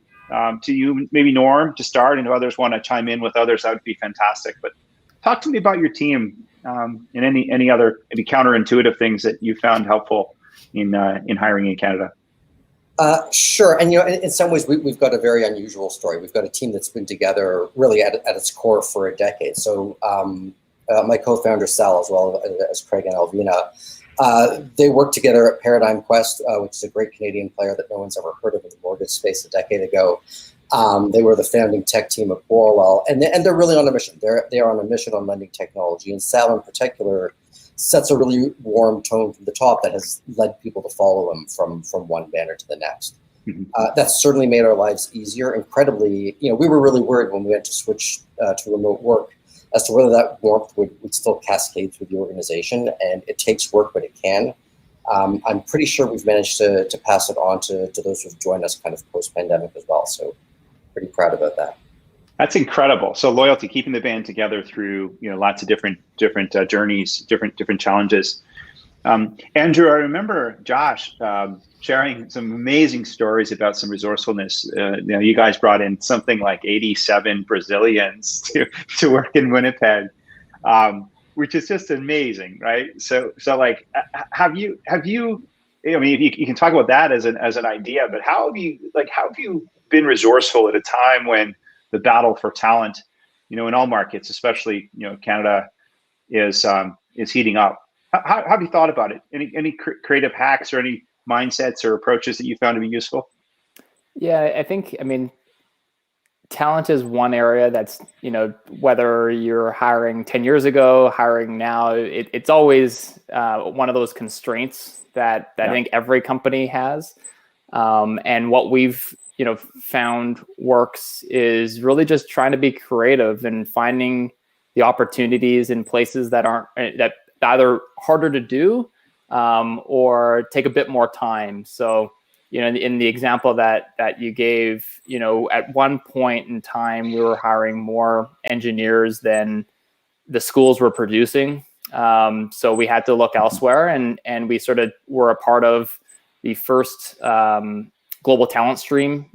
you, maybe Norm to start, and if others want to chime in with others, that would be fantastic. But talk to me about your team and any other maybe counterintuitive things that you found helpful in hiring in Canada. Sure, and in some ways we've got a very unusual story. We've got a team that's been together really at its core for a decade. So my co-founder Sal, as well as Craig and Alvina, they worked together at Paradigm Quest, which is a great Canadian player that no one's ever heard of in the mortgage space a decade ago. They were the founding tech team of Borwell, and they're really on a mission. They are on a mission on lending technology, and Sal in particular sets a really warm tone from the top that has led people to follow him from one banner to the next. That's certainly made our lives easier. Incredibly, we were really worried when we had to switch to remote work as to whether that warmth would still cascade through the organization, and it takes work, but it can. I'm pretty sure we've managed to pass it on to those who've joined us kind of post-pandemic as well, so pretty proud about that. That's incredible. So loyalty, keeping the band together through lots of different journeys, different challenges. Andrew, I remember Josh sharing some amazing stories about some resourcefulness. You guys brought in something like 87 Brazilians to work in Winnipeg, which is just amazing, right? So like, have you? I mean, you can talk about that as an idea, but how have you been resourceful at a time when the battle for talent, in all markets, especially Canada, is heating up? How have you thought about it? Any creative hacks or any mindsets or approaches that you found to be useful? Yeah, I mean, talent is one area that's, whether you're hiring 10 years ago, hiring now, it's always one of those constraints that I think every company has. And what we've found works is really just trying to be creative and finding the opportunities in places that aren't that either harder to do or take a bit more time. So, in the example that you gave, at one point in time, we were hiring more engineers than the schools were producing. So we had to look elsewhere, and we sort of were a part of the first global talent stream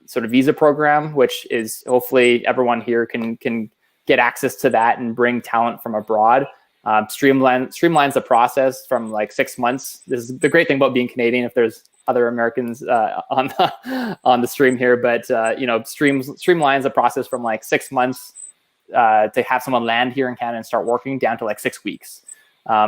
sort of visa program, which is hopefully everyone here can get access to that and bring talent from abroad. Streamlines the process from like 6 months. This is the great thing about being Canadian, if there's other Americans on the stream here, but streamlines the process from like 6 months to have someone land here in Canada and start working down to like 6 weeks.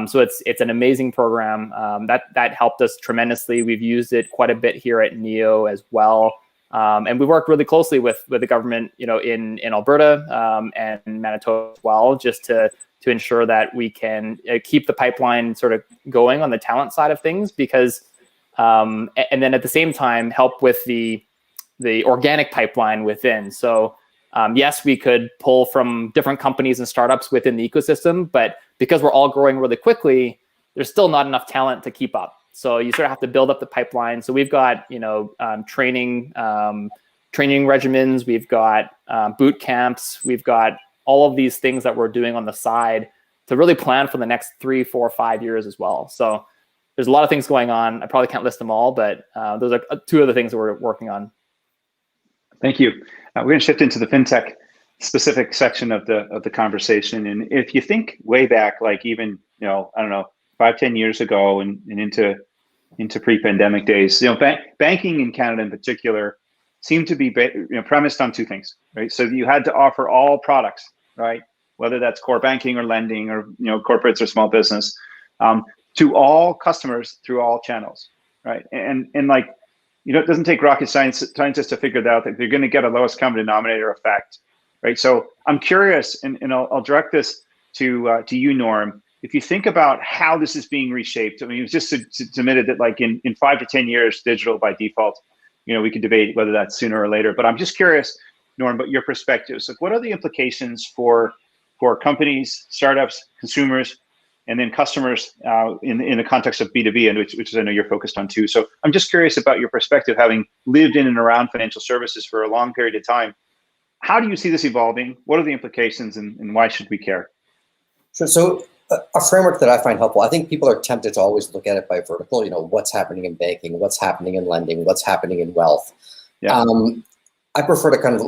So it's an amazing program that helped us tremendously. We've used it quite a bit here at NEO as well. And we worked really closely with the government, in Alberta and Manitoba as well, just to ensure that we can keep the pipeline sort of going on the talent side of things, because and then at the same time help with the organic pipeline within. So yes, we could pull from different companies and startups within the ecosystem, but because we're all growing really quickly, there's still not enough talent to keep up. So you sort of have to build up the pipeline. So we've got, training regimens, we've got boot camps, we've got all of these things that we're doing on the side to really plan for the next 3, 4, 5 years as well. So there's a lot of things going on. I probably can't list them all, but those are 2 of the things that we're working on. Thank you. We're going to shift into the fintech specific section of the conversation. And if you think way back, like even, 5-10 years ago and into pre-pandemic days, banking in Canada in particular seemed to be premised on 2 things, right? So you had to offer all products, right? Whether that's core banking or lending or corporates or small business, to all customers through all channels, right? And like, it doesn't take rocket scientists to figure out that they're going to get a lowest common denominator effect, right? So I'm curious, and I'll direct this to you, Norm. If you think about how this is being reshaped, I mean, it was just submitted that like in 5 to 10 years, digital by default, we could debate whether that's sooner or later, but I'm just curious, Norm, but your perspectives. Like, what are the implications for companies, startups, consumers, and then customers in the context of B2B, and which I know you're focused on too. So I'm just curious about your perspective, having lived in and around financial services for a long period of time. How do you see this evolving? What are the implications, and why should we care? Sure. So a framework that I find helpful, I think people are tempted to always look at it by vertical, what's happening in banking, what's happening in lending, what's happening in wealth. Yeah. I prefer to kind of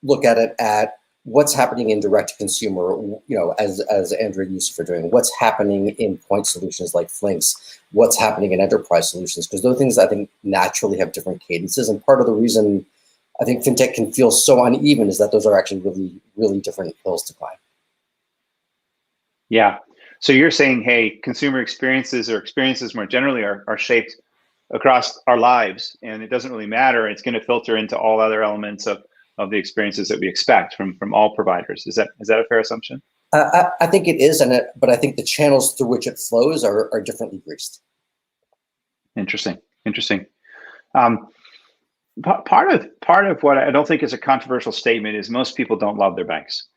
look at it at what's happening in direct to consumer, as Andrew and Yusuf are doing, what's happening in point solutions like Flinks, what's happening in enterprise solutions, because those things I think naturally have different cadences. And part of the reason I think fintech can feel so uneven is that those are actually really, really different hills to climb. Yeah. So you're saying, hey, consumer experiences or experiences more generally are shaped across our lives, and it doesn't really matter. It's going to filter into all other elements of the experiences that we expect from all providers. Is that a fair assumption? I think it is, but I think the channels through which it flows are differently greased. Interesting. Part of what I don't think is a controversial statement is most people don't love their banks.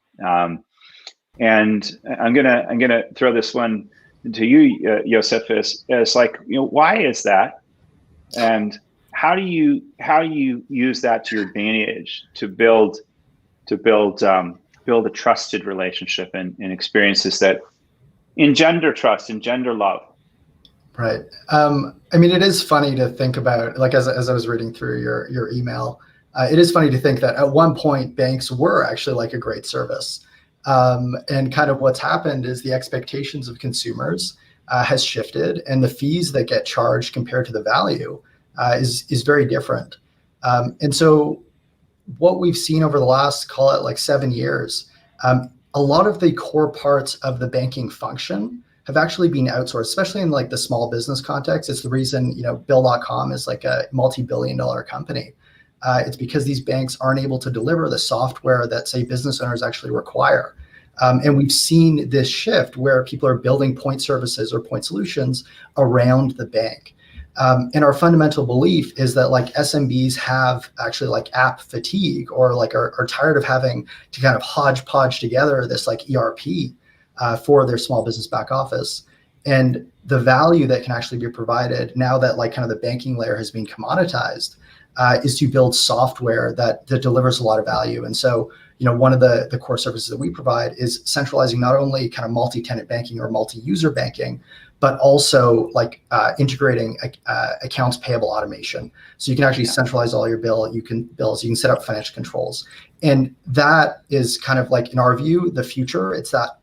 And I'm gonna throw this one to you, Yosef, as like, why is that? And how do you use that to your advantage to build a trusted relationship and experiences that engender trust, engender love? Right. I mean, it is funny to think about, like, as I was reading through your email, it is funny to think that at one point banks were actually like a great service. And kind of what's happened is the expectations of consumers has shifted, and the fees that get charged compared to the value is very different. And so what we've seen over the last, call it like 7 years, a lot of the core parts of the banking function have actually been outsourced, especially in like the small business context. It's the reason, Bill.com is like a multi-billion-dollar company. It's because these banks aren't able to deliver the software that, say, business owners actually require. And we've seen this shift where people are building point services or point solutions around the bank. And our fundamental belief is that like SMBs have actually like app fatigue, or like are tired of having to kind of hodgepodge together this like ERP for their small business back office. And the value that can actually be provided now that like kind of the banking layer has been commoditized is to build software that delivers a lot of value. And so, one of the core services that we provide is centralizing not only kind of multi-tenant banking or multi-user banking, but also like integrating accounts payable automation. So you can actually centralize all your bills, you can set up financial controls. And that is kind of like, in our view, the future. It's that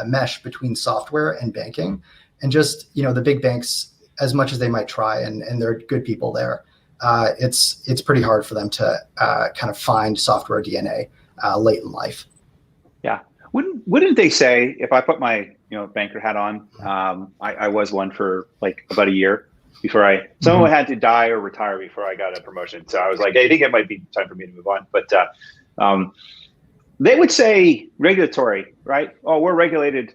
mesh between software and banking. And just, the big banks, as much as they might try, and they're good people there, it's pretty hard for them to kind of find software DNA late in life. Yeah. Wouldn't they say, if I put my banker hat on, I was one for like about a year before someone had to die or retire before I got a promotion. So I was like, I think it might be time for me to move on. But they would say regulatory, right? Oh, we're regulated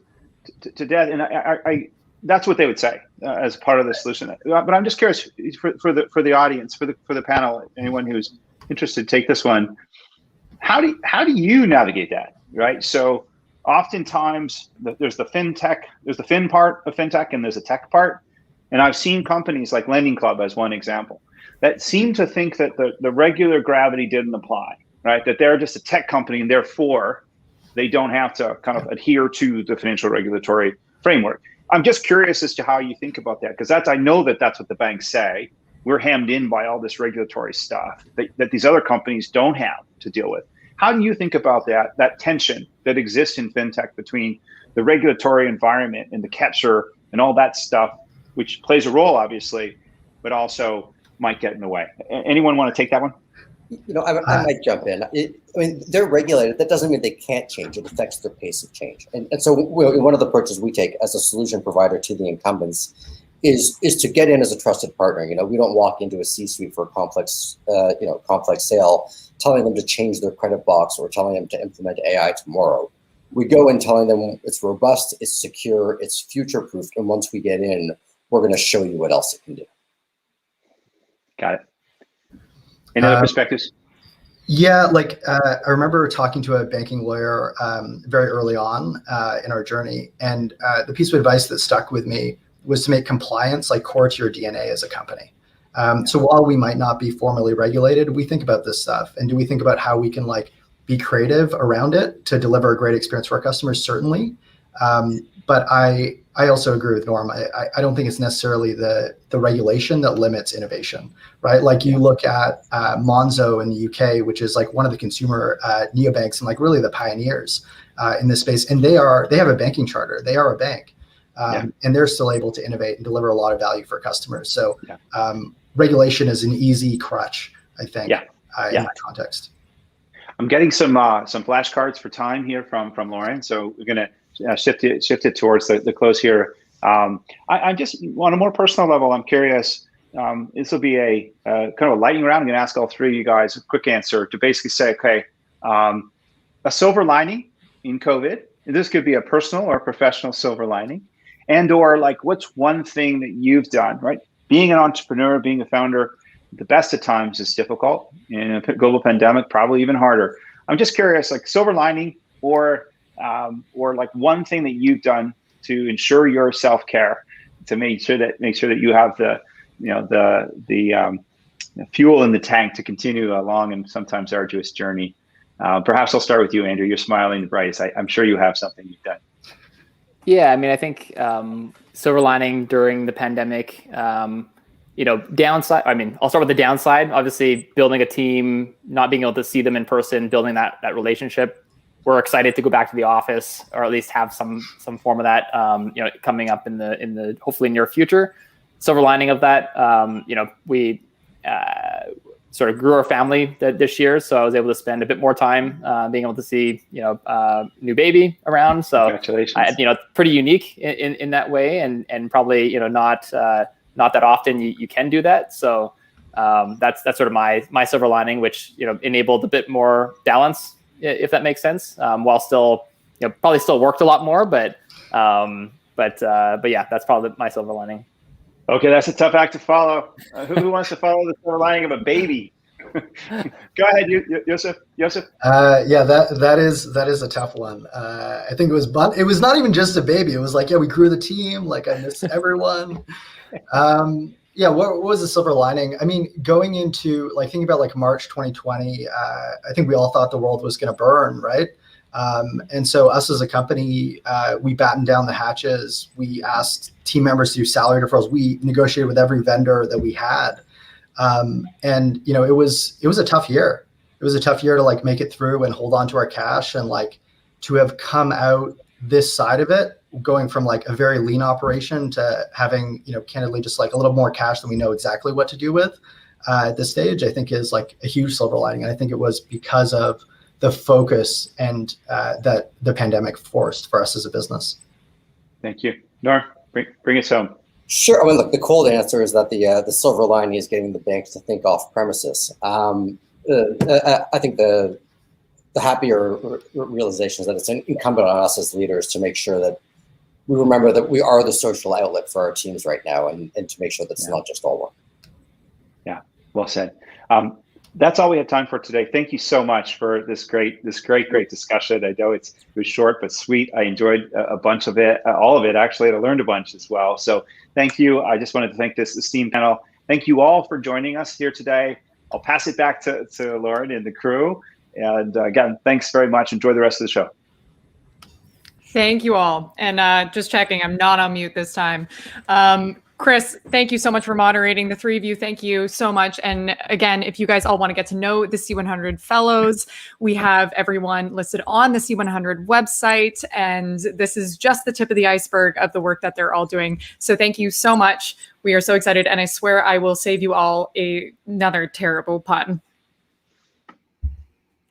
to death, and I that's what they would say as part of the solution. But I'm just curious for the audience, for the panel, anyone who's interested, take this one. How do you navigate that, right? So oftentimes there's the fintech, there's the fin part of fintech, and there's a tech part. And I've seen companies like Lending Club as one example that seem to think that the regular gravity didn't apply, right? That they're just a tech company and therefore they don't have to kind of adhere to the financial regulatory framework. I'm just curious as to how you think about that, because I know that's what the banks say. We're hemmed in by all this regulatory stuff that these other companies don't have to deal with. How do you think about that tension that exists in fintech between the regulatory environment and the capture and all that stuff, which plays a role, obviously, but also might get in the way? Anyone want to take that one? I might jump in. They're regulated. That doesn't mean they can't change. It affects their pace of change. And so one of the approaches we take as a solution provider to the incumbents is to get in as a trusted partner. We don't walk into a C-suite for a complex sale, telling them to change their credit box or telling them to implement AI tomorrow. We go in telling them it's robust, it's secure, it's future-proofed, and once we get in, we're going to show you what else it can do. Got it. Any other perspectives? Yeah, I remember talking to a banking lawyer very early on in our journey, and the piece of advice that stuck with me was to make compliance core to your DNA as a company. So while we might not be formally regulated, we think about this stuff, and do we think about how we can be creative around it to deliver a great experience for our customers? Certainly, but I also agree with Norm. I don't think it's necessarily the regulation that limits innovation, right? You look at Monzo in the UK, which is one of the consumer neobanks and really the pioneers in this space, and they have a banking charter. They are a bank, and they're still able to innovate and deliver a lot of value for customers. So regulation is an easy crutch, I think, in that context. I'm getting some flashcards for time here from Lauren, so we're going to shift it towards the close here. I just, on a more personal level, I'm curious. This will be a kind of a lightning round. I'm going to ask all three of you guys a quick answer to basically say, okay, a silver lining in COVID. This could be a personal or professional silver lining, and or what's one thing that you've done, right? Being an entrepreneur, being a founder, the best of times is difficult. In a global pandemic, probably even harder. I'm just curious, silver lining or one thing that you've done to ensure your self-care, to make sure that you have the fuel in the tank to continue a long and sometimes arduous journey. Perhaps I'll start with you, Andrew. You're smiling, Bryce. I'm sure you have something you've done. Yeah, I think silver lining during the pandemic, downside. I'll start with the downside. Obviously, building a team, not being able to see them in person, building that relationship. We're excited to go back to the office, or at least have some form of that, coming up in the hopefully near future. Silver lining of that, we sort of grew our family this year, so I was able to spend a bit more time being able to see new baby around. So congratulations. Pretty unique in that way, and probably not that often you can do that. So that's sort of my silver lining, which enabled a bit more balance, if that makes sense, while still probably still worked a lot more, but yeah, that's probably my silver lining. Okay, that's a tough act to follow. Who wants to follow the silver lining of a baby? Go ahead, Joseph. Yeah, that is a tough one. I think it was not even just a baby. It was like, yeah, we grew the team. Like, I miss everyone. Yeah, what was the silver lining? I mean, going into thinking about March 2020, I think we all thought the world was going to burn, right? And so us as a company, we battened down the hatches. We asked team members to do salary deferrals. We negotiated with every vendor that we had. And it was a tough year. It was a tough year to make it through and hold on to our cash, and to have come out this side of it, going from a very lean operation to having, candidly just a little more cash than we know exactly what to do with at this stage, I think is a huge silver lining. And I think it was because of the focus and that the pandemic forced for us as a business. Thank you. Nor, bring us home. Sure. I mean, look, the cold answer is that the silver lining is getting the banks to think off premises. I think the happier realization is that it's incumbent on us as leaders to make sure that we remember that we are the social outlet for our teams right now, and to make sure that it's not just all work. Yeah, well said. That's all we have time for today. Thank you so much for this great discussion. I know it was short but sweet. I enjoyed a bunch of it, all of it actually. I learned a bunch as well. So thank you. I just wanted to thank this esteemed panel. Thank you all for joining us here today. I'll pass it back to Lauren and the crew. And again, thanks very much. Enjoy the rest of the show. Thank you all. And just checking, I'm not on mute this time. Chris, thank you so much for moderating. The three of you, thank you so much. And again, if you guys all want to get to know the C100 Fellows, we have everyone listed on the C100 website. And this is just the tip of the iceberg of the work that they're all doing. So thank you so much. We are so excited. And I swear I will save you all another terrible pun.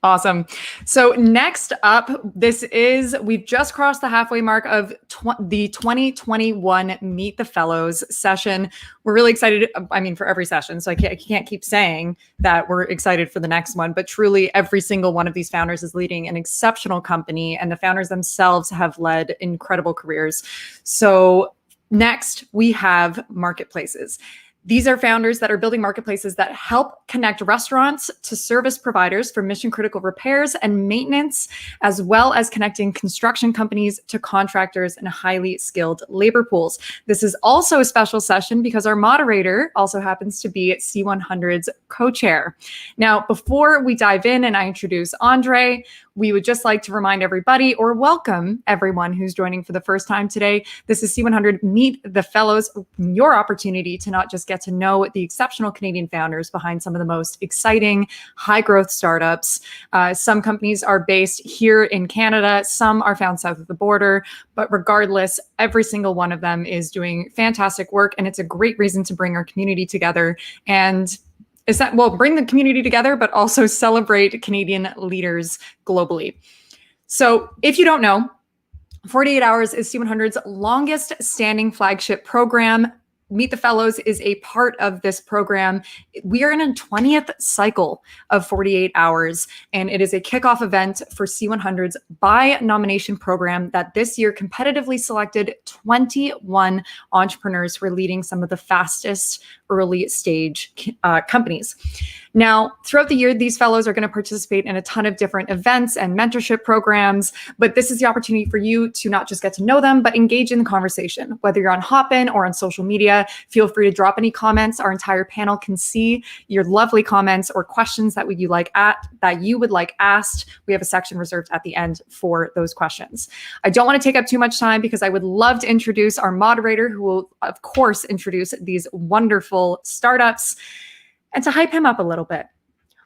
Awesome. So next up, we've just crossed the halfway mark of the 2021 Meet the Fellows session. We're really excited, for every session. So I can't keep saying that we're excited for the next one, but truly every single one of these founders is leading an exceptional company, and the founders themselves have led incredible careers. So next we have marketplaces. These are founders that are building marketplaces that help connect restaurants to service providers for mission critical repairs and maintenance, as well as connecting construction companies to contractors and highly skilled labor pools. This is also a special session because our moderator also happens to be C100's co-chair. Now, before we dive in and I introduce Andre, we would just like to remind everybody or welcome everyone who's joining for the first time today. This is C100 Meet the Fellows, your opportunity to not just get to know the exceptional Canadian founders behind some of the most exciting high growth startups. Some companies are based here in Canada, some are found south of the border, but regardless, every single one of them is doing fantastic work, and it's a great reason to bring our community together and bring the community together, but also celebrate Canadian leaders globally. So if you don't know, 48 Hours is C100's longest standing flagship program. Meet the Fellows is a part of this program. We are in a 20th cycle of 48 Hours, and it is a kickoff event for C100's by nomination program that this year competitively selected 21 entrepreneurs who are leading some of the fastest early stage companies. Now, throughout the year, these fellows are going to participate in a ton of different events and mentorship programs, but this is the opportunity for you to not just get to know them, but engage in the conversation. Whether you're on Hopin or on social media, feel free to drop any comments. Our entire panel can see your lovely comments or questions that you would like asked. We have a section reserved at the end for those questions. I don't want to take up too much time because I would love to introduce our moderator, who will, of course, introduce these wonderful startups. And to hype him up a little bit,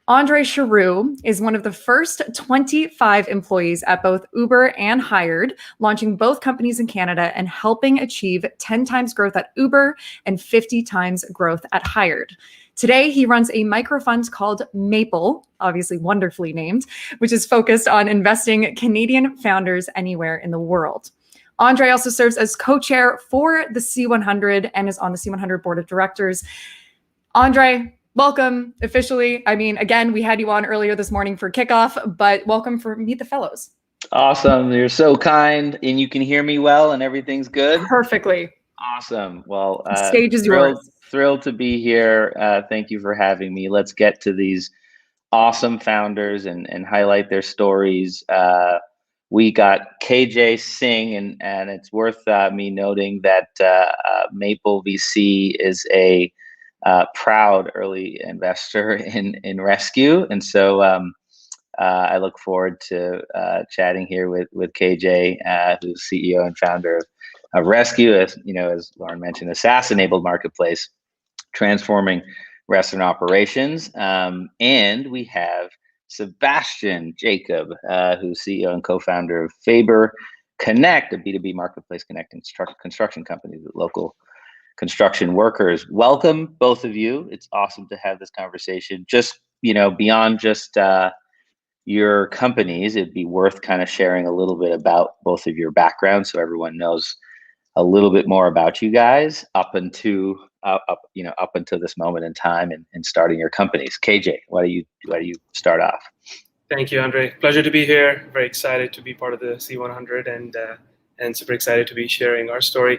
Andre Charoux is one of the first 25 employees at both Uber and Hired, launching both companies in Canada and helping achieve 10 times growth at Uber and 50 times growth at Hired. Today, he runs a microfund called Maple, obviously wonderfully named, which is focused on investing Canadian founders anywhere in the world. Andre also serves as co-chair for the C100 and is on the C100 board of directors. Andre, welcome officially. Again, we had you on earlier this morning for kickoff, but welcome for Meet the Fellows. Awesome. You're so kind, and you can hear me well and everything's good? Perfectly. Awesome. Well, Stage is yours. Thrilled to be here. Thank you for having me. Let's get to these awesome founders and highlight their stories. We got KJ Singh, and it's worth me noting that Maple VC is a proud early investor in Rescue, and so I look forward to chatting here with KJ, who's CEO and founder of Rescue, as Lauren mentioned, a SaaS-enabled marketplace transforming restaurant operations. And we have Sebastian Jacob, who's CEO and co-founder of Faber Connect, a B2B marketplace connecting construction companies with local construction workers. Welcome, both of you. It's awesome to have this conversation. Just, beyond just your companies, it'd be worth kind of sharing a little bit about both of your backgrounds so everyone knows a little bit more about you guys up until this moment in time and starting your companies. KJ, why do you start off? Thank you, Andre. Pleasure to be here. Very excited to be part of the C100 and super excited to be sharing our story.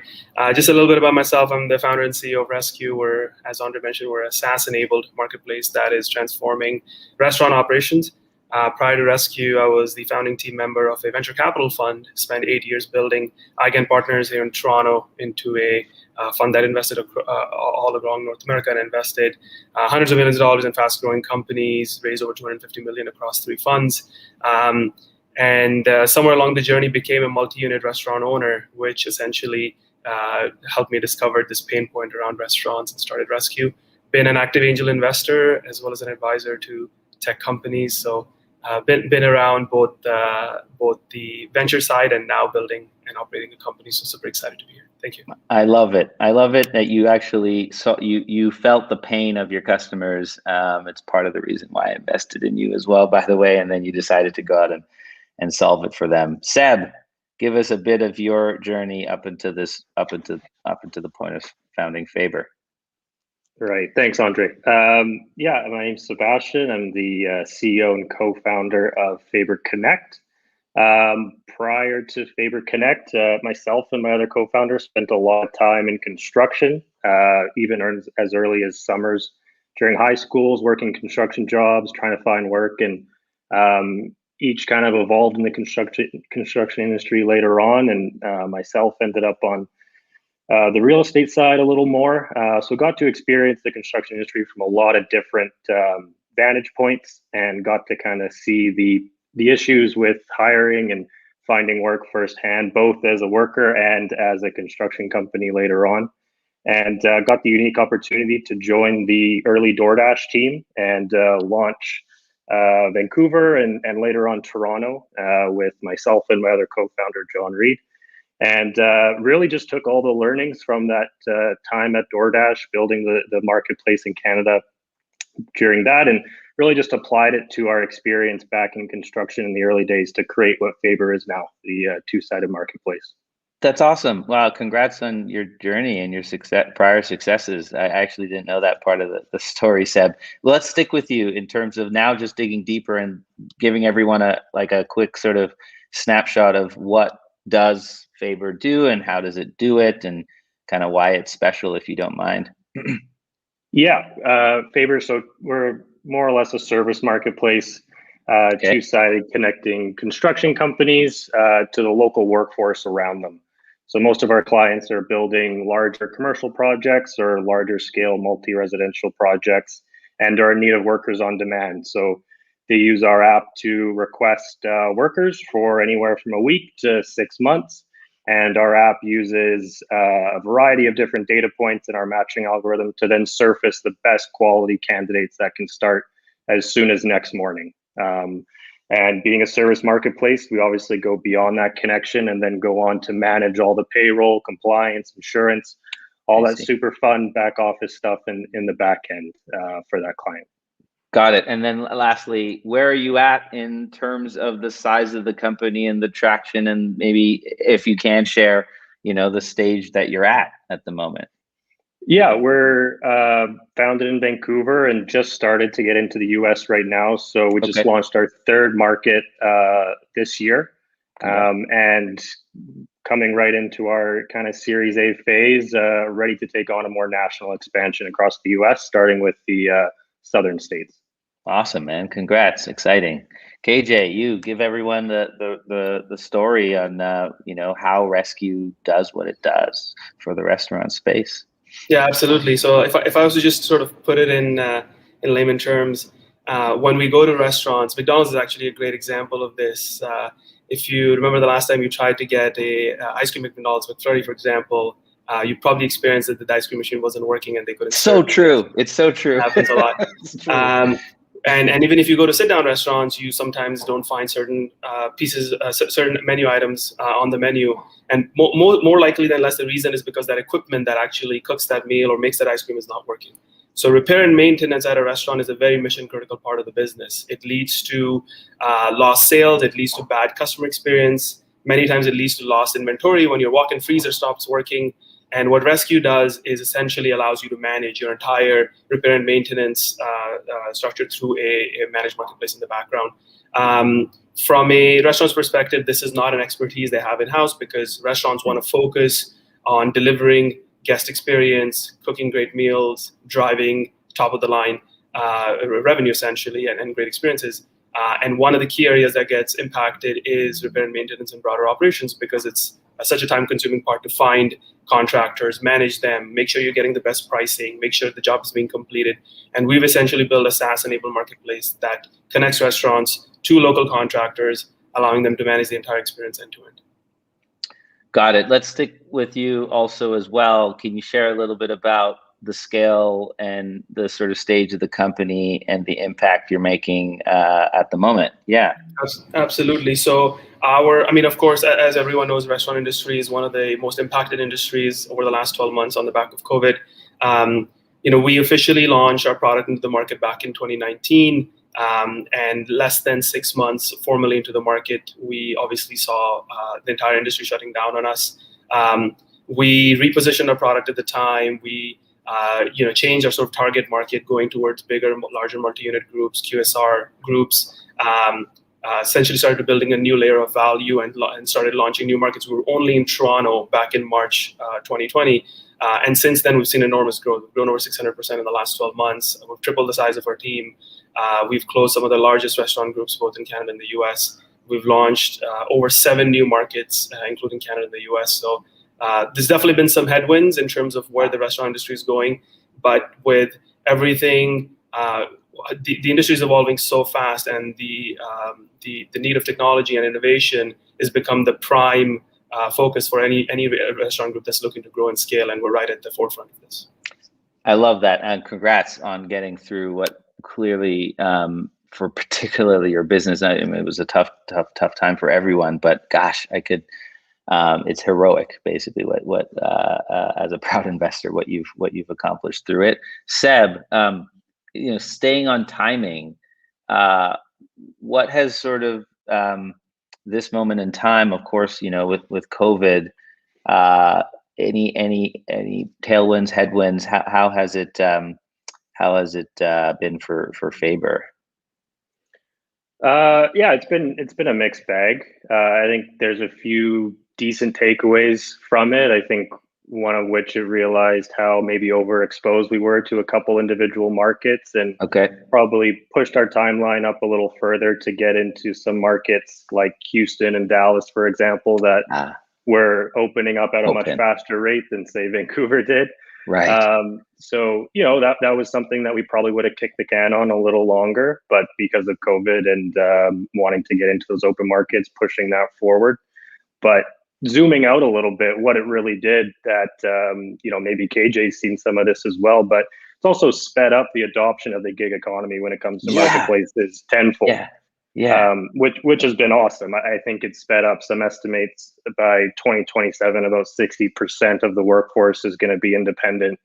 Just a little bit about myself. I'm the founder and CEO of Rescue. We're, as Andre mentioned, we're a SaaS-enabled marketplace that is transforming restaurant operations. Prior to Rescue, I was the founding team member of a venture capital fund, spent 8 years building Icon Partners here in Toronto into a fund that invested all around North America and invested hundreds of millions of dollars in fast-growing companies, raised over $250 million across 3 funds. And somewhere along the journey became a multi-unit restaurant owner, which essentially helped me discover this pain point around restaurants and started Rescue. Been an active angel investor as well as an advisor to tech companies. So been around both the venture side and now building and operating a company. So super excited to be here. Thank you. I love it. I love it that you actually you felt the pain of your customers. It's part of the reason why I invested in you as well, by the way. And then you decided to go out and solve it for them. Seb, give us a bit of your journey up into the point of founding Faber. Right. Thanks, Andre. Yeah, my name's Sebastian. I'm the CEO and co-founder of Faber Connect. Prior to Faber Connect, myself and my other co-founder spent a lot of time in construction, even as early as summers during high schools, working construction jobs, trying to find work, and each kind of evolved in the construction industry later on. And myself ended up on the real estate side a little more. So got to experience the construction industry from a lot of different vantage points and got to kind of see the issues with hiring and finding work firsthand, both as a worker and as a construction company later on. And got the unique opportunity to join the early DoorDash team and launch Vancouver and later on Toronto with myself and my other co-founder, John Reed. And really just took all the learnings from that time at DoorDash, building the marketplace in Canada during that, and really just applied it to our experience back in construction in the early days to create what Faber is now, the two-sided marketplace. That's awesome. Wow, congrats on your journey and your prior successes. I actually didn't know that part of the story, Seb. Well, let's stick with you in terms of now just digging deeper and giving everyone a quick sort of snapshot of what does Faber do and how does it do it and kind of why it's special, if you don't mind. Yeah, Faber, so we're more or less a service marketplace, two-sided, connecting construction companies to the local workforce around them. So most of our clients are building larger commercial projects or larger scale multi-residential projects and are in need of workers on demand. So they use our app to request workers for anywhere from a week to 6 months. And our app uses a variety of different data points in our matching algorithm to then surface the best quality candidates that can start as soon as next morning. And being a service marketplace, we obviously go beyond that connection and then go on to manage all the payroll, compliance, insurance, all that super fun back office stuff in the back end for that client. Got it. And then lastly, where are you at in terms of the size of the company and the traction, and maybe if you can share, the stage that you're at the moment? Yeah, we're founded in Vancouver and just started to get into the US right now. So we just launched our third market this year. And coming right into our kind of Series A phase, ready to take on a more national expansion across the U.S., starting with the southern states. Awesome, man! Congrats, exciting. KJ, you give everyone the story on how Rescue does what it does for the restaurant space. Yeah, absolutely. So if I was to just sort of put it in layman terms, when we go to restaurants, McDonald's is actually a great example of this. If you remember the last time you tried to get a ice cream at McDonald's McFlurry, for example, you probably experienced that the ice cream machine wasn't working and they couldn't. So true. It's so true. It happens a lot. And even if you go to sit-down restaurants, you sometimes don't find certain certain menu items on the menu. And more likely than less, the reason is because that equipment that actually cooks that meal or makes that ice cream is not working. So repair and maintenance at a restaurant is a very mission-critical part of the business. It leads to lost sales. It leads to bad customer experience. Many times it leads to lost inventory when your walk-in freezer stops working. And what Rescue does is essentially allows you to manage your entire repair and maintenance structure through a managed marketplace in the background. From a restaurant's perspective, this is not an expertise they have in-house because restaurants want to focus on delivering guest experience, cooking great meals, driving top-of-the-line revenue, essentially, and great experiences. And one of the key areas that gets impacted is repair and maintenance and broader operations because it's such a time-consuming part to find contractors, manage them, make sure you're getting the best pricing, make sure the job is being completed. And we've essentially built a SaaS-enabled marketplace that connects restaurants to local contractors, allowing them to manage the entire experience end-to-end. Got it. Let's stick with you also as well. Can you share a little bit about the scale and the sort of stage of the company and the impact you're making at the moment? Yeah. Absolutely. So of course, as everyone knows, restaurant industry is one of the most impacted industries over the last 12 months on the back of COVID. We officially launched our product into the market back in 2019. And less than 6 months formally into the market, we obviously saw the entire industry shutting down on us. We repositioned our product at the time. We changed our sort of target market, going towards bigger, larger multi-unit groups, QSR groups. Essentially started building a new layer of value and started launching new markets. We were only in Toronto back in March 2020. And since then, we've seen enormous growth. We've grown over 600% in the last 12 months. We've tripled the size of our team. We've closed some of the largest restaurant groups, both in Canada and the US. We've launched over 7 new markets, including Canada and the US. So there's definitely been some headwinds in terms of where the restaurant industry is going. But with everything, the industry is evolving so fast, and the need of technology and innovation has become the prime focus for any restaurant group that's looking to grow and scale, and we're right at the forefront of this. I love that, and congrats on getting through what clearly, for particularly your business, I mean, it was a tough time for everyone. But gosh, I could. It's heroic, basically. What as a proud investor, what you've accomplished through it. Seb, staying on timing. What has sort of this moment in time, of course, with COVID, any tailwinds, headwinds? How has it been for Faber? Yeah, it's been a mixed bag. I think there's a few decent takeaways from it. I think one of which it realized how maybe overexposed we were to a couple individual markets, and probably pushed our timeline up a little further to get into some markets like Houston and Dallas, for example, that were opening up at a much faster rate than, say, Vancouver did. Right. So, that was something that we probably would have kicked the can on a little longer, but because of COVID and wanting to get into those open markets, pushing that forward. But zooming out a little bit, what it really did that, maybe KJ's seen some of this as well, but it's also sped up the adoption of the gig economy when it comes to marketplaces tenfold. Which has been awesome. I think it's sped up. Some estimates by 2027, about 60% of the workforce is going to be independent,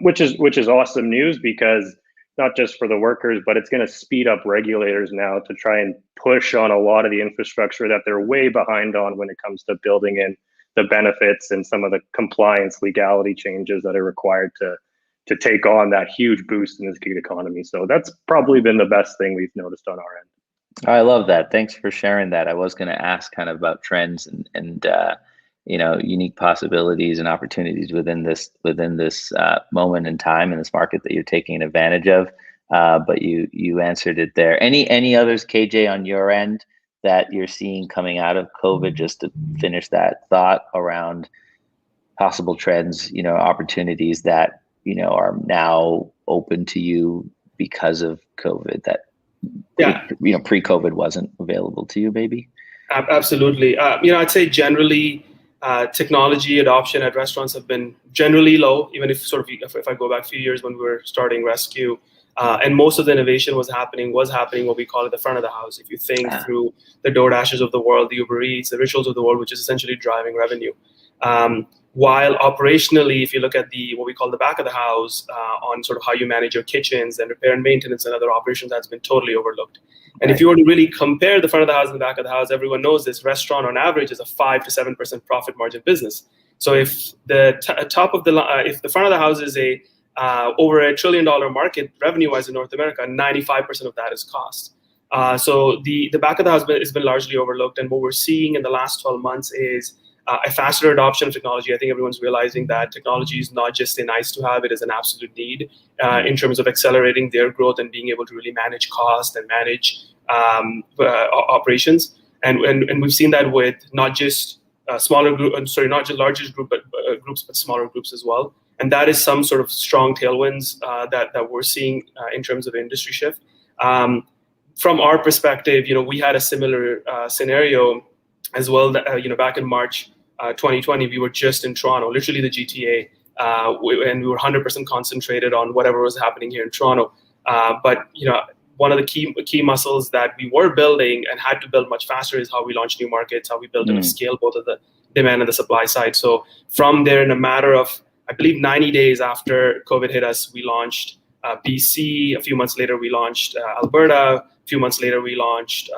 which is awesome news, because not just for the workers, but it's going to speed up regulators now to try and push on a lot of the infrastructure that they're way behind on when it comes to building in the benefits and some of the compliance legality changes that are required to take on that huge boost in this gig economy. So that's probably been the best thing we've noticed on our end. I love that. Thanks for sharing that. I was going to ask kind of about trends and unique possibilities and opportunities within this moment in time in this market that you're taking advantage of. But you answered it there. Any others, KJ, on your end that you're seeing coming out of COVID, just to finish that thought around possible trends, opportunities that, are now open to you because of COVID that, pre-COVID wasn't available to you, maybe? Absolutely. I'd say generally technology adoption at restaurants have been generally low, even if I go back a few years when we were starting Rescue. And most of the innovation was happening what we call at the front of the house. If you think through the DoorDashes of the world, the Uber Eats, the Rituals of the world, which is essentially driving revenue. While operationally, if you look at what we call the back of the house, on sort of how you manage your kitchens and repair and maintenance and other operations, that's been totally overlooked. And if you were to really compare the front of the house and the back of the house, everyone knows this restaurant on average is a 5 to 7% profit margin business. So if the if the front of the house is over $1 trillion market revenue-wise in North America, 95% of that is cost. So the back of the house has been largely overlooked, and what we're seeing in the last 12 months is a faster adoption of technology. I think everyone's realizing that technology is not just a nice to have, it is an absolute need in terms of accelerating their growth and being able to really manage cost and manage operations. And we've seen that with not just smaller group, not just largest group, but groups, but smaller groups as well. And that is some sort of strong tailwinds that we're seeing in terms of industry shift. From our perspective, we had a similar scenario as well. That, back in March 2020, we were just in Toronto, literally the GTA, and we were 100% concentrated on whatever was happening here in Toronto. But one of the key muscles that we were building and had to build much faster is how we launch new markets, how we build and scale both of the demand and the supply side. So from there, in a matter of, I believe, 90 days after COVID hit us, we launched BC. A few months later, we launched Alberta. A few months later, we launched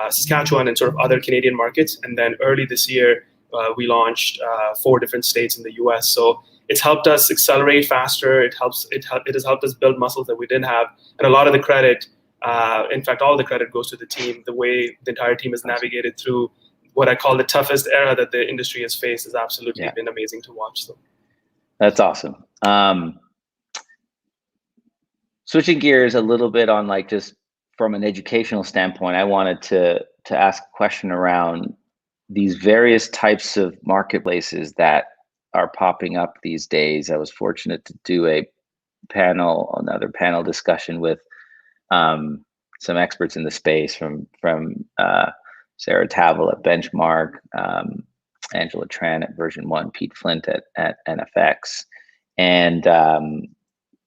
Saskatchewan and sort of other Canadian markets. And then early this year, we launched 4 different states in the US. So it's helped us accelerate faster. It has helped us build muscles that we didn't have. And a lot of the credit, in fact, all the credit goes to the team. The way the entire team has navigated through what I call the toughest era that the industry has faced has absolutely been amazing to watch. So. That's awesome. Switching gears a little bit on just from an educational standpoint, I wanted to ask a question around these various types of marketplaces that are popping up these days. I was fortunate to do another panel discussion with some experts in the space from Sarah Tavel at Benchmark, Angela Tran at Version 1, Pete Flint at NFX. And,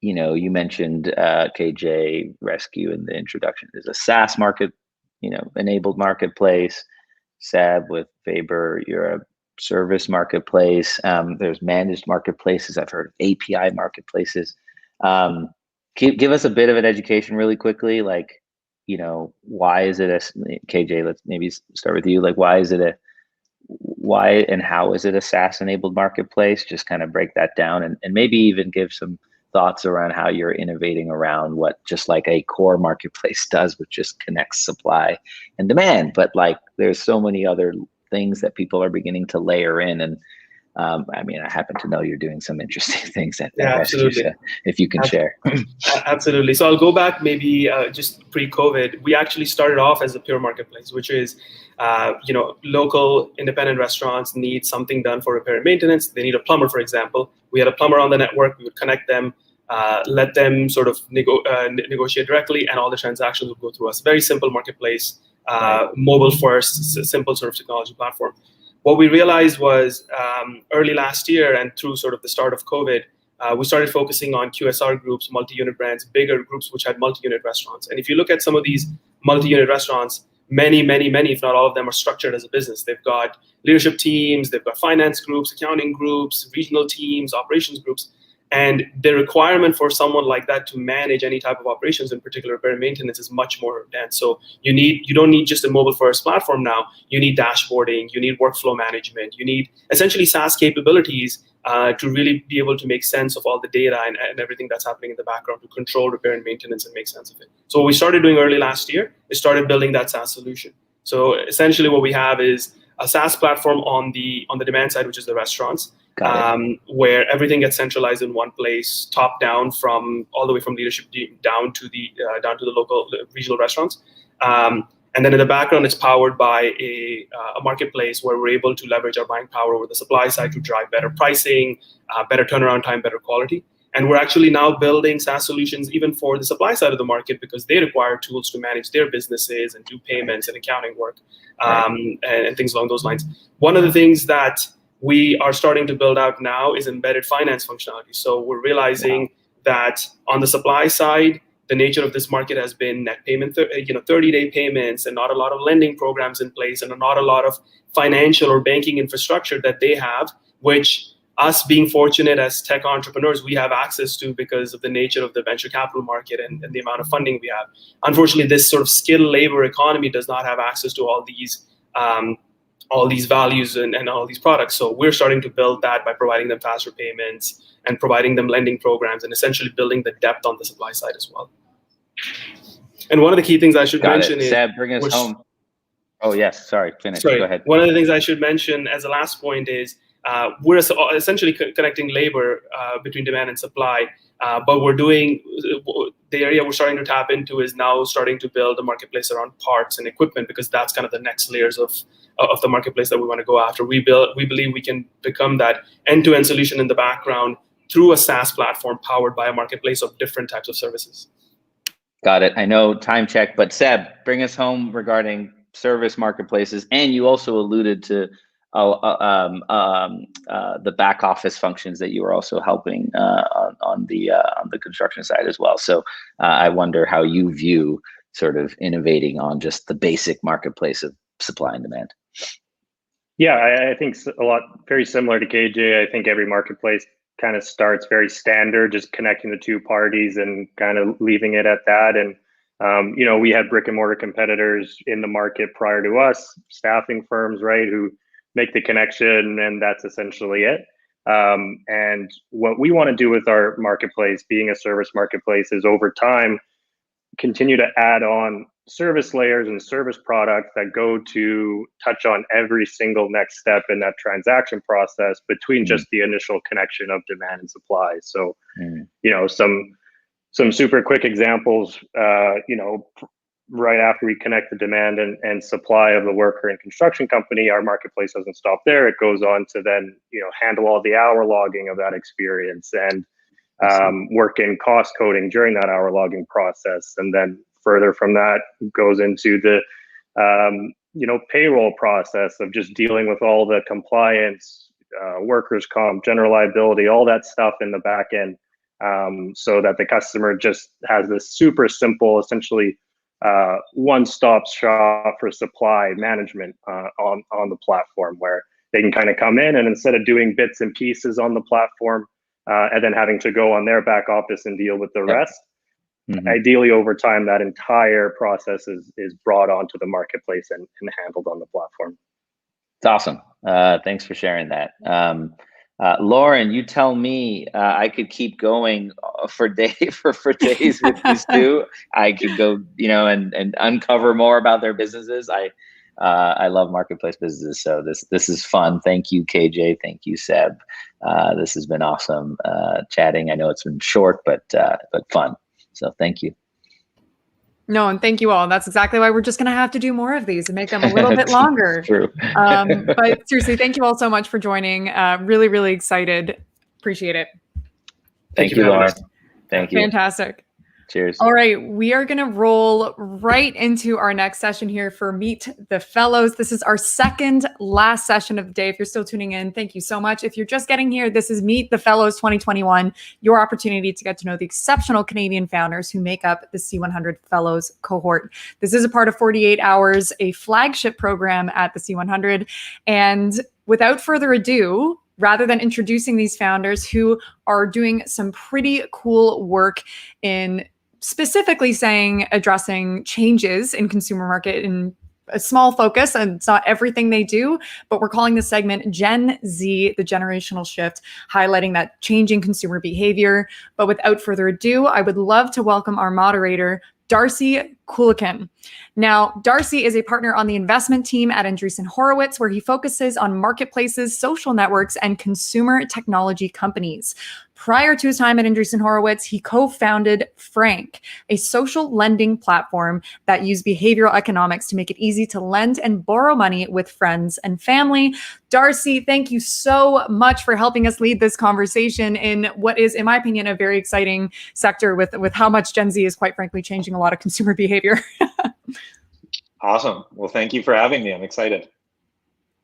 you mentioned KJ Rescue in the introduction. There's a SaaS market, enabled marketplace. Sab with Faber, you're a service marketplace. There's managed marketplaces. I've heard of API marketplaces. Give us a bit of an education really quickly. Why is it KJ, let's maybe start with you. Why and how is it a SaaS enabled marketplace? Just kind of break that down and maybe even give some thoughts around how you're innovating around what just like a core marketplace does, which just connects supply and demand. But there's so many other things that people are beginning to layer in. And I happen to know you're doing some interesting things at absolutely. Rescue, if you can share. Absolutely. So I'll go back maybe just pre-COVID. We actually started off as a pure marketplace, which is, local independent restaurants need something done for repair and maintenance. They need a plumber, for example. We had a plumber on the network. We would connect them, let them sort of negotiate directly, and all the transactions would go through us. Very simple marketplace, mobile first, simple sort of technology platform. What we realized was early last year and through sort of the start of COVID, we started focusing on QSR groups, multi-unit brands, bigger groups which had multi-unit restaurants. And if you look at some of these multi-unit restaurants, many, if not all of them, are structured as a business. They've got leadership teams, they've got finance groups, accounting groups, regional teams, operations groups. And the requirement for someone like that to manage any type of operations, in particular repair and maintenance, is much more dense. So you don't need just a mobile first platform now. You need dashboarding, you need workflow management, you need essentially SaaS capabilities to really be able to make sense of all the data and everything that's happening in the background to control repair and maintenance and make sense of it. So what we started doing early last year is started building that SaaS solution. So essentially what we have is a SaaS platform on the demand side, which is the restaurants, where everything gets centralized in one place, top down, from all the way from leadership down to the local regional restaurants. And then in the background, it's powered by a marketplace where we're able to leverage our buying power over the supply side to drive better pricing, better turnaround time, better quality. And we're actually now building SaaS solutions even for the supply side of the market, because they require tools to manage their businesses and do payments and accounting work, and things along those lines. One of the things that we are starting to build out now is embedded finance functionality. So we're realizing that on the supply side, the nature of this market has been net payment, 30-day payments, and not a lot of lending programs in place, and not a lot of financial or banking infrastructure that they have, which us being fortunate as tech entrepreneurs, we have access to because of the nature of the venture capital market and the amount of funding we have. Unfortunately, this sort of skilled labor economy does not have access to all these values and all these products. So we're starting to build that by providing them faster payments and providing them lending programs, and essentially building the depth on the supply side as well. And one of the key things I should mention is— Seb, bring us home. Oh, yes. Sorry, finish. Sorry. Go ahead. One of the things I should mention as a last point is we're essentially connecting labor between demand and supply, but we're doing the area we're starting to tap into is now starting to build a marketplace around parts and equipment, because that's kind of the next layers of the marketplace that we want to go after. We believe we can become that end-to-end solution in the background through a SaaS platform powered by a marketplace of different types of services. Got it. I know time check, but Seb, bring us home regarding service marketplaces, and you also alluded to the back office functions that you were also helping on the construction side as well. So I wonder how you view sort of innovating on just the basic marketplace of supply and demand. Yeah, I think a lot very similar to KJ. I think every marketplace kind of starts very standard, just connecting the two parties and kind of leaving it at that. And we had brick and mortar competitors in the market prior to us, staffing firms, right, who make the connection, and that's essentially it. And what we want to do with our marketplace, being a service marketplace, is over time continue to add on service layers and service products that go to touch on every single next step in that transaction process between just the initial connection of demand and supply. So, some super quick examples, right after we connect the demand and supply of the worker and construction company, our marketplace doesn't stop there. It goes on to then, handle all the hour logging of that experience and work in cost coding during that hour logging process. And then further from that goes into the, payroll process of just dealing with all the compliance, workers' comp, general liability, all that stuff in the back end, so that the customer just has this super simple, essentially, one-stop shop for supply management on the platform, where they can kind of come in and instead of doing bits and pieces on the platform and then having to go on their back office and deal with the rest, ideally over time that entire process is brought onto the marketplace and handled on the platform. It's awesome. Thanks for sharing that. Lauren, you tell me. I could keep going for days with these two. I could go, and uncover more about their businesses. I love marketplace businesses, so this is fun. Thank you, KJ. Thank you, Seb. This has been awesome chatting. I know it's been short, but fun. So thank you. No, and thank you all. That's exactly why we're just going to have to do more of these and make them a little bit longer. True. But seriously, thank you all so much for joining. Really, really excited. Appreciate it. Thank you, Lauren. Thank you. Fantastic. Cheers. All right, we are going to roll right into our next session here for Meet the Fellows. This is our second last session of the day. If you're still tuning in, thank you so much. If you're just getting here, this is Meet the Fellows 2021, your opportunity to get to know the exceptional Canadian founders who make up the C100 Fellows cohort. This is a part of 48 Hours, a flagship program at the C100. And without further ado, rather than introducing these founders who are doing some pretty cool work in specifically addressing changes in consumer market in a small focus, and it's not everything they do, but we're calling this segment Gen Z, the generational shift, highlighting that changing consumer behavior. But without further ado, I would love to welcome our moderator, Darcy Kulikin. Now, Darcy is a partner on the investment team at Andreessen Horowitz, where he focuses on marketplaces, social networks, and consumer technology companies. Prior to his time at Andreessen Horowitz, he co-founded Frank, a social lending platform that used behavioral economics to make it easy to lend and borrow money with friends and family. Darcy, thank you so much for helping us lead this conversation in what is, in my opinion, a very exciting sector with how much Gen Z is, quite frankly, changing a lot of consumer behavior. Awesome. Well, thank you for having me. I'm excited.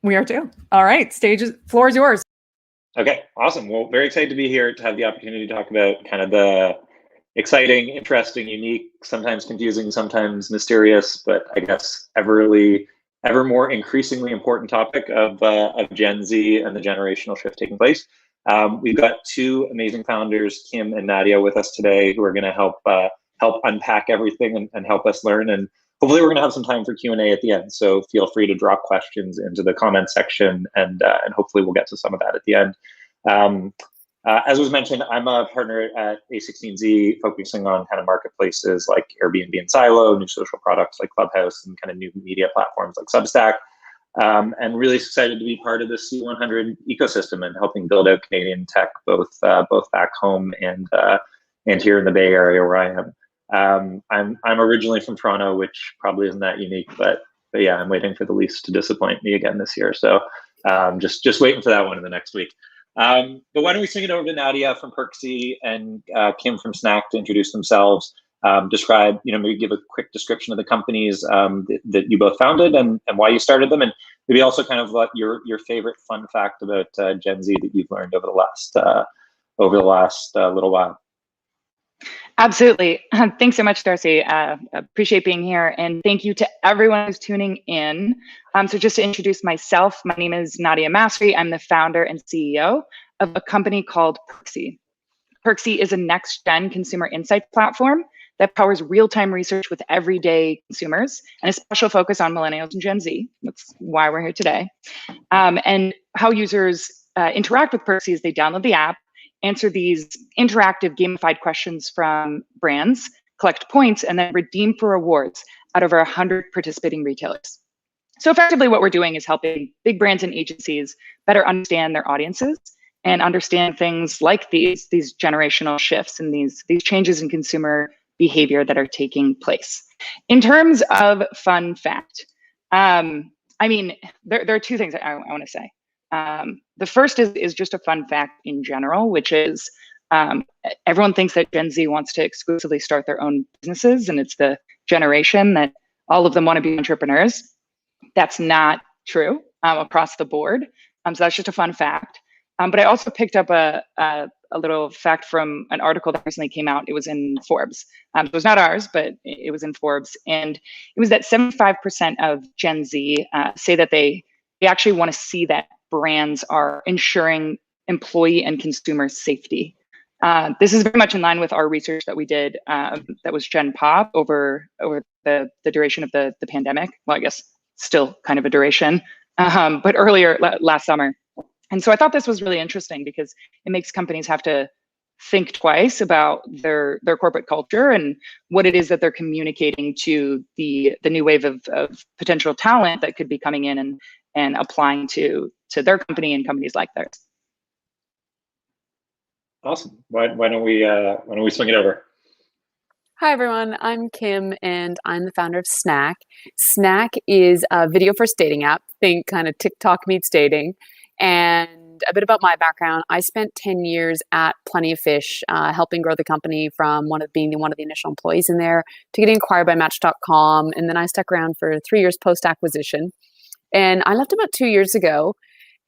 We are too. All right, floor is yours. Okay, awesome. Well, very excited to be here to have the opportunity to talk about kind of the exciting, interesting, unique, sometimes confusing, sometimes mysterious, but I guess ever more increasingly important topic of Gen Z and the generational shift taking place. We've got two amazing founders, Kim and Nadia, with us today, who are going to help unpack everything and help us learn. And hopefully we're going to have some time for Q&A at the end. So feel free to drop questions into the comment section, and hopefully we'll get to some of that at the end. As was mentioned, I'm a partner at A16Z, focusing on kind of marketplaces like Airbnb and Silo, new social products like Clubhouse, and kind of new media platforms like Substack. And really excited to be part of the C100 ecosystem and helping build out Canadian tech, both back home and here in the Bay Area where I am. I'm originally from Toronto, which probably isn't that unique, but yeah, I'm waiting for the Leafs to disappoint me again this year. So just waiting for that one in the next week. But why don't we swing it over to Nadia from Perceval and Kim from Snack to introduce themselves, describe, maybe give a quick description of the companies that you both founded and why you started them, and maybe also kind of what your favorite fun fact about Gen Z that you've learned over the last little while. Absolutely. Thanks so much, Darcy. Appreciate being here. And thank you to everyone who's tuning in. So just to introduce myself, my name is Nadia Masri. I'm the founder and CEO of a company called Perceval. Perceval is a next-gen consumer insight platform that powers real-time research with everyday consumers and a special focus on millennials and Gen Z. That's why we're here today. And how users interact with Perceval is they download the app, answer these interactive gamified questions from brands, collect points, and then redeem for rewards at over 100 participating retailers. So effectively what we're doing is helping big brands and agencies better understand their audiences and understand things like these generational shifts and these changes in consumer behavior that are taking place. In terms of fun fact, there are two things I want to say. The first is just a fun fact in general, which is everyone thinks that Gen Z wants to exclusively start their own businesses, and it's the generation that all of them want to be entrepreneurs. That's not true across the board. So that's just a fun fact. But I also picked up a little fact from an article that recently came out. It was in Forbes. It was not ours, but it was in Forbes. And it was that 75% of Gen Z say that they actually want to see that brands are ensuring employee and consumer safety. This is very much in line with our research that we did that was Gen Pop over the duration of the pandemic. Well, I guess still kind of a duration, but earlier last summer. And so I thought this was really interesting because it makes companies have to think twice about their corporate culture and what it is that they're communicating to the new wave of potential talent that could be coming in and applying to their company and companies like theirs. Awesome. Why don't we swing it over? Hi, everyone. I'm Kim, and I'm the founder of Snack. Snack is a video-first dating app. Think kind of TikTok meets dating. And a bit about my background. I spent 10 years at Plenty of Fish, helping grow the company from being one of the initial employees in there to getting acquired by Match.com. And then I stuck around for 3 years post-acquisition. And I left about 2 years ago.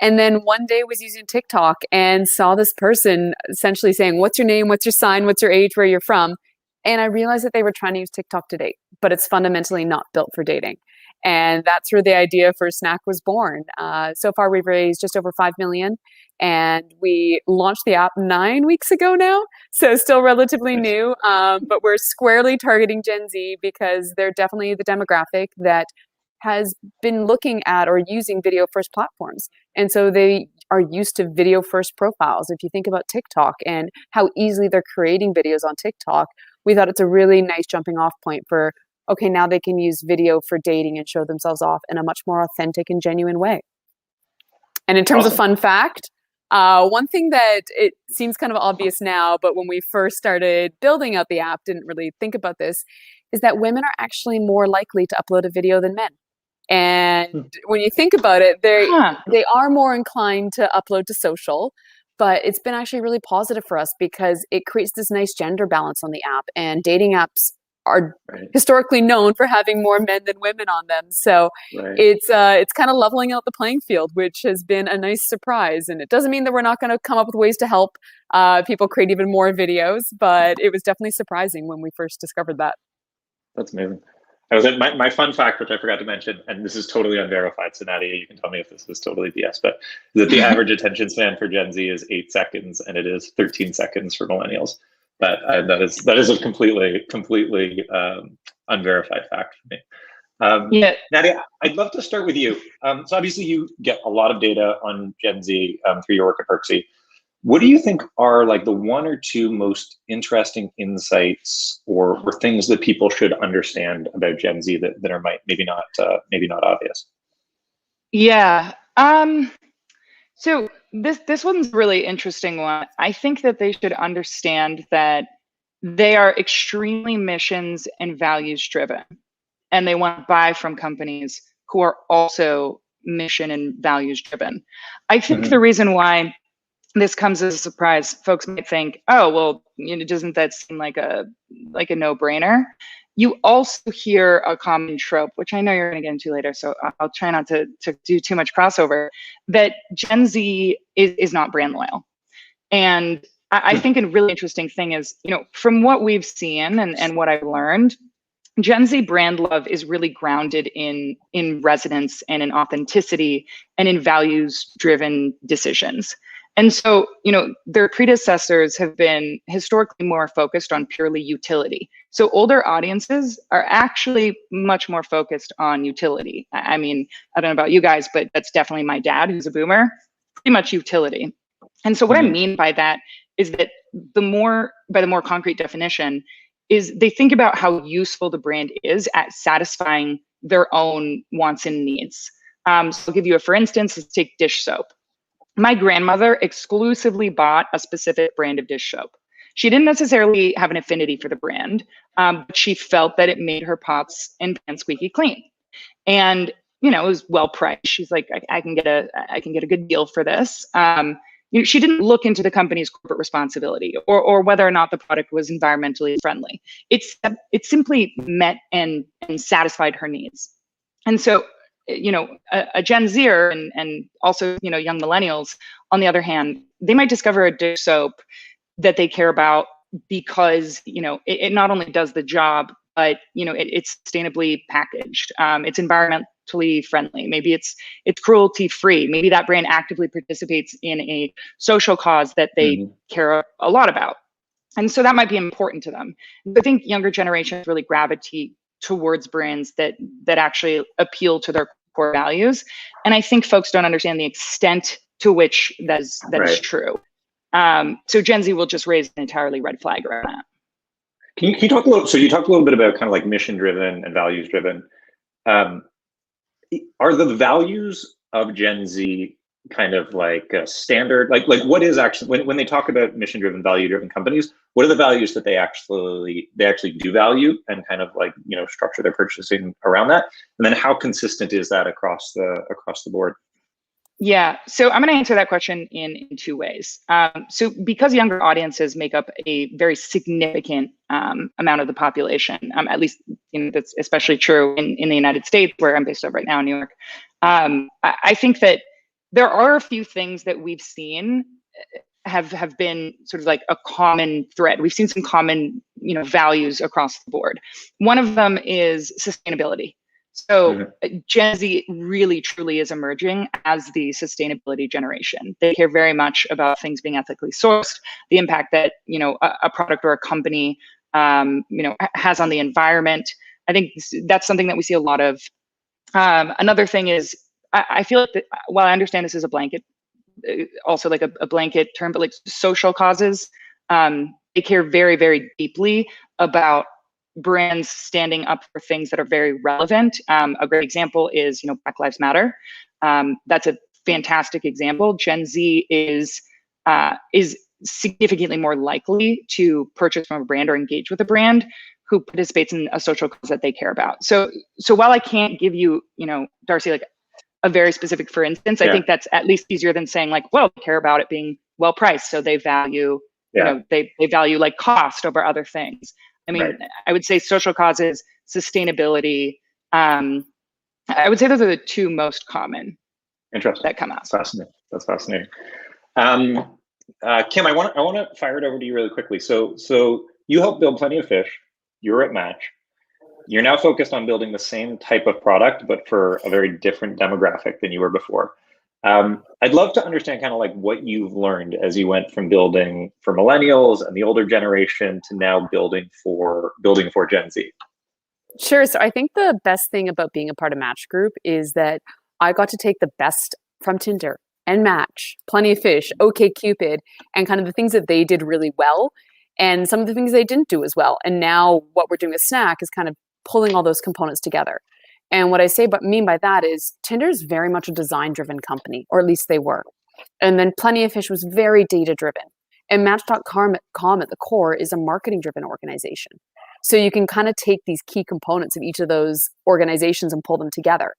And then one day was using TikTok and saw this person essentially saying, what's your name? What's your sign? What's your age? Where you're from? And I realized that they were trying to use TikTok to date, but it's fundamentally not built for dating. And that's where the idea for Snack was born. So far, we've raised just over $5 million, and we launched the app 9 weeks ago now. So still relatively new, but we're squarely targeting Gen Z because they're definitely the demographic that has been looking at or using video first platforms. And so they are used to video first profiles. If you think about TikTok and how easily they're creating videos on TikTok, we thought it's a really nice jumping off point for, okay, now they can use video for dating and show themselves off in a much more authentic and genuine way. And in terms of fun fact, one thing that it seems kind of obvious now, but when we first started building out the app, didn't really think about this, is that women are actually more likely to upload a video than men. And when you think about it, they are more inclined to upload to social, but it's been actually really positive for us because it creates this nice gender balance on the app, and dating apps are historically known for having more men than women on them. So it's kind of leveling out the playing field, which has been a nice surprise. And it doesn't mean that we're not going to come up with ways to help people create even more videos, but it was definitely surprising when we first discovered that. That's amazing. I was at my fun fact, which I forgot to mention, and this is totally unverified, so Nadia, you can tell me if this is totally BS, but that the average attention span for Gen Z is 8 seconds, and it is 13 seconds for millennials. But that is a completely unverified fact for me. Nadia, I'd love to start with you. So obviously you get a lot of data on Gen Z through your work at Perceval. What do you think are like the 1 or 2 most interesting insights or things that people should understand about Gen Z that are maybe not obvious? Yeah. So this one's a really interesting one. I think that they should understand that they are extremely missions and values driven, and they want to buy from companies who are also mission and values driven. I think the reason why this comes as a surprise, folks might think, oh, well, doesn't that seem like a no-brainer? You also hear a common trope, which I know you're going to get into later, so I'll try not to do too much crossover, that Gen Z is not brand loyal. And I think a really interesting thing is, from what we've seen and what I've learned, Gen Z brand love is really grounded in resonance and in authenticity and in values-driven decisions. And so, their predecessors have been historically more focused on purely utility. So older audiences are actually much more focused on utility. I mean, I don't know about you guys, but that's definitely my dad, who's a boomer, pretty much utility. And so what I mean by that is that by the more concrete definition, is they think about how useful the brand is at satisfying their own wants and needs. So I'll give you for instance, let's take dish soap. My grandmother exclusively bought a specific brand of dish soap. She didn't necessarily have an affinity for the brand, but she felt that it made her pots and pans squeaky clean. And, it was well priced. She's like, I can get a good deal for this. She didn't look into the company's corporate responsibility or whether or not the product was environmentally friendly. It simply met and satisfied her needs. And so, a Gen Zer and also, young millennials, on the other hand, they might discover a dish soap that they care about because, it not only does the job, but, it's sustainably packaged. It's environmentally friendly. Maybe it's cruelty free. Maybe that brand actively participates in a social cause that they care a lot about. And so that might be important to them. I think younger generations really gravitate towards brands that actually appeal to their core values. And I think folks don't understand the extent to which that is true. So Gen Z will just raise an entirely red flag around that. Can you talk a little, so you talked a little bit about kind of like mission driven and values driven. Are the values of Gen Z kind of like a standard, like what is actually, when they talk about mission driven, value driven companies, what are the values that they actually do value and kind of like, structure their purchasing around that? And then how consistent is that across the board? Yeah, so I'm going to answer that question in 2 ways. So because younger audiences make up a very significant amount of the population, at least that's especially true in the United States, where I'm based out right now in New York. I think that there are a few things that we've seen have been sort of like a common thread. We've seen some common values across the board. One of them is sustainability. So Gen Z really truly is emerging as the sustainability generation. They care very much about things being ethically sourced, the impact that a product or a company has on the environment. I think that's something that we see a lot of. Another thing is I feel like while I understand this is a blanket, also like a blanket term, but like social causes they care very, very deeply about brands standing up for things that are very relevant. A great example is, Black Lives Matter. That's a fantastic example. Gen Z is significantly more likely to purchase from a brand or engage with a brand who participates in a social cause that they care about. So while I can't give you, Darcy, like a very specific, for instance, I think that's at least easier than saying like, well, they care about it being well priced, so they value, they value like cost over other things. I mean, I would say social causes, sustainability. I would say those are the two most common. Interesting. That come out. That's fascinating. Kim, I want to fire it over to you really quickly. So you helped build Plenty of Fish. You're at Match. You're now focused on building the same type of product, but for a very different demographic than you were before. I'd love to understand kind of like what you've learned as you went from building for millennials and the older generation to now building for Gen Z. Sure. So I think the best thing about being a part of Match Group is that I got to take the best from Tinder and Match, Plenty of Fish, OkCupid, and kind of the things that they did really well and some of the things they didn't do as well. And now what we're doing with Snack is kind of pulling all those components together. And what I mean by that is Tinder is very much a design-driven company, or at least they were. And then Plenty of Fish was very data-driven. And Match.com at the core is a marketing-driven organization. So you can kind of take these key components of each of those organizations and pull them together.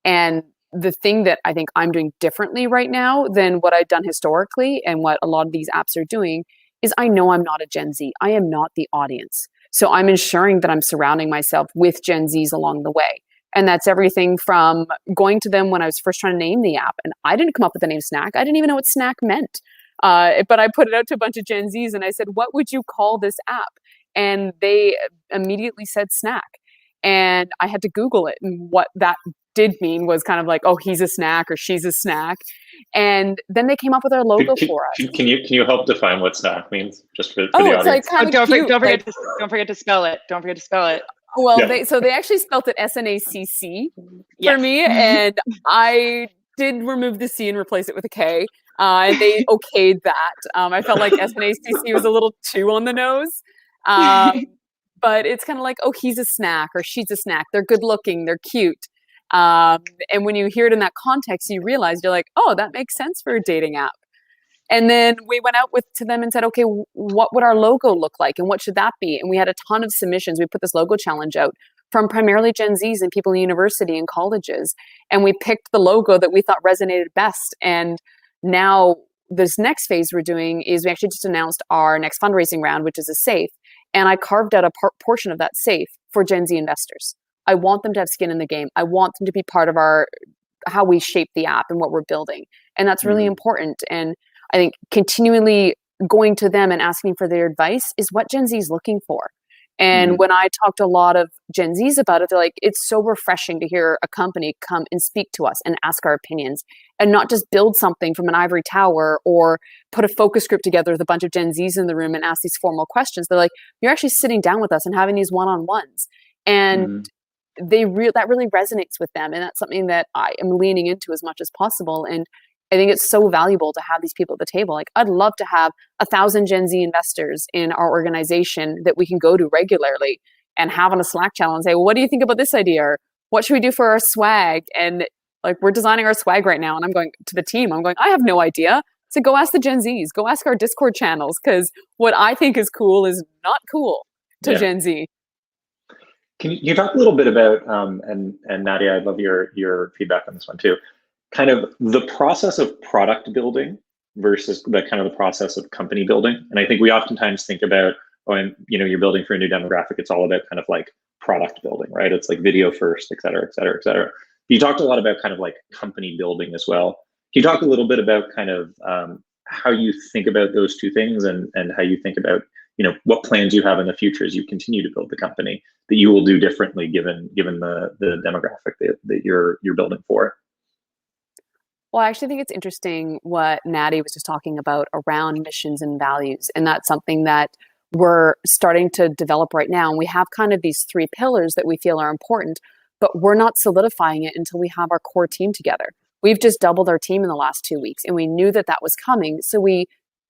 And the thing that I think I'm doing differently right now than what I've done historically and what a lot of these apps are doing is I know I'm not a Gen Z. I am not the audience. So I'm ensuring that I'm surrounding myself with Gen Zs along the way. And that's everything from going to them when I was first trying to name the app. And I didn't come up with the name Snack. I didn't even know what Snack meant. But I put it out to a bunch of Gen Zs and I said, what would you call this app? And they immediately said Snack. And I had to Google it. And what that did mean was kind of like, oh, he's a snack or she's a snack. And then they came up with our logo for us. Can you help define what snack means just for the it's audience? like kind of don't cute. forget to spell it. Don't forget to spell it. Well, they actually spelt it SNACC for me, and I did remove the C and replace it with a K. And they okayed that. I felt like SNACC was a little too on the nose. But it's kind of like, oh, he's a snack or she's a snack. They're good looking. They're cute. And when you hear it in that context, you realize you're like, oh, that makes sense for a dating app. And then we went out to them and said, okay, what would our logo look like? And what should that be? And we had a ton of submissions. We put this logo challenge out from primarily Gen Zs and people in university and colleges. And we picked the logo that we thought resonated best. And now this next phase we're doing is we actually just announced our next fundraising round, which is a safe. And I carved out a portion of that safe for Gen Z investors. I want them to have skin in the game. I want them to be part of how we shape the app and what we're building. And that's really important. And I think continually going to them and asking for their advice is what Gen Z is looking for. And when I talk to a lot of Gen Zs about it, they're like, it's so refreshing to hear a company come and speak to us and ask our opinions and not just build something from an ivory tower or put a focus group together with a bunch of Gen Zs in the room and ask these formal questions. They're like, you're actually sitting down with us and having these one-on-ones. And that really resonates with them. And that's something that I am leaning into as much as possible. And I think it's so valuable to have these people at the table. Like, I'd love to have 1,000 Gen Z investors in our organization that we can go to regularly and have on a Slack channel and say, well, what do you think about this idea? Or what should we do for our swag? And like, we're designing our swag right now. And I'm going to the team. I'm going, I have no idea. So go ask the Gen Zs, go ask our Discord channels. Because what I think is cool is not cool to Gen Z. Can you talk a little bit about, and Nadia, I'd love your feedback on this one too, kind of the process of product building versus the kind of the process of company building. And I think we oftentimes think about, you're building for a new demographic. It's all about kind of like product building, right? It's like video first, et cetera, et cetera, et cetera. You talked a lot about kind of like company building as well. Can you talk a little bit about kind of how you think about those two things and how you think about, what plans you have in the future as you continue to build the company that you will do differently given the demographic that you're building for? Well, I actually think it's interesting what Natty was just talking about around missions and values. And that's something that we're starting to develop right now. And we have kind of these 3 pillars that we feel are important, but we're not solidifying it until we have our core team together. We've just doubled our team in the last 2 weeks, and we knew that was coming. So we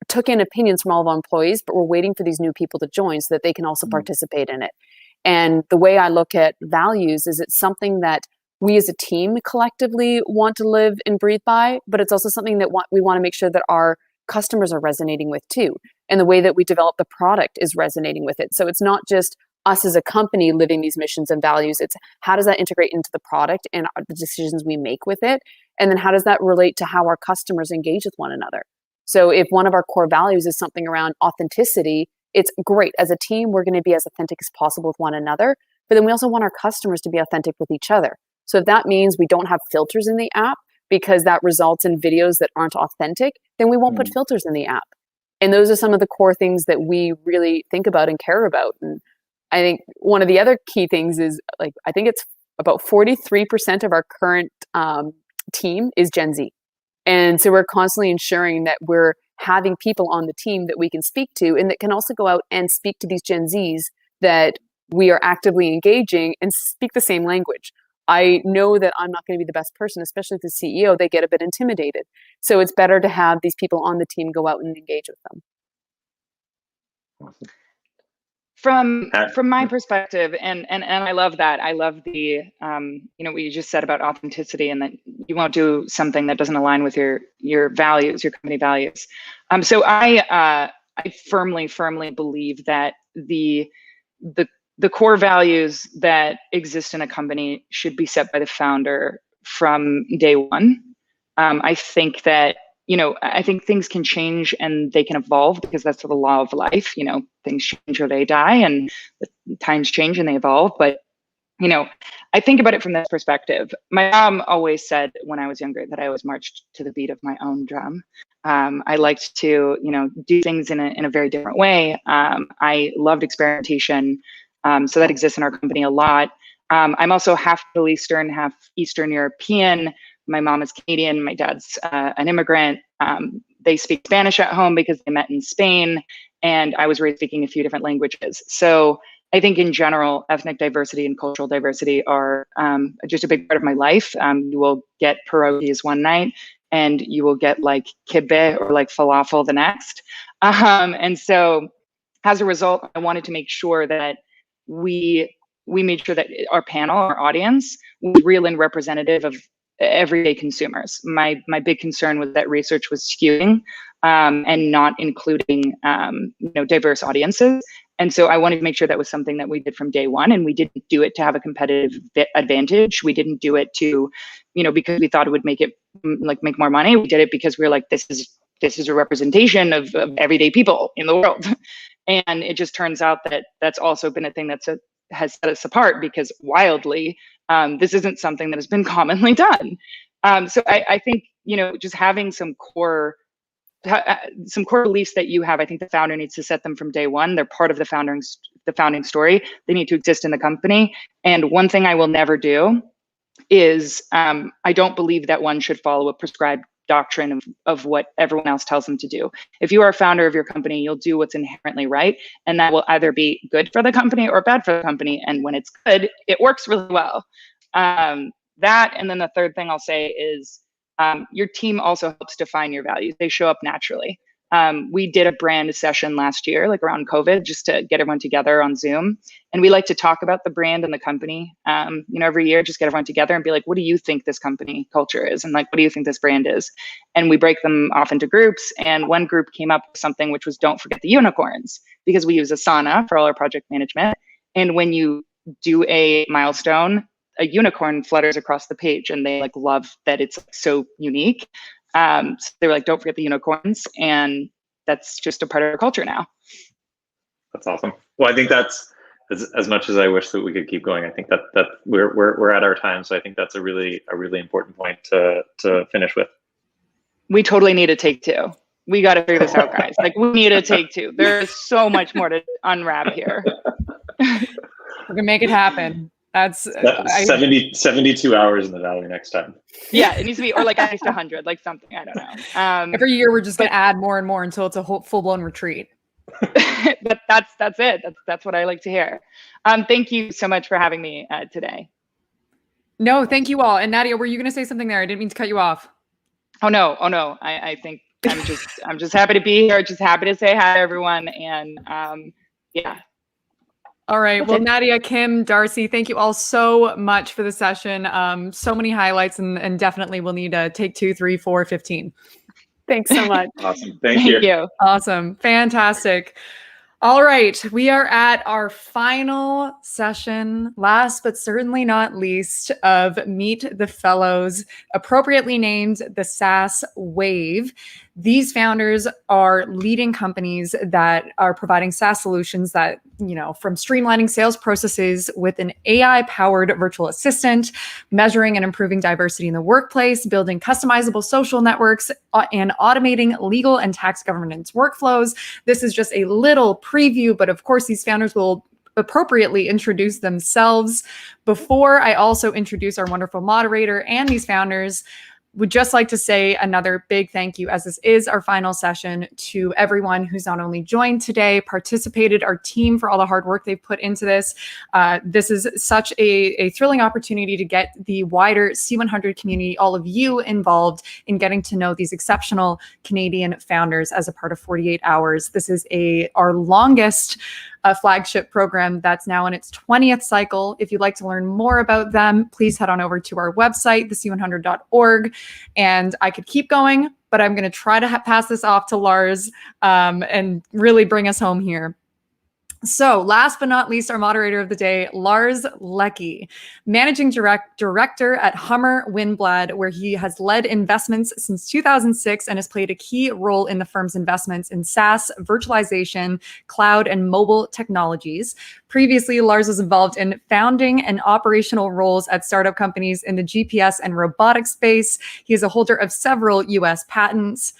took in opinions from all of our employees, but we're waiting for these new people to join so that they can also participate in it. And the way I look at values is it's something that we as a team collectively want to live and breathe by, but it's also something that we want to make sure that our customers are resonating with too. And the way that we develop the product is resonating with it. So it's not just us as a company living these missions and values, it's how does that integrate into the product and the decisions we make with it? And then how does that relate to how our customers engage with one another? So if one of our core values is something around authenticity, it's great. As a team, we're going to be as authentic as possible with one another, but then we also want our customers to be authentic with each other. So if that means we don't have filters in the app because that results in videos that aren't authentic, then we won't put filters in the app. And those are some of the core things that we really think about and care about. And I think one of the other key things is, like, I think it's about 43% of our current team is Gen Z. And so we're constantly ensuring that we're having people on the team that we can speak to and that can also go out and speak to these Gen Zs that we are actively engaging and speak the same language. I know that I'm not going to be the best person, especially the CEO. They get a bit intimidated. So it's better to have these people on the team go out and engage with them. From my perspective, and I love that. I love the what you just said about authenticity, and that you won't do something that doesn't align with your values, your company values. So I firmly believe that the core values that exist in a company should be set by the founder from day one. I think that I think things can change and they can evolve because that's the law of life. Things change or they die, and the times change and they evolve. But, I think about it from this perspective. My mom always said when I was younger that I always marched to the beat of my own drum. I liked to, do things in a very different way. I loved experimentation. So that exists in our company a lot. I'm also half Middle Eastern, half Eastern European. My mom is Canadian. My dad's an immigrant. They speak Spanish at home because they met in Spain. And I was raised speaking a few different languages. So I think in general, ethnic diversity and cultural diversity are just a big part of my life. You will get pierogies one night and you will get like kibbeh or like falafel the next. And so as a result, I wanted to make sure that we made sure that our panel, our audience, was real and representative of everyday consumers. My big concern was that research was skewing and not including diverse audiences. And so I wanted to make sure that was something that we did from day one, and we didn't do it to have a competitive advantage. We didn't do it to, because we thought it would make it make more money. We did it because we were like, this is a representation of everyday people in the world. And it just turns out that that's also been a thing has set us apart, because wildly, this isn't something that has been commonly done. So I think, just having some core beliefs that you have, I think the founder needs to set them from day one. They're part of the founding story. They need to exist in the company. And one thing I will never do is I don't believe that one should follow a prescribed doctrine of what everyone else tells them to do. If you are a founder of your company, you'll do what's inherently right, and that will either be good for the company or bad for the company. And when it's good, it works really well. That, and then the third thing I'll say is your team also helps define your values. They show up naturally. We did a brand session last year, like around COVID, just to get everyone together on Zoom. And we like to talk about the brand and the company, every year, just get everyone together and be like, what do you think this company culture is? And like, what do you think this brand is? And we break them off into groups. And one group came up with something which was, don't forget the unicorns, because we use Asana for all our project management. And when you do a milestone, a unicorn flutters across the page, and they love that it's so unique. So they were like, don't forget the unicorns. And that's just a part of our culture now. That's awesome. Well, I think that's as much as I wish that we could keep going. I think that we're at our time. So I think that's a really important point to finish with. We totally need a take two. We got to figure this out, guys. We need a take two. There's so much more to unwrap here. We can make it happen. That's 72 hours in the valley next time. Yeah, it needs to be, or at least 100, something, I don't know. Every year we're just going to add more and more until it's a whole full-blown retreat. But that's it. That's what I like to hear. Thank you so much for having me today. No, thank you all. And Nadia, were you going to say something there? I didn't mean to cut you off. Oh no. I think I'm just happy to be here. Just happy to say hi to everyone. And yeah. All right. Well, Nadia, Kim, Darcy, thank you all so much for the session. So many highlights, and definitely we'll need to take 2, 3, 4, 15. Thanks so much. Awesome. Thank you. Awesome. Fantastic. All right, we are at our final session, last but certainly not least, of Meet the Fellows, appropriately named the SaaS Wave. These founders are leading companies that are providing SaaS solutions that, from streamlining sales processes with an AI-powered virtual assistant, measuring and improving diversity in the workplace, building customizable social networks, and automating legal and tax governance workflows. This is just a little preview, but of course, these founders will appropriately introduce themselves. Before I also introduce our wonderful moderator and these founders, would just like to say another big thank you, as this is our final session, to everyone who's not only joined today, participated, our team for all the hard work they've put into this. This is such a thrilling opportunity to get the wider C100 community, all of you involved in getting to know these exceptional Canadian founders as a part of 48 Hours. This is our longest flagship program that's now in its 20th cycle. If you'd like to learn more about them, please head on over to our website, thec100.org. And I could keep going, but I'm going to try to pass this off to Lars and really bring us home here. So last but not least, our moderator of the day, Lars Leckie, managing director at Hummer Winblad, where he has led investments since 2006 and has played a key role in the firm's investments in SaaS, virtualization, cloud, and mobile technologies. Previously, Lars was involved in founding and operational roles at startup companies in the GPS and robotics space. He is a holder of several U.S. patents.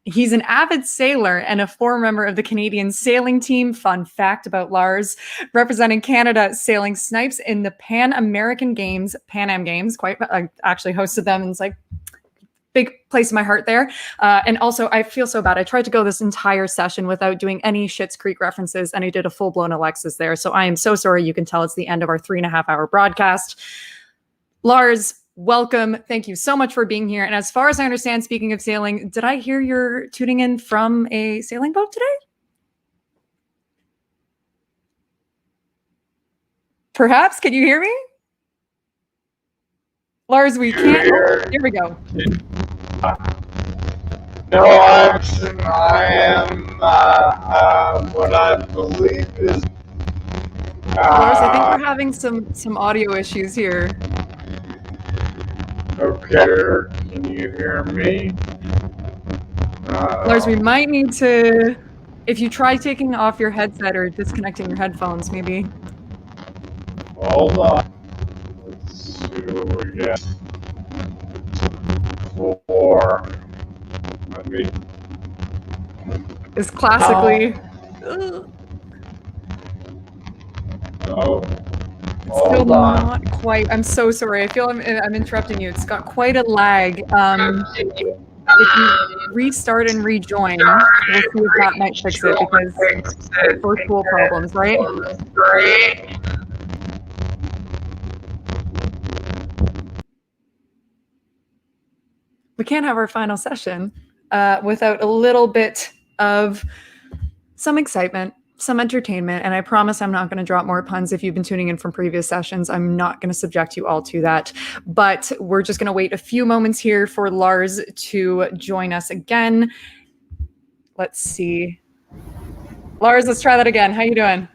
He's an avid sailor and a former member of the Canadian sailing team. Fun fact about Lars, representing Canada sailing snipes in the Pan Am Games. I actually hosted them, and it's like big place in my heart there. And also, I feel so bad. I tried to go this entire session without doing any Schitt's Creek references, and I did a full-blown Alexis there. So I am so sorry. You can tell it's the end of our 3.5-hour broadcast. Lars, welcome. Thank you so much for being here. And as far as I understand, speaking of sailing, did I hear you're tuning in from a sailing boat today? Perhaps? Can you hear me? Lars, we can't. Oh, here we go. No, I am what I believe is. Lars, I think we're having some audio issues here. Okay, can you hear me? Lars, we might need to, if you try taking off your headset or disconnecting your headphones, maybe. Hold on. Let's see what we get. 4. Let me. It's classically. Oh. Still not quite. I'm so sorry. I feel I'm interrupting you. It's got quite a lag. If you restart and rejoin, we'll see if that might fix it, because virtual problems, right? We can't have our final session without a little bit of some excitement, some entertainment, and I promise I'm not going to drop more puns. If you've been tuning in from previous sessions, I'm not going to subject you all to that, but we're just going to wait a few moments here for Lars to join us again. Let's see. Lars, let's try that again. How you doing?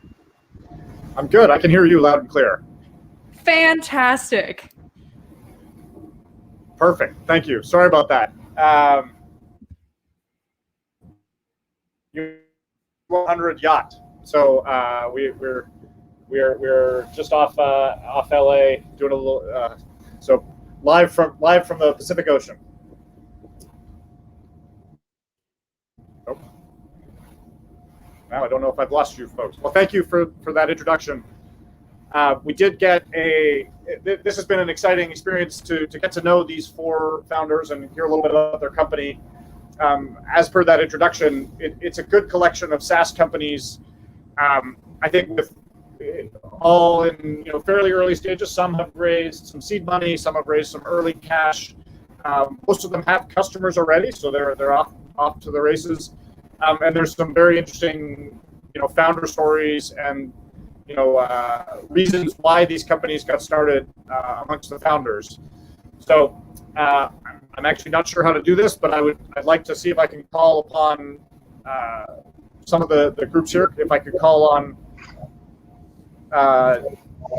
I'm good. I can hear you loud and clear. Fantastic. Perfect. Thank you. Sorry about that. 100 yacht. So we're just off LA doing a little. So live from the Pacific Ocean. Nope. Now I don't know if I've lost you folks. Well, thank you for that introduction. We did get this has been an exciting experience to get to know these 4 founders and hear a little bit about their company. As per that introduction, it's a good collection of SaaS companies. I think with all in fairly early stages. Some have raised some seed money, some have raised some early cash. Most of them have customers already, so they're off off to the races. And there's some very interesting, founder stories and reasons why these companies got started amongst the founders. So I'm actually not sure how to do this, but I'd like to see if I can call upon some of the groups here. If I could call on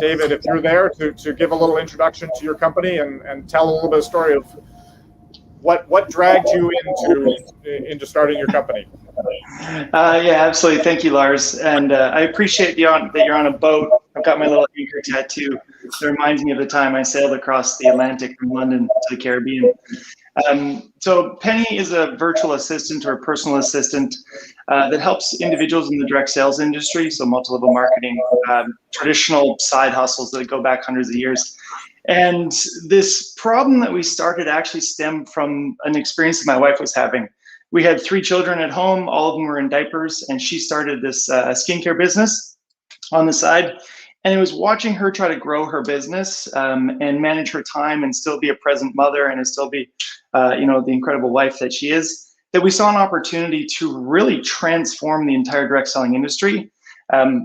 David, if you're there, to give a little introduction to your company and tell a little bit of story of what dragged you into starting your company. Yeah, absolutely. Thank you, Lars. And I appreciate that you're on a boat. I've got my little anchor tattoo. It reminds me of the time I sailed across the Atlantic from London to the Caribbean. So Penny is a virtual assistant or a personal assistant that helps individuals in the direct sales industry, so multi-level marketing, traditional side hustles that go back hundreds of years. And this problem that we started actually stemmed from an experience that my wife was having. We had 3 children at home, all of them were in diapers, and she started this skincare business on the side. And it was watching her try to grow her business and manage her time and still be a present mother and still be, the incredible wife that she is, that we saw an opportunity to really transform the entire direct selling industry.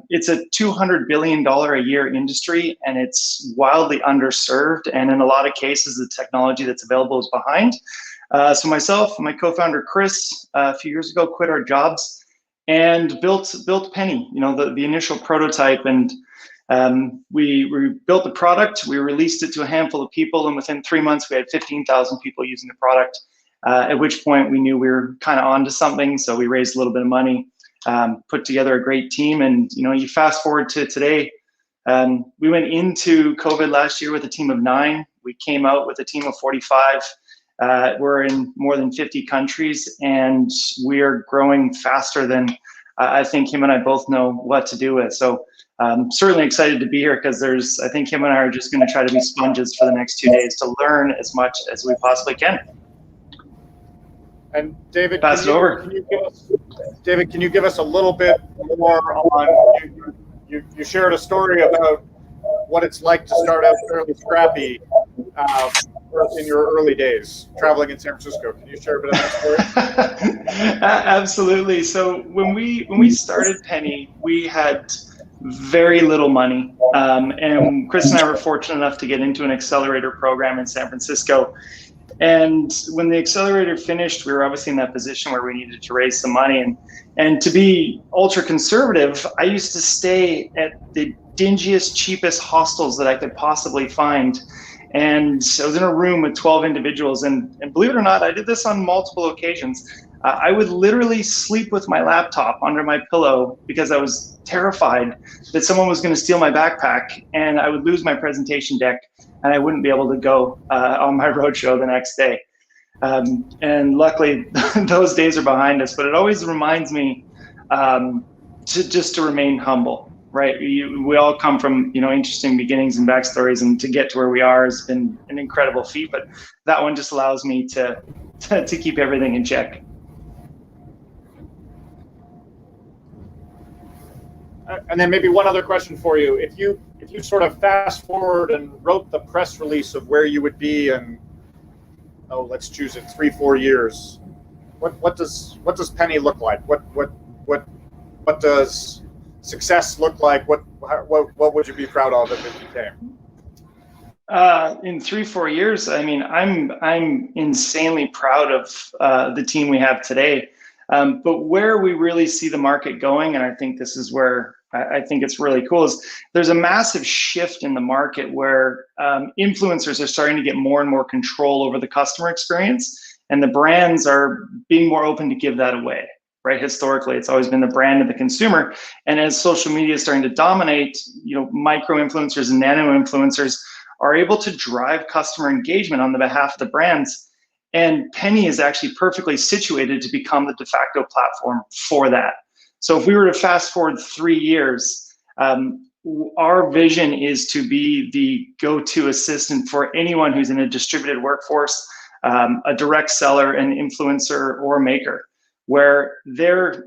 It's a $200 billion a year industry, and it's wildly underserved. And in a lot of cases, the technology that's available is behind. So myself and my co-founder Chris, a few years ago, quit our jobs and built Penny, the initial prototype. And we built the product, we released it to a handful of people, and within 3 months, we had 15,000 people using the product, at which point we knew we were kind of onto something. So we raised a little bit of money, put together a great team, and you fast forward to today. We went into COVID last year with a team of 9. We came out with a team of 45. We're in more than 50 countries, and we're growing faster than I think him and I both know what to do with. So I'm certainly excited to be here because I think him and I are just going to try to be sponges for the next 2 days to learn as much as we possibly can. And David, pass it over. David, can you give us a little bit more on, you shared a story about what it's like to start out fairly scrappy in your early days traveling in San Francisco. Can you share a bit of that story? Absolutely. So when we started Penny, we had very little money, and Chris and I were fortunate enough to get into an accelerator program in San Francisco. And when the accelerator finished, we were obviously in that position where we needed to raise some money. And to be ultra conservative, I used to stay at the dingiest, cheapest hostels that I could possibly find. And I was in a room with 12 individuals. And believe it or not, I did this on multiple occasions. I would literally sleep with my laptop under my pillow because I was terrified that someone was going to steal my backpack and I would lose my presentation deck and I wouldn't be able to go on my roadshow the next day. And luckily, those days are behind us, but it always reminds me to remain humble, right? We all come from interesting beginnings and backstories, and to get to where we are has been an incredible feat, but that one just allows me to keep everything in check. And then maybe one other question for you. If you sort of fast forward and wrote the press release of where you would be in, let's choose it, 3-4 years, what does Penny look like? What does success look like? What would you be proud of if it became? In 3-4 years, I mean, I'm insanely proud of the team we have today. But where we really see the market going, and I think this is where I think it's really cool, is there's a massive shift in the market where influencers are starting to get more and more control over the customer experience, and the brands are being more open to give that away, right? Historically, it's always been the brand of the consumer. And as social media is starting to dominate, micro influencers and nano influencers are able to drive customer engagement on the behalf of the brands. And Penny is actually perfectly situated to become the de facto platform for that. So if we were to fast forward 3 years, our vision is to be the go-to assistant for anyone who's in a distributed workforce, a direct seller, an influencer, or a maker, where they're,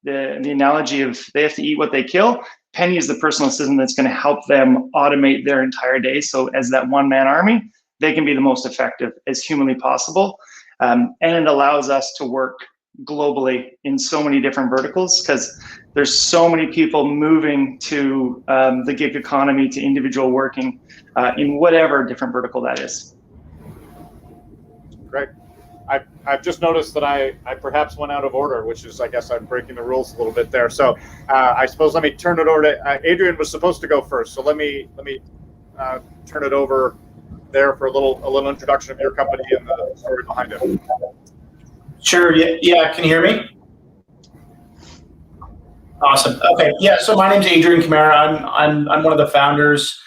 the analogy of they have to eat what they kill. Penny is the personal assistant that's going to help them automate their entire day. So as that one-man army, they can be the most effective as humanly possible. And it allows us to work globally in so many different verticals, because there's so many people moving to the gig economy, to individual working in whatever different vertical that is. Great. I've just noticed that I perhaps went out of order, which is, I guess I'm breaking the rules a little bit there. So I suppose let me turn it over to Adrian was supposed to go first. So let me turn it over there for a little introduction of your company and the story behind it. Sure. Yeah. Can you hear me? Awesome. Okay. Yeah. So my name's Adrian Camara. I'm one of the founders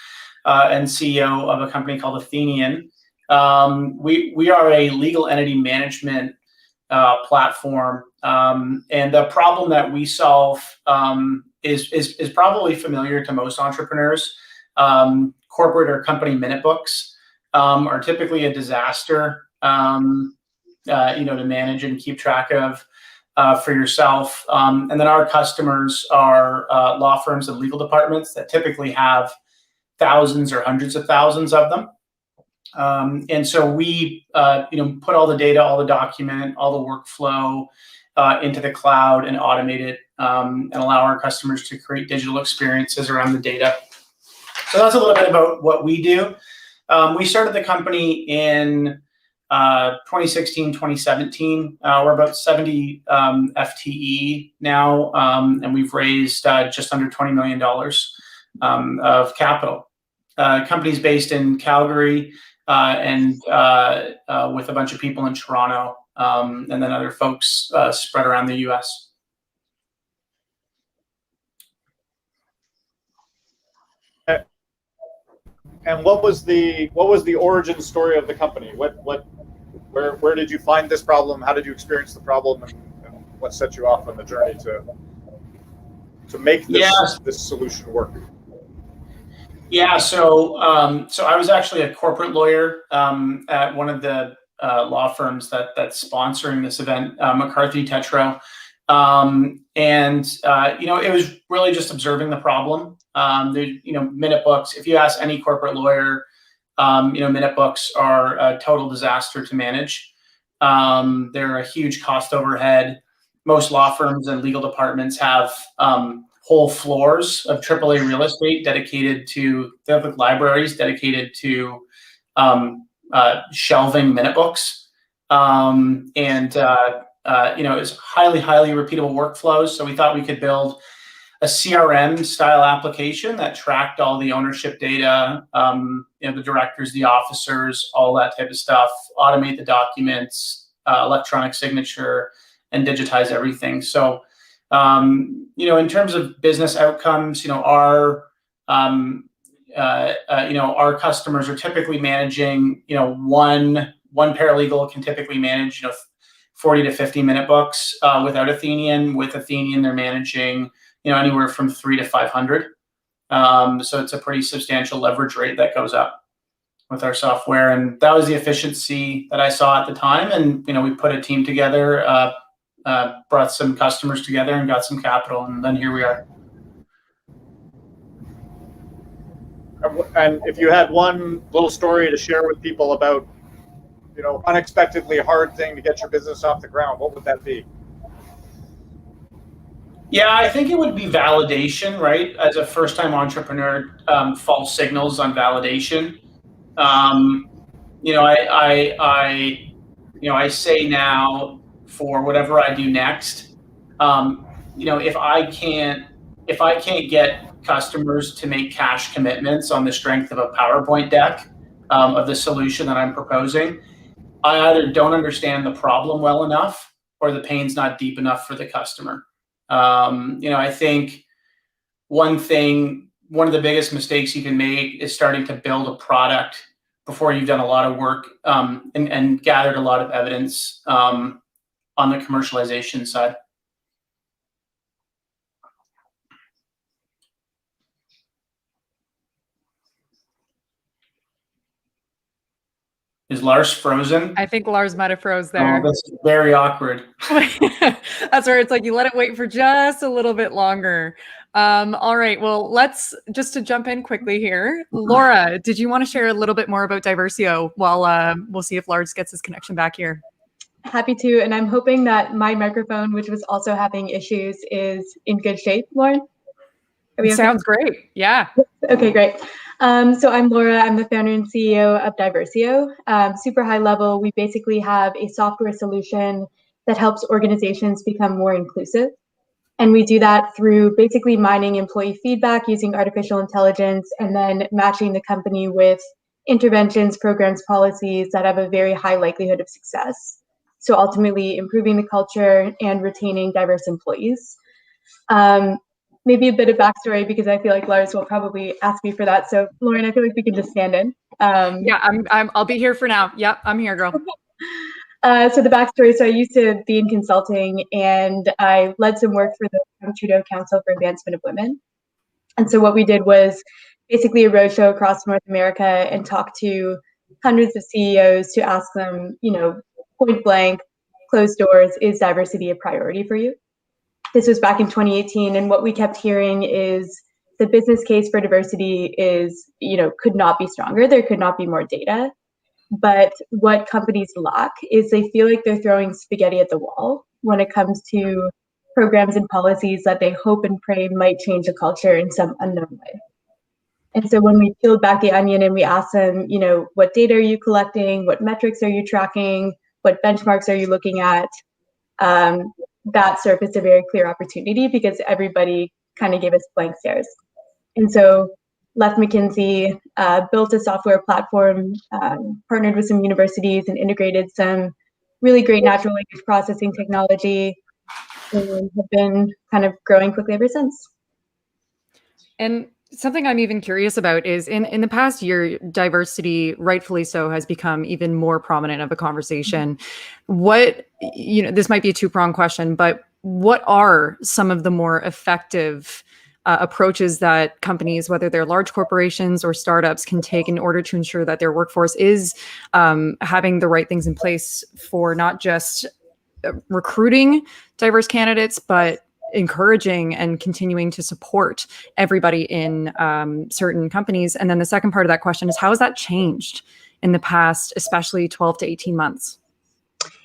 and CEO of a company called Athenian. We are a legal entity management platform, and the problem that we solve is probably familiar to most entrepreneurs. Corporate or company minute books are typically a disaster, to manage and keep track of for yourself. And then our customers are law firms and legal departments that typically have thousands or hundreds of thousands of them. And so we, put all the data, all the document, all the workflow into the cloud and automate it and allow our customers to create digital experiences around the data. So that's a little bit about what we do. We started the company in 2016, 2017. We're about 70 FTE now, and we've raised just under $20 million of capital. Company's based in Calgary and with a bunch of people in Toronto, and then other folks spread around the US. And what was the origin story of the company? Where did you find this problem? How did you experience the problem, and what set you off on the journey to make this solution work? Yeah, so I was actually a corporate lawyer at one of the law firms that's sponsoring this event, McArthur Tetro, and it was really just observing the problem. Minute books. If you ask any corporate lawyer, minute books are a total disaster to manage. They're a huge cost overhead. Most law firms and legal departments have whole floors of AAA real estate dedicated to, they have libraries dedicated to shelving minute books. It's highly, highly repeatable workflows. So we thought we could build a CRM style application that tracked all the ownership data, the directors, the officers, all that type of stuff, automate the documents, electronic signature, and digitize everything. So, in terms of business outcomes, our customers are typically managing, one paralegal can typically manage, 40 to 50 minute books. Without Athenian, with Athenian, they're managing, anywhere from 3 to 500. So it's a pretty substantial leverage rate that goes up with our software. And that was the efficiency that I saw at the time. And, we put a team together, brought some customers together and got some capital. And then here we are. And if you had one little story to share with people about, unexpectedly hard thing to get your business off the ground, what would that be? Yeah, I think it would be validation, right? As a first-time entrepreneur, false signals on validation. I say now for whatever I do next, if I can't get customers to make cash commitments on the strength of a PowerPoint deck of the solution that I'm proposing, I either don't understand the problem well enough or the pain's not deep enough for the customer. I think one of the biggest mistakes you can make is starting to build a product before you've done a lot of work and gathered a lot of evidence on the commercialization side. Is Lars frozen? I think Lars might have froze there. Oh, that's very awkward. That's where it's like you let it wait for just a little bit longer. All right, well, just to jump in quickly here. Laura, did you want to share a little bit more about Diversio while we'll see if Lars gets his connection back here? Happy to, and I'm hoping that my microphone, which was also having issues, is in good shape, Lauren. Sounds great. Yeah. Okay, great. So I'm Laura. I'm the founder and CEO of Diversio. Super high level, we basically have a software solution that helps organizations become more inclusive. And we do that through basically mining employee feedback using artificial intelligence and then matching the company with interventions, programs, policies that have a very high likelihood of success. So ultimately improving the culture and retaining diverse employees. Maybe a bit of backstory because I feel like Lars will probably ask me for that. So Lauren, I feel like we can just stand in. Yeah, I'll be here for now. Yep, I'm here, girl. So the backstory, so I used to be in consulting and I led some work for the Trudeau Council for Advancement of Women. And so what we did was basically a roadshow across North America and talked to hundreds of CEOs to ask them, point blank, closed doors, is diversity a priority for you? This was back in 2018. And what we kept hearing is the business case for diversity is, could not be stronger. There could not be more data. But what companies lack is they feel like they're throwing spaghetti at the wall when it comes to programs and policies that they hope and pray might change the culture in some unknown way. And so when we peeled back the onion and we asked them, what data are you collecting? What metrics are you tracking? What benchmarks are you looking at? That surfaced a very clear opportunity because everybody kind of gave us blank stares. And so left McKinsey, built a software platform, partnered with some universities and integrated some really great natural language processing technology, and have been kind of growing quickly ever since. And something I'm even curious about is in the past year, diversity, rightfully so, has become even more prominent of a conversation. What, this might be a two-pronged question, but what are some of the more effective approaches that companies, whether they're large corporations or startups, can take in order to ensure that their workforce is having the right things in place for not just recruiting diverse candidates, but encouraging and continuing to support everybody in certain companies? And then the second part of that question is, how has that changed in the past, especially 12 to 18 months?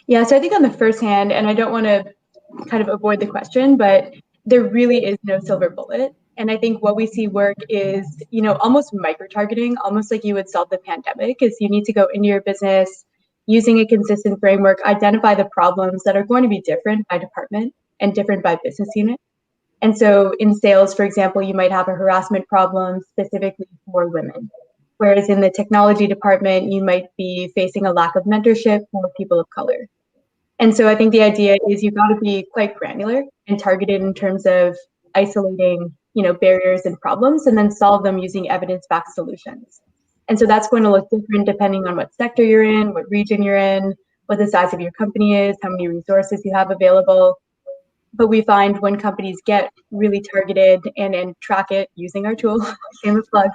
Yeah, so I think on the first hand, and I don't want to kind of avoid the question, but there really is no silver bullet. And I think what we see work is, almost micro-targeting, almost like you would solve the pandemic, is you need to go into your business using a consistent framework, identify the problems that are going to be different by department and different by business unit. And so in sales, for example, you might have a harassment problem specifically for women. Whereas in the technology department, you might be facing a lack of mentorship for people of color. And so I think the idea is you've got to be quite granular and targeted in terms of isolating, barriers and problems, and then solve them using evidence-backed solutions. And so that's going to look different depending on what sector you're in, what region you're in, what the size of your company is, how many resources you have available. But we find when companies get really targeted and track it using our tool, shameless plug,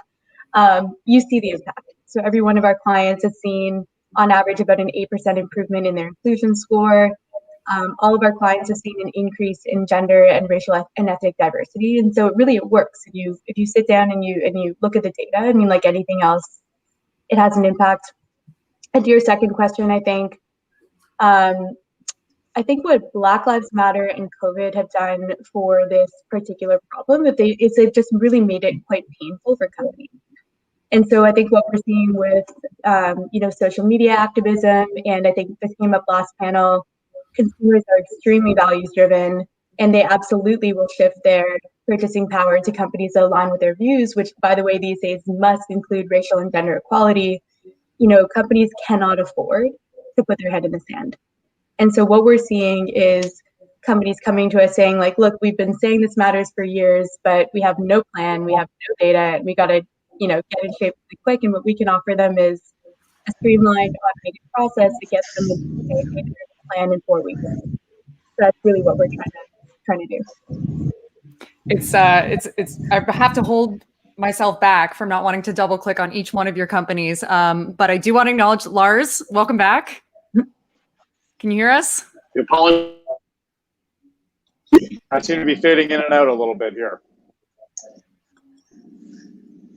you see the impact. So every one of our clients has seen on average about an 8% improvement in their inclusion score. All of our clients have seen an increase in gender and racial and ethnic diversity. And so it works. If you sit down and you look at the data, I mean, like anything else, it has an impact. And to your second question, I think what Black Lives Matter and COVID have done for this particular problem is they've just really made it quite painful for companies. And so I think what we're seeing with, social media activism, and I think this came up last panel, consumers are extremely values driven, and they absolutely will shift their purchasing power to companies that align with their views, which, by the way, these days must include racial and gender equality. Companies cannot afford to put their head in the sand. And so what we're seeing is companies coming to us saying, like, look, we've been saying this matters for years, but we have no plan, we have no data, and we got to, get in shape really quick. And what we can offer them is a streamlined, automated process that gets them a plan in 4 weeks. So that's really what we're trying to do. It's I have to hold myself back from not wanting to double click on each one of your companies. But I do want to acknowledge Lars. Welcome back. Can you hear us? I seem to be fading in and out a little bit here.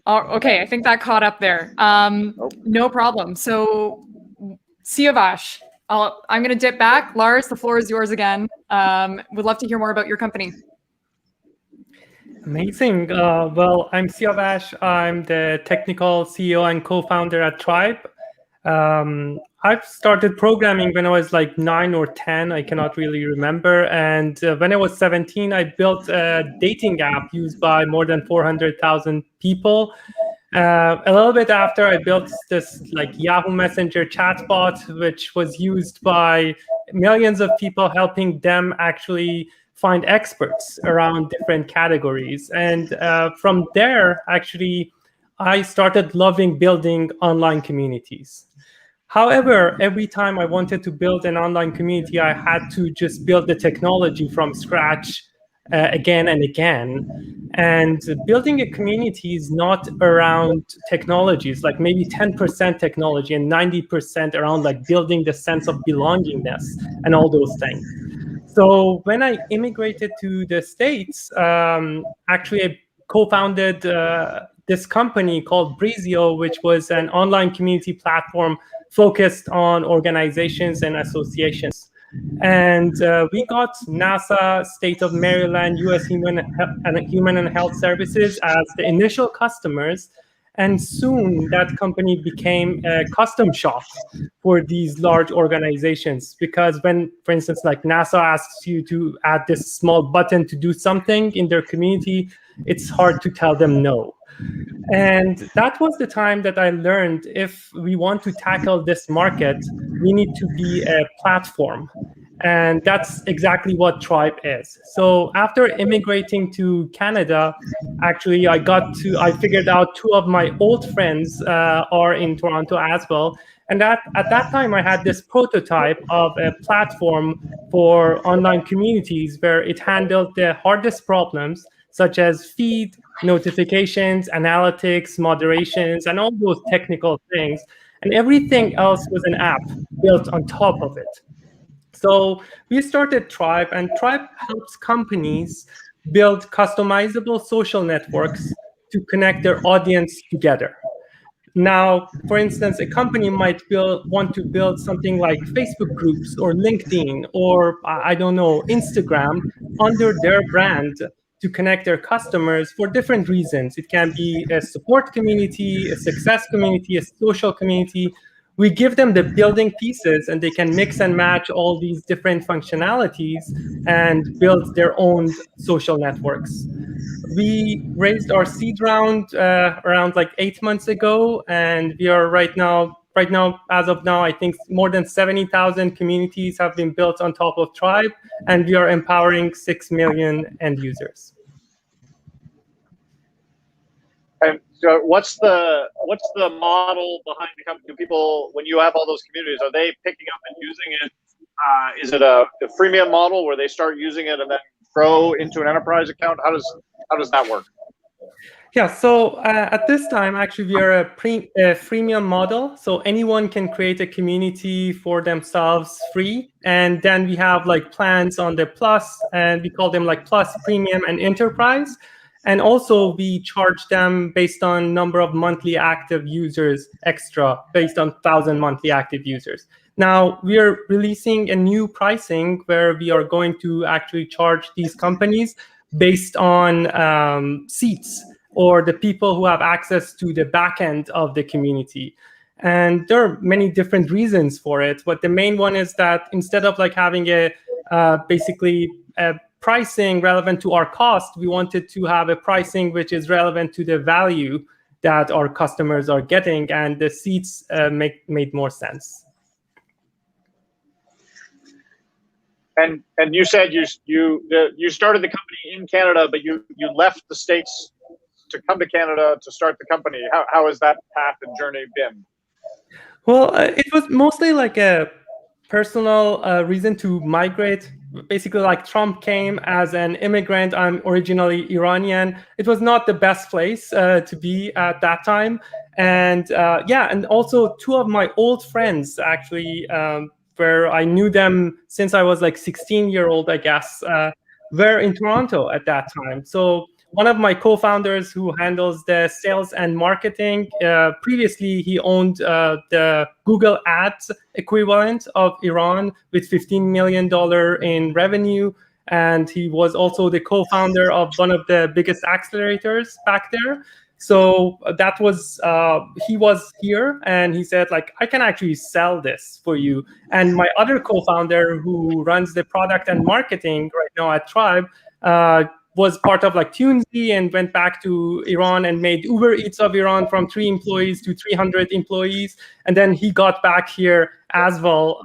Oh, okay, I think that caught up there. No problem. So, Siavash, I'm going to dip back. Lars, the floor is yours again. Would love to hear more about your company. Amazing. Well, I'm Siavash. I'm the technical CEO and co-founder at Tribe. I've started programming when I was like 9 or 10. I cannot really remember. And when I was 17, I built a dating app used by more than 400,000 people. A little bit after, I built this like Yahoo Messenger chatbot, which was used by millions of people, helping them actually find experts around different categories. And from there, actually, I started loving building online communities. However, every time I wanted to build an online community, I had to just build the technology from scratch again and again. And building a community is not around technologies, like maybe 10% technology and 90% around like building the sense of belongingness and all those things. So when I immigrated to the States, actually I co-founded this company called Breezio, which was an online community platform focused on organizations and associations. And we got NASA, State of Maryland, U.S. Human and Health Services as the initial customers. And soon that company became a custom shop for these large organizations. Because when, for instance, like NASA asks you to add this small button to do something in their community, it's hard to tell them no. And that was the time that I learned if we want to tackle this market, we need to be a platform. And that's exactly what Tribe is. So after immigrating to Canada, actually, I figured out 2 of my old friends are in Toronto as well. And at that time, I had this prototype of a platform for online communities where it handled the hardest problems, such as feed, notifications, analytics, moderations, and all those technical things. And everything else was an app built on top of it. So we started Tribe, and Tribe helps companies build customizable social networks to connect their audience together. Now, for instance, a company might want to build something like Facebook groups or LinkedIn or, I don't know, Instagram under their brand to connect their customers for different reasons. It can be a support community, a success community, a social community. We give them the building pieces and they can mix and match all these different functionalities and build their own social networks. We raised our seed round around like 8 months ago, and we are right now, as of now, I think more than 70,000 communities have been built on top of Tribe, and we are empowering 6 million end users. And so what's the model behind the company? Do people, when you have all those communities, are they picking up and using it? Is it a freemium model where they start using it and then grow into an enterprise account? How does that work? Yeah, so at this time, actually, we are a freemium model. So anyone can create a community for themselves free. And then we have like plans on the Plus, and we call them like Plus, Premium, and Enterprise. And also we charge them based on number of monthly active users extra, based on 1,000 monthly active users. Now we are releasing a new pricing where we are going to actually charge these companies based on seats or the people who have access to the back end of the community. And there are many different reasons for it. But the main one is that instead of like having basically a pricing relevant to our cost, we wanted to have a pricing which is relevant to the value that our customers are getting, and the seats made more sense. And you said you started the company in Canada, but you left the States to come to Canada to start the company. How has that path and journey been? Well, it was mostly like a personal reason to migrate. Basically, like Trump came as an immigrant. I'm originally Iranian. It was not the best place to be at that time. And and also 2 of my old friends actually, where I knew them since I was like 16-year-old, I guess, were in Toronto at that time. So one of my co-founders who handles the sales and marketing. Previously, he owned the Google Ads equivalent of Iran with $15 million in revenue. And he was also the co-founder of one of the biggest accelerators back there. So that was, he was here and he said, like, I can actually sell this for you. And my other co-founder who runs the product and marketing right now at Tribe was part of like Tunesy and went back to Iran and made Uber Eats of Iran from 3 employees to 300 employees. And then he got back here as well.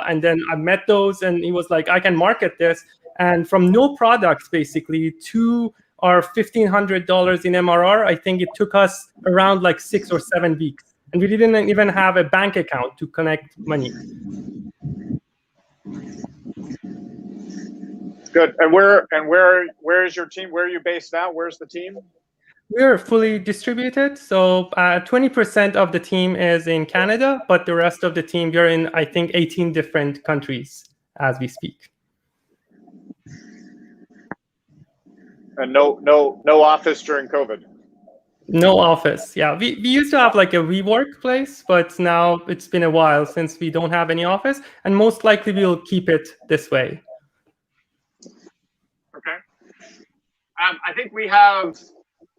And then I met those and he was like, I can market this. And from no products basically to our $1,500 in MRR, I think it took us around like 6 or 7 weeks. And we didn't even have a bank account to connect money. Good. And where is your team? Where are you based now? Where's the team? We're fully distributed. So 20% of the team is in Canada, but the rest of the team, we're in, I think, 18 different countries as we speak. And no office during COVID. No office. Yeah, we used to have like a WeWork place, but now it's been a while since we don't have any office, and most likely we'll keep it this way. Okay. I think we have.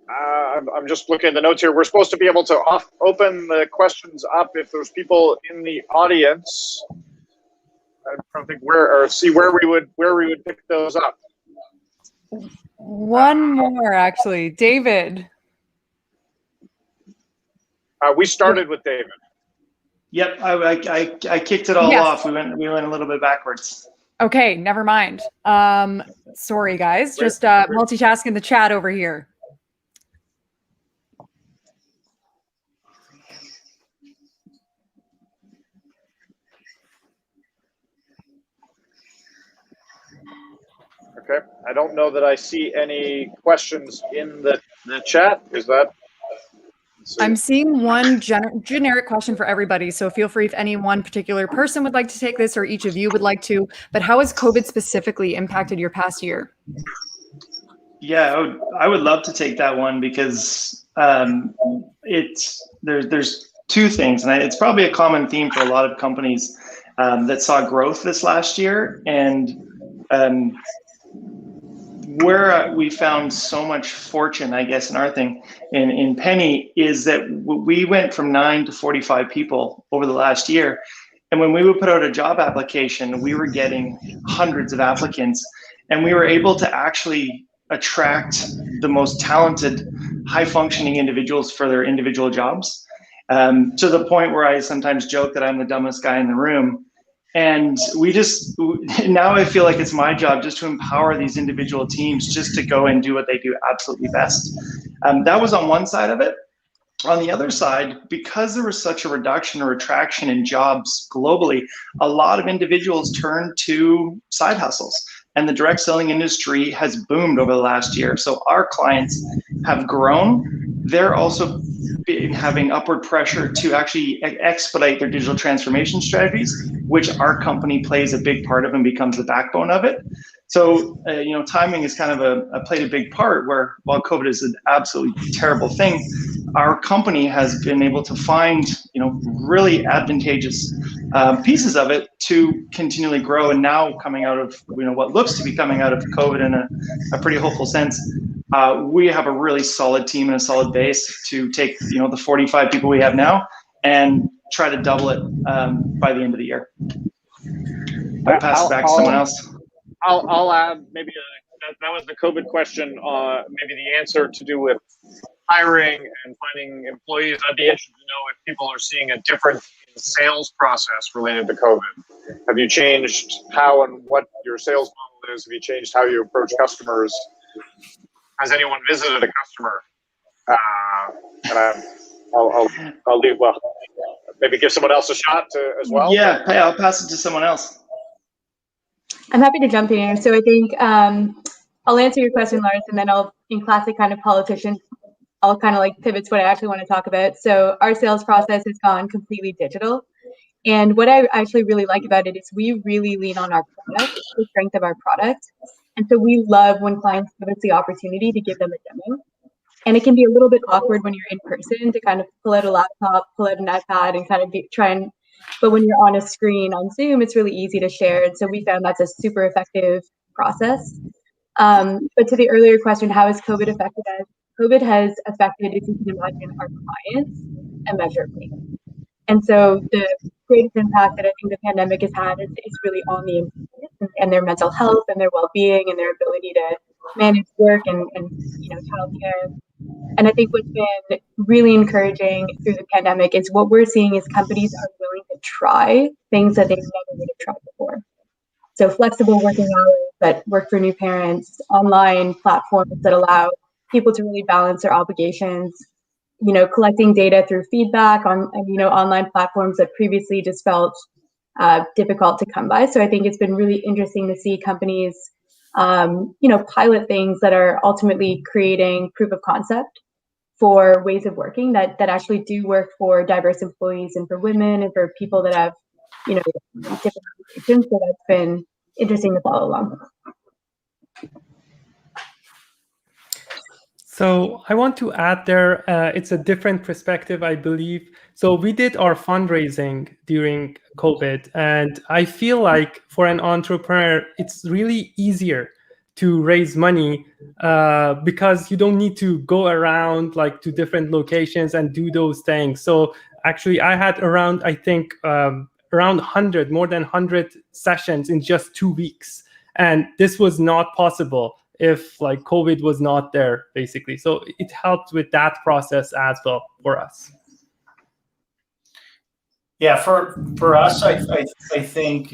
I'm just looking at the notes here. We're supposed to be able to open the questions up if there's people in the audience. I'm trying to think where we would pick those up. One more, actually. David. We started with David. Yep, I kicked it all off. We went a little bit backwards. Okay, never mind. Sorry, guys. Just multitasking the chat over here. Okay. I don't know that I see any questions in the chat. Is that? I'm seeing one generic question for everybody. So feel free if any one particular person would like to take this or each of you would like to. But how has COVID specifically impacted your past year? Yeah, I would love to take that one because there's 2 things, and it's probably a common theme for a lot of companies that saw growth this last year, and where we found so much fortune, I guess, in our thing in Penny is that we went from 9 to 45 people over the last year. And when we would put out a job application, we were getting hundreds of applicants, and we were able to actually attract the most talented, high-functioning individuals for their individual jobs, to the point where I sometimes joke that I'm the dumbest guy in the room. And now I feel like it's my job just to empower these individual teams just to go and do what they do absolutely best. That was on one side of it. On the other side, because there was such a reduction or retraction in jobs globally, a lot of individuals turned to side hustles, and the direct selling industry has boomed over the last year. So our clients have grown. They're also having upward pressure to actually expedite their digital transformation strategies, which our company plays a big part of and becomes the backbone of it. So, timing is kind of played a big part where, while COVID is an absolutely terrible thing, our company has been able to find, really advantageous pieces of it to continually grow. And now coming out of, what looks to be coming out of COVID in a pretty hopeful sense, we have a really solid team and a solid base to take, the 45 people we have now and try to double it by the end of the year. I'll pass it back to someone else. I'll add maybe that was the COVID question. Maybe the answer to do with hiring and finding employees. I'd be interested to know if people are seeing a difference in the sales process related to COVID. Have you changed how and what your sales model is? Have you changed how you approach customers? Has anyone visited a customer? And I'll leave. Well, maybe give someone else a shot as well. Yeah, hey, I'll pass it to someone else. I'm happy to jump in here. So I think I'll answer your question, Lars, and then I'll, in classic kind of politician, I'll kind of like pivot to what I actually want to talk about. So our sales process has gone completely digital. And what I actually really like about it is we really lean on our product, the strength of our product. And so we love when clients give us the opportunity to give them a demo. And it can be a little bit awkward when you're in person to kind of pull out a laptop, pull out an iPad, and kind of but when you're on a screen on Zoom, it's really easy to share. And so we found that's a super effective process. But to the earlier question, how has COVID affected us? COVID has affected, if you can imagine, our clients immeasurably. And so the greatest impact that I think the pandemic has had is really on the employees and their mental health and their well-being and their ability to manage work and childcare. And I think what's been really encouraging through the pandemic is what we're seeing is companies are willing to try things that they never would have tried before. So flexible working hours that work for new parents, online platforms that allow people to really balance their obligations, collecting data through feedback on, online platforms that previously just felt difficult to come by. So I think it's been really interesting to see companies, pilot things that are ultimately creating proof of concept for ways of working that actually do work for diverse employees and for women and for people that have, different situations. So that's been interesting to follow along. So I want to add there, it's a different perspective, I believe. So we did our fundraising during COVID, and I feel like for an entrepreneur, it's really easier to raise money because you don't need to go around like to different locations and do those things. So actually I had around, I think, around 100, more than 100 sessions in just 2 weeks. And this was not possible if like COVID was not there, basically. So it helped with that process as well for us. Yeah, for us, I think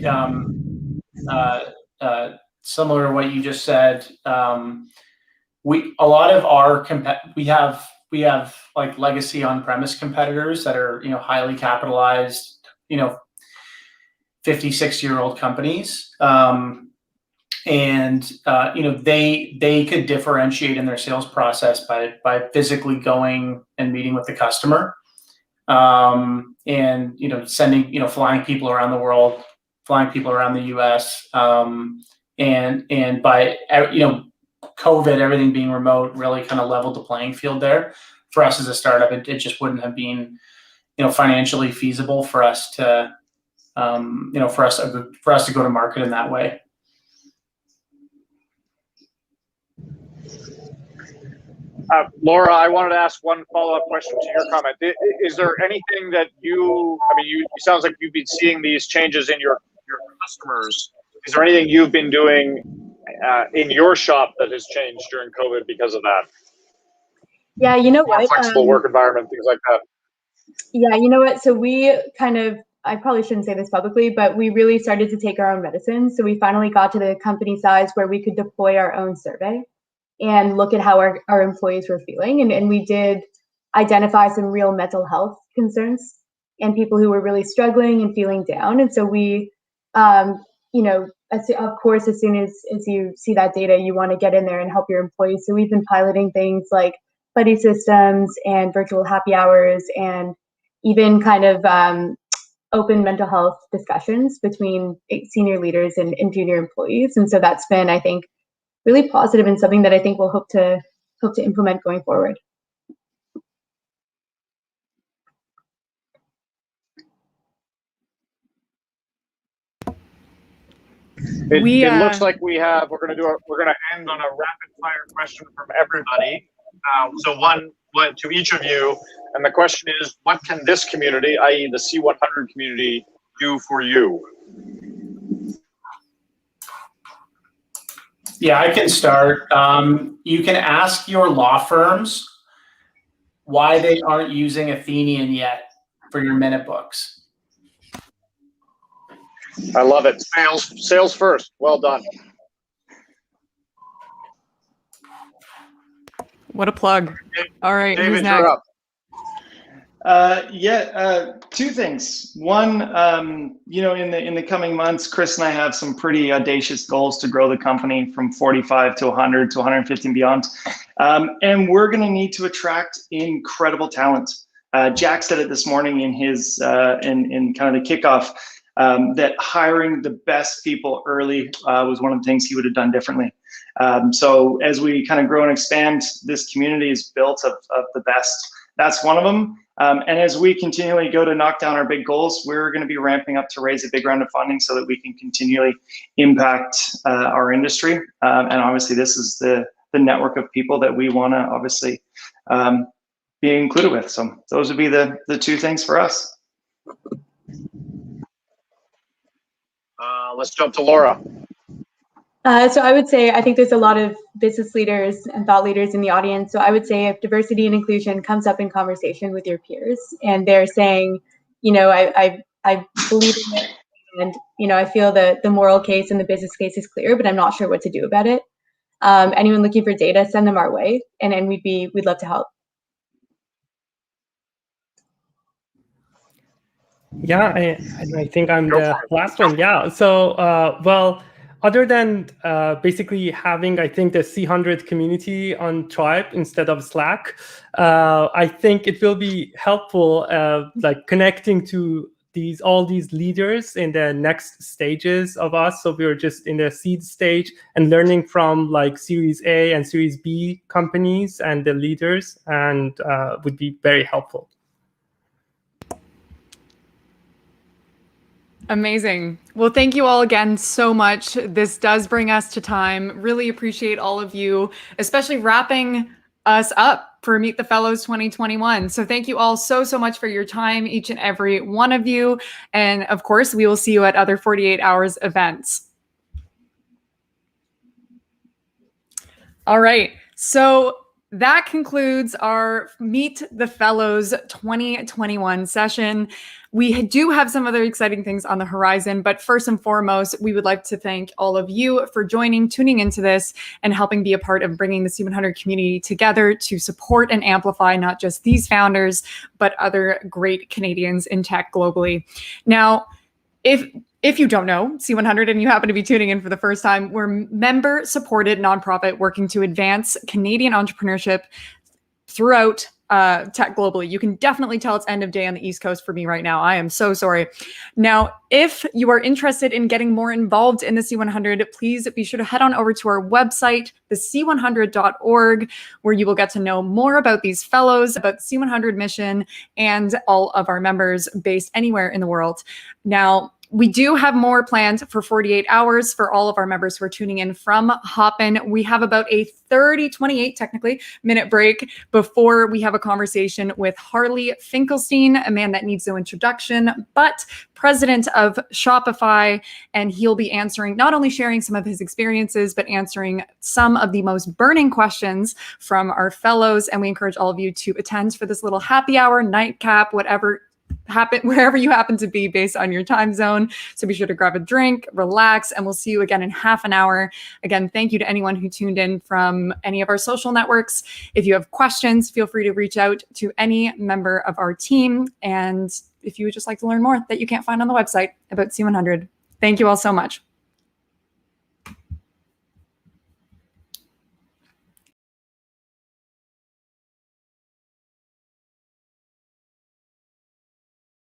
similar to what you just said, a lot of our we have like legacy on-premise competitors that are highly capitalized 50, 60-year-old companies. And they could differentiate in their sales process by physically going and meeting with the customer, and sending flying people around the world, flying people around the U.S. And by COVID, everything being remote really kind of leveled the playing field there. For us as a startup, it just wouldn't have been financially feasible for us to for us to go to market in that way. Laura, I wanted to ask one follow-up question to your comment. Is there anything that you sounds like you've been seeing these changes in your customers. Is there anything you've been doing in your shop that has changed during COVID because of that? Yeah, you know what? More flexible work environment, things like that. Yeah, you know what? So we I probably shouldn't say this publicly, but we really started to take our own medicine. So we finally got to the company size where we could deploy our own survey and look at how our employees were feeling. And we did identify some real mental health concerns and people who were really struggling and feeling down. And so we, of course, as soon as you see that data, you want to get in there and help your employees. So we've been piloting things like buddy systems and virtual happy hours and even kind of open mental health discussions between senior leaders and junior employees. And so that's been, I think, really positive and something that I think we'll hope to implement going forward. It looks like we're going to end on a rapid fire question from everybody. So one to each of you, and the question is, what can this community, i.e. the C100 community, do for you? Yeah, I can start. You can ask your law firms why they aren't using Athenian yet for your minute books. I love it. Sales first. Well done. What a plug. All right, David, who's next? you're up. Two things. One, in the coming months, Chris and I have some pretty audacious goals to grow the company from 45 to 100 to 150 and beyond. And we're going to need to attract incredible talent. Jack said it this morning in his in kind of the kickoff, that hiring the best people early was one of the things he would have done differently. So as we kind of grow and expand, this community is built of the best. That's one of them. And as we continually go to knock down our big goals, we're going to be ramping up to raise a big round of funding so that we can continually impact our industry. And obviously, this is the network of people that we want to obviously be included with. So those would be the two things for us. Let's jump to Laura. So I would say I think there's a lot of business leaders and thought leaders in the audience. So I would say if diversity and inclusion comes up in conversation with your peers and they're saying, you know, I believe in it, and you know, I feel that the moral case and the business case is clear, but I'm not sure what to do about it. Anyone looking for data, send them our way, and we'd love to help. Yeah, I think I'm the last one. Yeah. So, well, other than basically having, I think, the C100 community on Tribe instead of Slack, I think it will be helpful, like connecting to all these leaders in the next stages of us. So we're just in the seed stage and learning from like Series A and Series B companies and the leaders, and would be very helpful. Amazing. Well, thank you all again so much. This does bring us to time. Really appreciate all of you, especially wrapping us up for Meet the Fellows 2021. So thank you all so much for your time, each and every one of you. And of course, we will see you at other 48 Hours events. All right. So that concludes our Meet the Fellows 2021 session. We do have some other exciting things on the horizon, but first and foremost, we would like to thank all of you for tuning into this, and helping be a part of bringing the C100 community together to support and amplify not just these founders, but other great Canadians in tech globally. Now, if you don't know C100 and you happen to be tuning in for the first time, we're a member-supported nonprofit working to advance Canadian entrepreneurship throughout tech globally. You can definitely tell it's end of day on the East Coast for me right now. I am so sorry. Now, if you are interested in getting more involved in the C100, please be sure to head on over to our website, thec100.org, where you will get to know more about these fellows, about the C100 mission, and all of our members based anywhere in the world. Now, we do have more planned for 48 hours for all of our members who are tuning in from Hopin. We have about a 28 technically minute break before we have a conversation with Harley Finkelstein, a man that needs no introduction, but president of Shopify. And he'll be answering, not only sharing some of his experiences, but answering some of the most burning questions from our fellows. And we encourage all of you to attend for this little happy hour, nightcap, wherever you happen to be based on your time zone. So be sure to grab a drink, relax, and we'll see you again in half an hour. Again, thank you to anyone who tuned in from any of our social networks. If you have questions, feel free to reach out to any member of our team. And if you would just like to learn more that you can't find on the website about C100, thank you all so much.